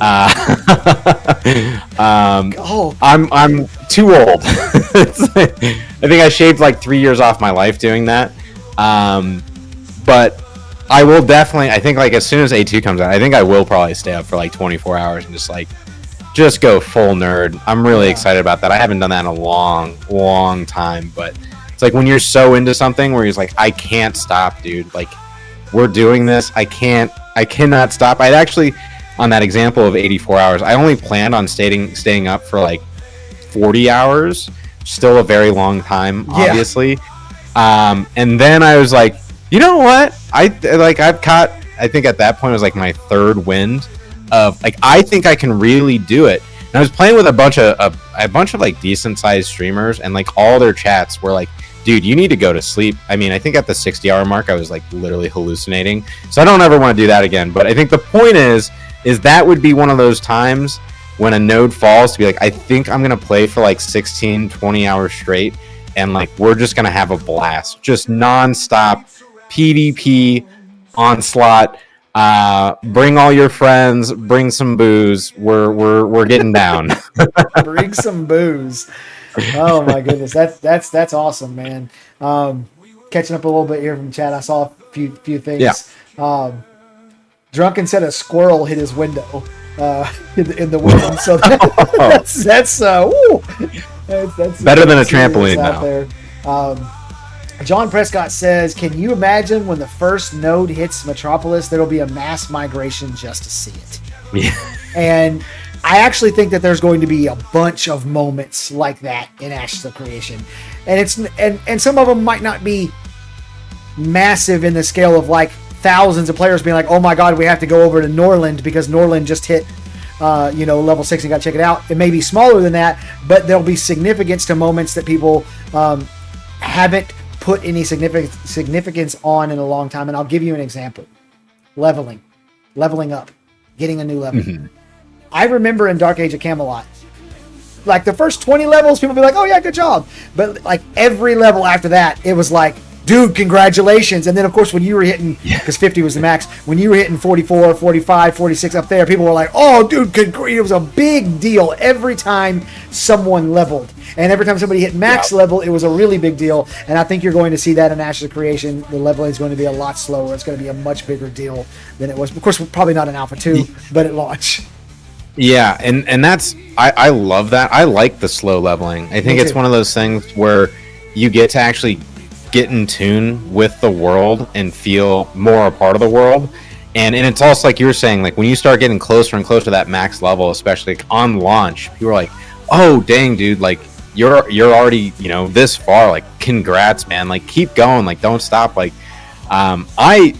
I'm too old. I think I shaved 3 years off my life doing that. But I will definitely, I think as soon as A2 comes out, I think I will probably stay up for 24 hours and just go full nerd. I'm really excited about that. I haven't done that in a long time, but it's when you're so into something where you're I can't stop, dude. We're doing this. I can't I cannot stop. I'd actually, on that example of 84 hours, I only planned on staying up for like 40 hours. Still a very long time, obviously. And then I was like, you know what? I've caught. I think at that point it was like my third wind of like I think I can really do it. And I was playing with a bunch of like decent sized streamers, and like all their chats were like, dude, you need to go to sleep. I mean, I think at the 60-hour mark I was like literally hallucinating. So I don't ever want to do that again. But I think the point is that would be one of those times when a node falls to be like, I think I'm going to play for like 16, 20 hours straight. And like, we're just going to have a blast. Just nonstop PvP onslaught. Bring all your friends, bring some booze. We're getting down. Bring some booze. Oh my goodness. That's awesome, man. Catching up a little bit here from chat. I saw a few things. Yeah. Drunken said a squirrel hit his window in the wind. So that's better than a trampoline now. There. John Prescott says, can you imagine when the first node hits Metropolis, there'll be a mass migration just to see it? Yeah. And I actually think that there's going to be a bunch of moments like that in Ashes of Creation. And some of them might not be massive in the scale of like thousands of players being like, oh my God, we have to go over to Norland because Norland just hit level 6 and got to check it out. It may be smaller than that, but there'll be significance to moments that people haven't put any significance on in a long time. And I'll give you an example. Leveling up, getting a new level. Mm-hmm. I remember in Dark Age of Camelot, like the first 20 levels, people be like, oh yeah, good job. But like every level after that, it was like, dude, congratulations. And then of course, when you were hitting, because 50 was the max, when you were hitting 44, 45, 46 up there, people were like, oh dude, it was a big deal every time someone leveled. And every time somebody hit max level, it was a really big deal. And I think you're going to see that in Ashes of Creation. The leveling is going to be a lot slower. It's going to be a much bigger deal than it was. Of course, probably not in Alpha 2, but at launch. Yeah, and that's, I love that. I like the slow leveling. I think it's one of those things where you get to actually get in tune with the world and feel more a part of the world. And it's also like you were saying, like when you start getting closer and closer to that max level, especially like on launch, people are like, oh dang dude, like you're already, this far, like congrats man, like keep going, like don't stop. Like I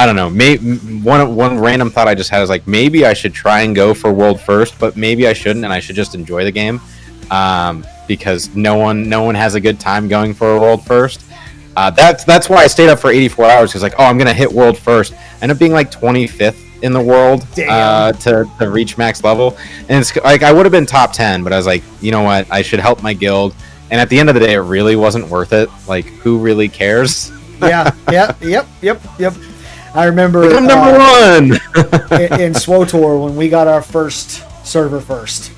don't know, maybe one random thought I just had is like maybe I should try and go for world first, but maybe I shouldn't, and I should just enjoy the game. Because no one has a good time going for a world first. That's why I stayed up for 84 hours, because like, oh, I'm gonna hit world first. End up being like 25th in the world to reach max level, and it's like I would have been top 10, but I was like, you know what, I should help my guild. And at the end of the day, it really wasn't worth it. Like, who really cares? Yep. I remember I'm number one in SWOTOR when we got our first server first.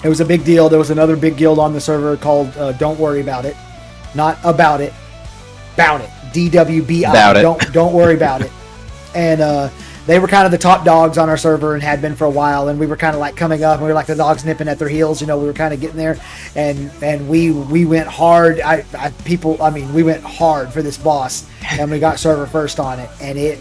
It was a big deal. There was another big guild on the server called Don't Worry About It. Not about it. Bout it. DWBI. Don't worry about it. And they were kind of the top dogs on our server and had been for a while. And we were kind of like coming up and we were like the dogs nipping at their heels. We were kind of getting there. And we went hard. We went hard for this boss. And we got server first on it. And it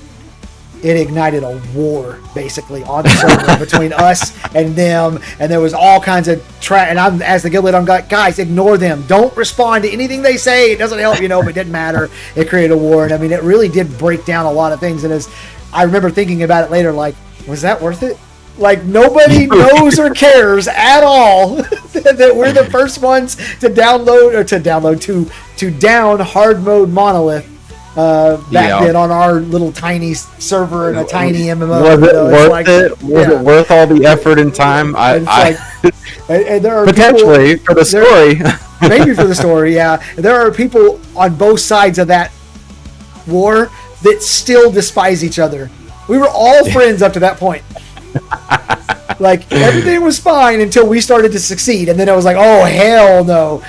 ignited a war basically on the server between us and them, and there was all kinds of and I'm, as the guild leader, I'm like, guys, ignore them, don't respond to anything they say, it doesn't help, but it didn't matter. It created a war, and I mean it really did break down a lot of things. And as I remember thinking about it later, like, was that worth it? Like, nobody knows or cares at all that we're the first ones to down hard mode Monolith back then on our little tiny server and a tiny MMO. Was it worth all the effort and time? And there are potentially people, for the story. Maybe for the story, yeah. There are people on both sides of that war that still despise each other. We were all friends up to that point. Like, everything was fine until we started to succeed, and then it was like, oh hell no.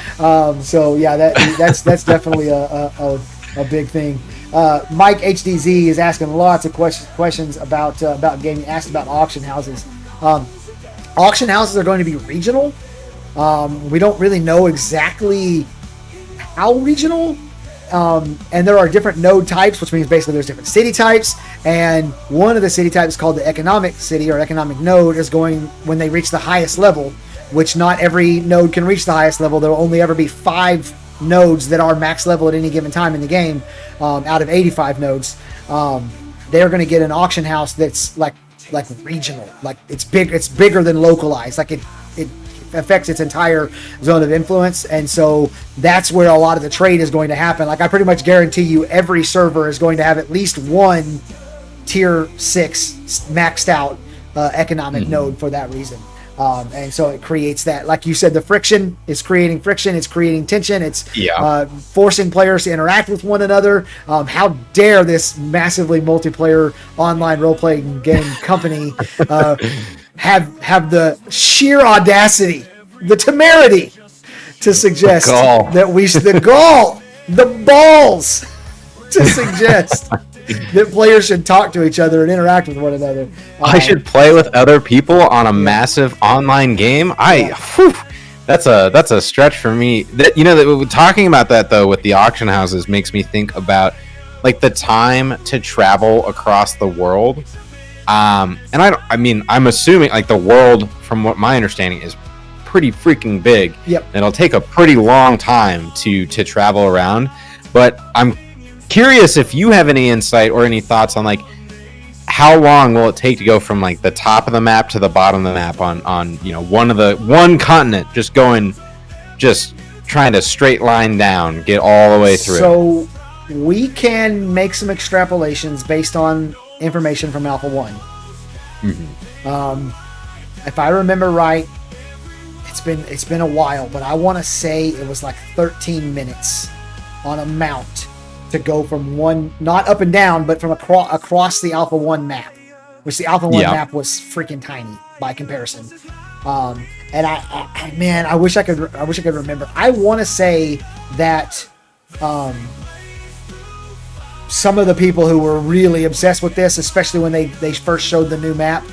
So yeah, that's definitely a big thing. Mike HDZ is asking lots of questions about gaming. Asked about auction houses. Auction houses are going to be regional. We don't really know exactly how regional. And there are different node types, which means basically there's different city types. And one of the city types called the economic city or economic node is going when they reach the highest level, which not every node can reach the highest level. There will only ever be 5 nodes that are max level at any given time in the game, out of 85 nodes. They're going to get an auction house that's like regional, like it's bigger than localized, like it affects its entire zone of influence. And so that's where a lot of the trade is going to happen. Like I pretty much guarantee you every server is going to have at least one tier 6 maxed out economic node for that reason. And so it creates that, like you said, the friction is creating friction. It's creating tension. It's forcing players to interact with one another. How dare this massively multiplayer online role-playing game company have the sheer audacity, the temerity to suggest that the balls to suggest that players should talk to each other and interact with one another. I should play with other people on a massive online game. That's a stretch for me. Talking about that though with the auction houses makes me think about like the time to travel across the world. And I'm assuming like the world, from what my understanding is, pretty freaking big. Yep. It'll take a pretty long time to travel around, but I'm curious if you have any insight or any thoughts on like how long will it take to go from like the top of the map to the bottom of the map on one continent, just trying to straight line down, get all the way through. So we can make some extrapolations based on information from Alpha 1. If I remember right, it's been a while, but I want to say it was like 13 minutes on a mount to go from one, not up and down, but from across the Alpha 1 map, which the Alpha 1 map was freaking tiny by comparison. And I wish I could remember. I want to say that some of the people who were really obsessed with this, especially when they first showed the new map,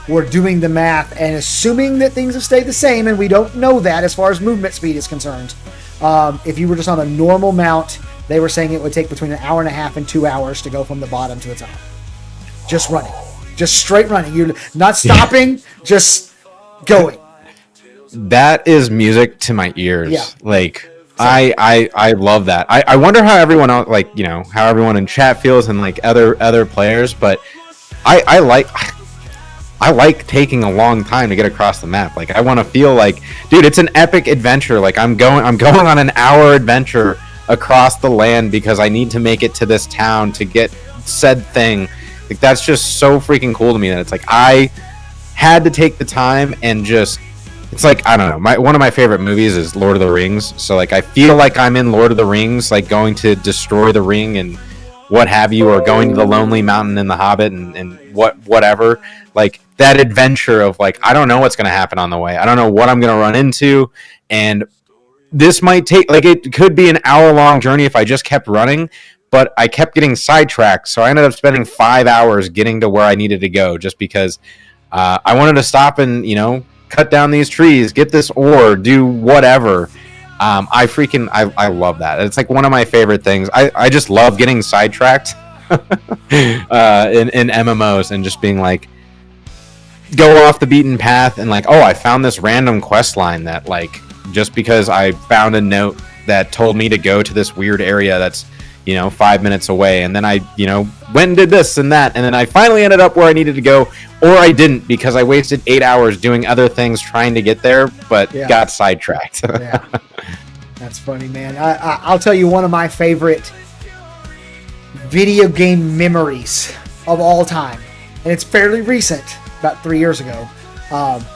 were doing the math and assuming that things have stayed the same, and we don't know that as far as movement speed is concerned. If you were just on a normal mount, they were saying it would take between an hour and a half and 2 hours to go from the bottom to the top. Just running. Just straight running. You're not stopping, just going. That is music to my ears. Yeah. Like, I love that. I wonder how everyone else, like, how everyone in chat feels and like other players, but I like taking a long time to get across the map. Like, I want to feel like, dude, it's an epic adventure. Like, I'm going on an hour adventure across the land because I need to make it to this town to get said thing. Like, that's just so freaking cool to me that it's like I had to take the time and just, it's like, I don't know, one of my favorite movies is Lord of the Rings, so like I feel like I'm in Lord of the Rings, like going to destroy the ring and what have you, or going to the Lonely Mountain in The Hobbit and whatever. Like, that adventure of like, I don't know what's going to happen on the way, I don't know what I'm going to run into, and this might take, like, it could be an hour-long journey if I just kept running, but I kept getting sidetracked, so I ended up spending 5 hours getting to where I needed to go just because I wanted to stop and, cut down these trees, get this ore, do whatever. I love that. It's like one of my favorite things. I just love getting sidetracked in MMOs and just being like, go off the beaten path and like, oh, I found this random quest line that, like, just because I found a note that told me to go to this weird area that's 5 minutes away, and then I went and did this and that, and then I finally ended up where I needed to go, or I didn't because I wasted 8 hours doing other things trying to get there, but got sidetracked. Yeah, that's funny, man. I'll tell you one of my favorite video game memories of all time, and it's fairly recent, about 3 years ago,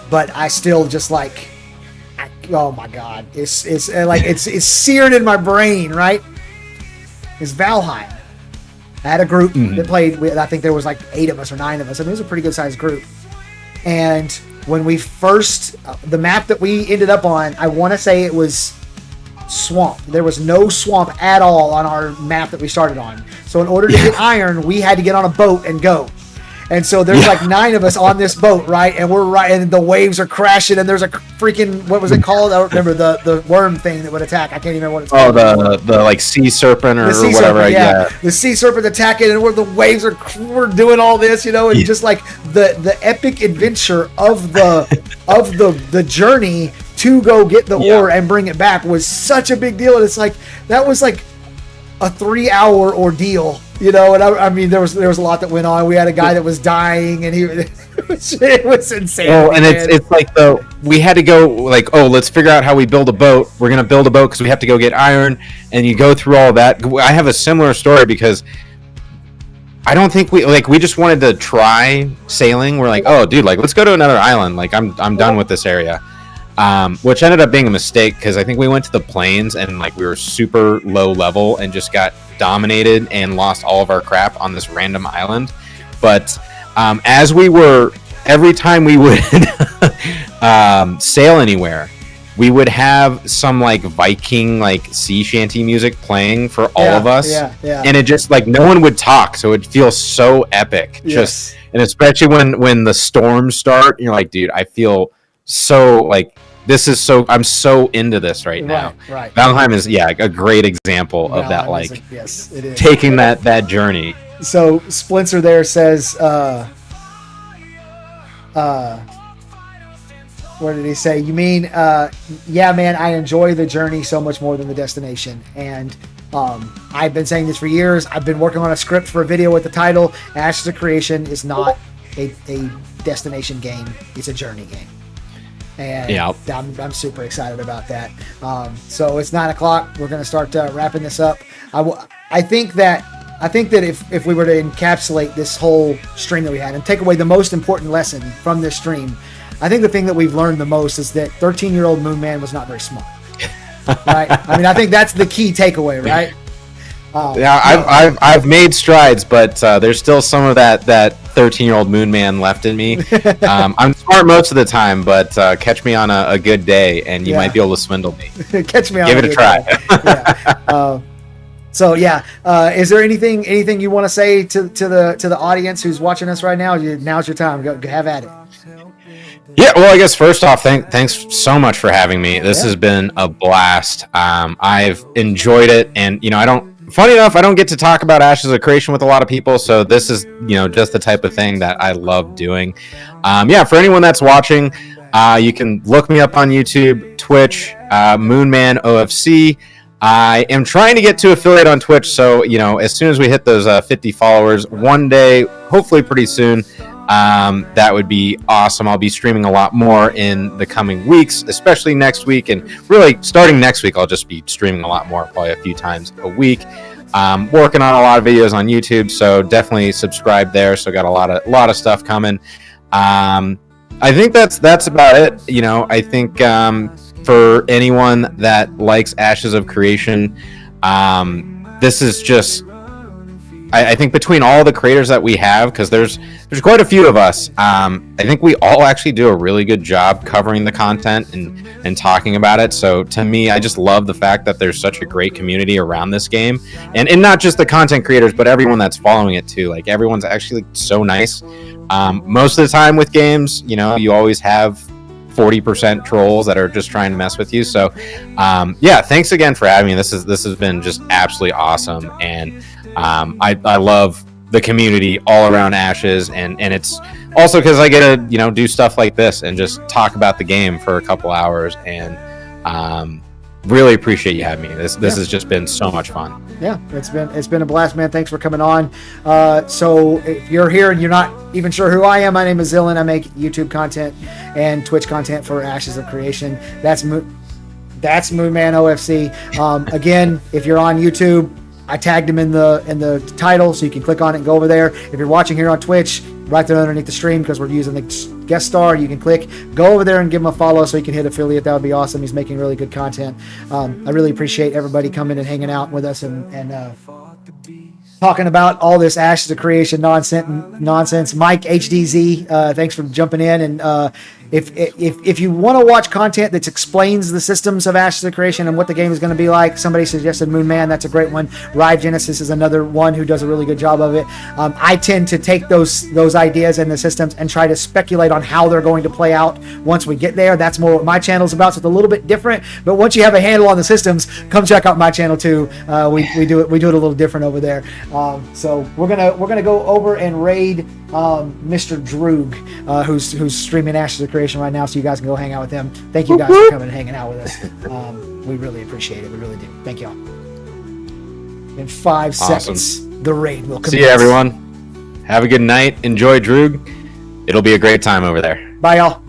but I still just like, oh my god, it's seared in my brain, right? Is Valheim. I had a group that played with, I think there was like 8 of us or 9 of us. I mean, it was a pretty good sized group. And when we first, the map that we ended up on, I want to say it was swamp. There was no swamp at all on our map that we started on. So in order to get iron, we had to get on a boat and go. And so there's like 9 of us on this boat, right? And we're right, and the waves are crashing, and there's a freaking, what was it called? I don't remember the worm thing that would attack. I can't even remember what it's called. Oh, the like sea serpent or whatever. Serpent, yeah. The sea serpent attacking, and where the waves are, we're doing all this, and just like the epic adventure of the journey to go get the ore and bring it back was such a big deal. And it's like, that was like a 3-hour ordeal, and I mean, there was a lot that went on. We had a guy that was dying, and it was insane. Oh, and it's like we had to go like, oh, let's figure out how we build a boat. We're gonna build a boat because we have to go get iron, and you go through all that. I have a similar story because I don't think we just wanted to try sailing. We're like, oh, dude, like let's go to another island. Like I'm done with this area. Which ended up being a mistake because I think we went to the plains and like we were super low level and just got dominated and lost all of our crap on this random island. But as we were, every time we would sail anywhere, we would have some like Viking like sea shanty music playing for all of us. Yeah. And it just like no one would talk, so it feels so epic. Yes. And especially when the storms start, you're like, dude, I feel so like I'm so into this right now. Right. Valheim is a great example of that, like yes, it is. Taking that journey. So Splinter there says what did he say? You mean yeah, man, I enjoy the journey so much more than the destination. And I've been saying this for years. I've been working on a script for a video with the title Ashes of Creation is not a destination game, it's a journey game. And I'm super excited about that. So it's 9:00. We're going to start wrapping this up. I think that if we were to encapsulate this whole stream that we had and take away the most important lesson from this stream, I think the thing that we've learned the most is that 13-year-old Moon Man was not very smart. Right? I mean, I think that's the key takeaway, right? I've made strides, but there's still some of that 13-year-old Moon Man left in me. I'm smart most of the time, but catch me on a good day, and you might be able to swindle me. Catch me on Give it a try. So is there anything you want to say to the audience who's watching us right now? Now's your time. Go have at it. Yeah, well, I guess first off, thanks so much for having me. This has been a blast. I've enjoyed it, and funny enough, I don't get to talk about Ashes of Creation with a lot of people, so this is, just the type of thing that I love doing. For anyone that's watching, you can look me up on YouTube, Twitch, Moonman OFC. I am trying to get to affiliate on Twitch, so, as soon as we hit those 50 followers, one day, hopefully pretty soon, that would be awesome. I'll be streaming a lot more in the coming weeks, especially next week, and really starting next week I'll just be streaming a lot more, probably a few times a week. Working on a lot of videos on YouTube, so definitely subscribe there. So got a lot of stuff coming. I think that's about it. I think for anyone that likes Ashes of Creation, this is just I think between all the creators that we have, because there's quite a few of us, I think we all actually do a really good job covering the content and talking about it. So to me, I just love the fact that there's such a great community around this game, and not just the content creators, but everyone that's following it too. Like everyone's actually so nice. Most of the time with games, you always have 40% trolls that are just trying to mess with you. So thanks again for having me. This has been just absolutely awesome, and I love the community all around Ashes, and it's also because I get to do stuff like this and just talk about the game for a couple hours, and really appreciate you having me. This has just been so much fun. Yeah, it's been a blast, man. Thanks for coming on. So if you're here and you're not even sure who I am, my name is Zillan. I make YouTube content and Twitch content for Ashes of Creation. That's Moonman OFC. Again, if you're on YouTube, I tagged him in the title, so you can click on it and go over there. If you're watching here on Twitch, right there underneath the stream, because we're using the guest star, you can go over there and give him a follow so he can hit affiliate. That would be awesome. He's making really good content. I really appreciate everybody coming and hanging out with us and talking about all this Ashes of Creation nonsense. Mike HDZ, thanks for jumping in. And if you want to watch content that explains the systems of Ashes of Creation and what the game is going to be like, somebody suggested Moon Man. That's a great one. Rive Genesis is another one who does a really good job of it. I tend to take those ideas and the systems and try to speculate on how they're going to play out once we get there. That's more what my channel's about. So it's a little bit different. But once you have a handle on the systems, come check out my channel too. We do it a little different over there. So we're gonna go over and raid Mr. Droog, who's streaming Ashes of Creation right now, so you guys can go hang out with him. Thank you guys for coming and hanging out with us. We really appreciate it. We really do. Thank y'all. In 5 seconds, the raid will commence. See you, everyone. Have a good night. Enjoy Droog. It'll be a great time over there. Bye, y'all.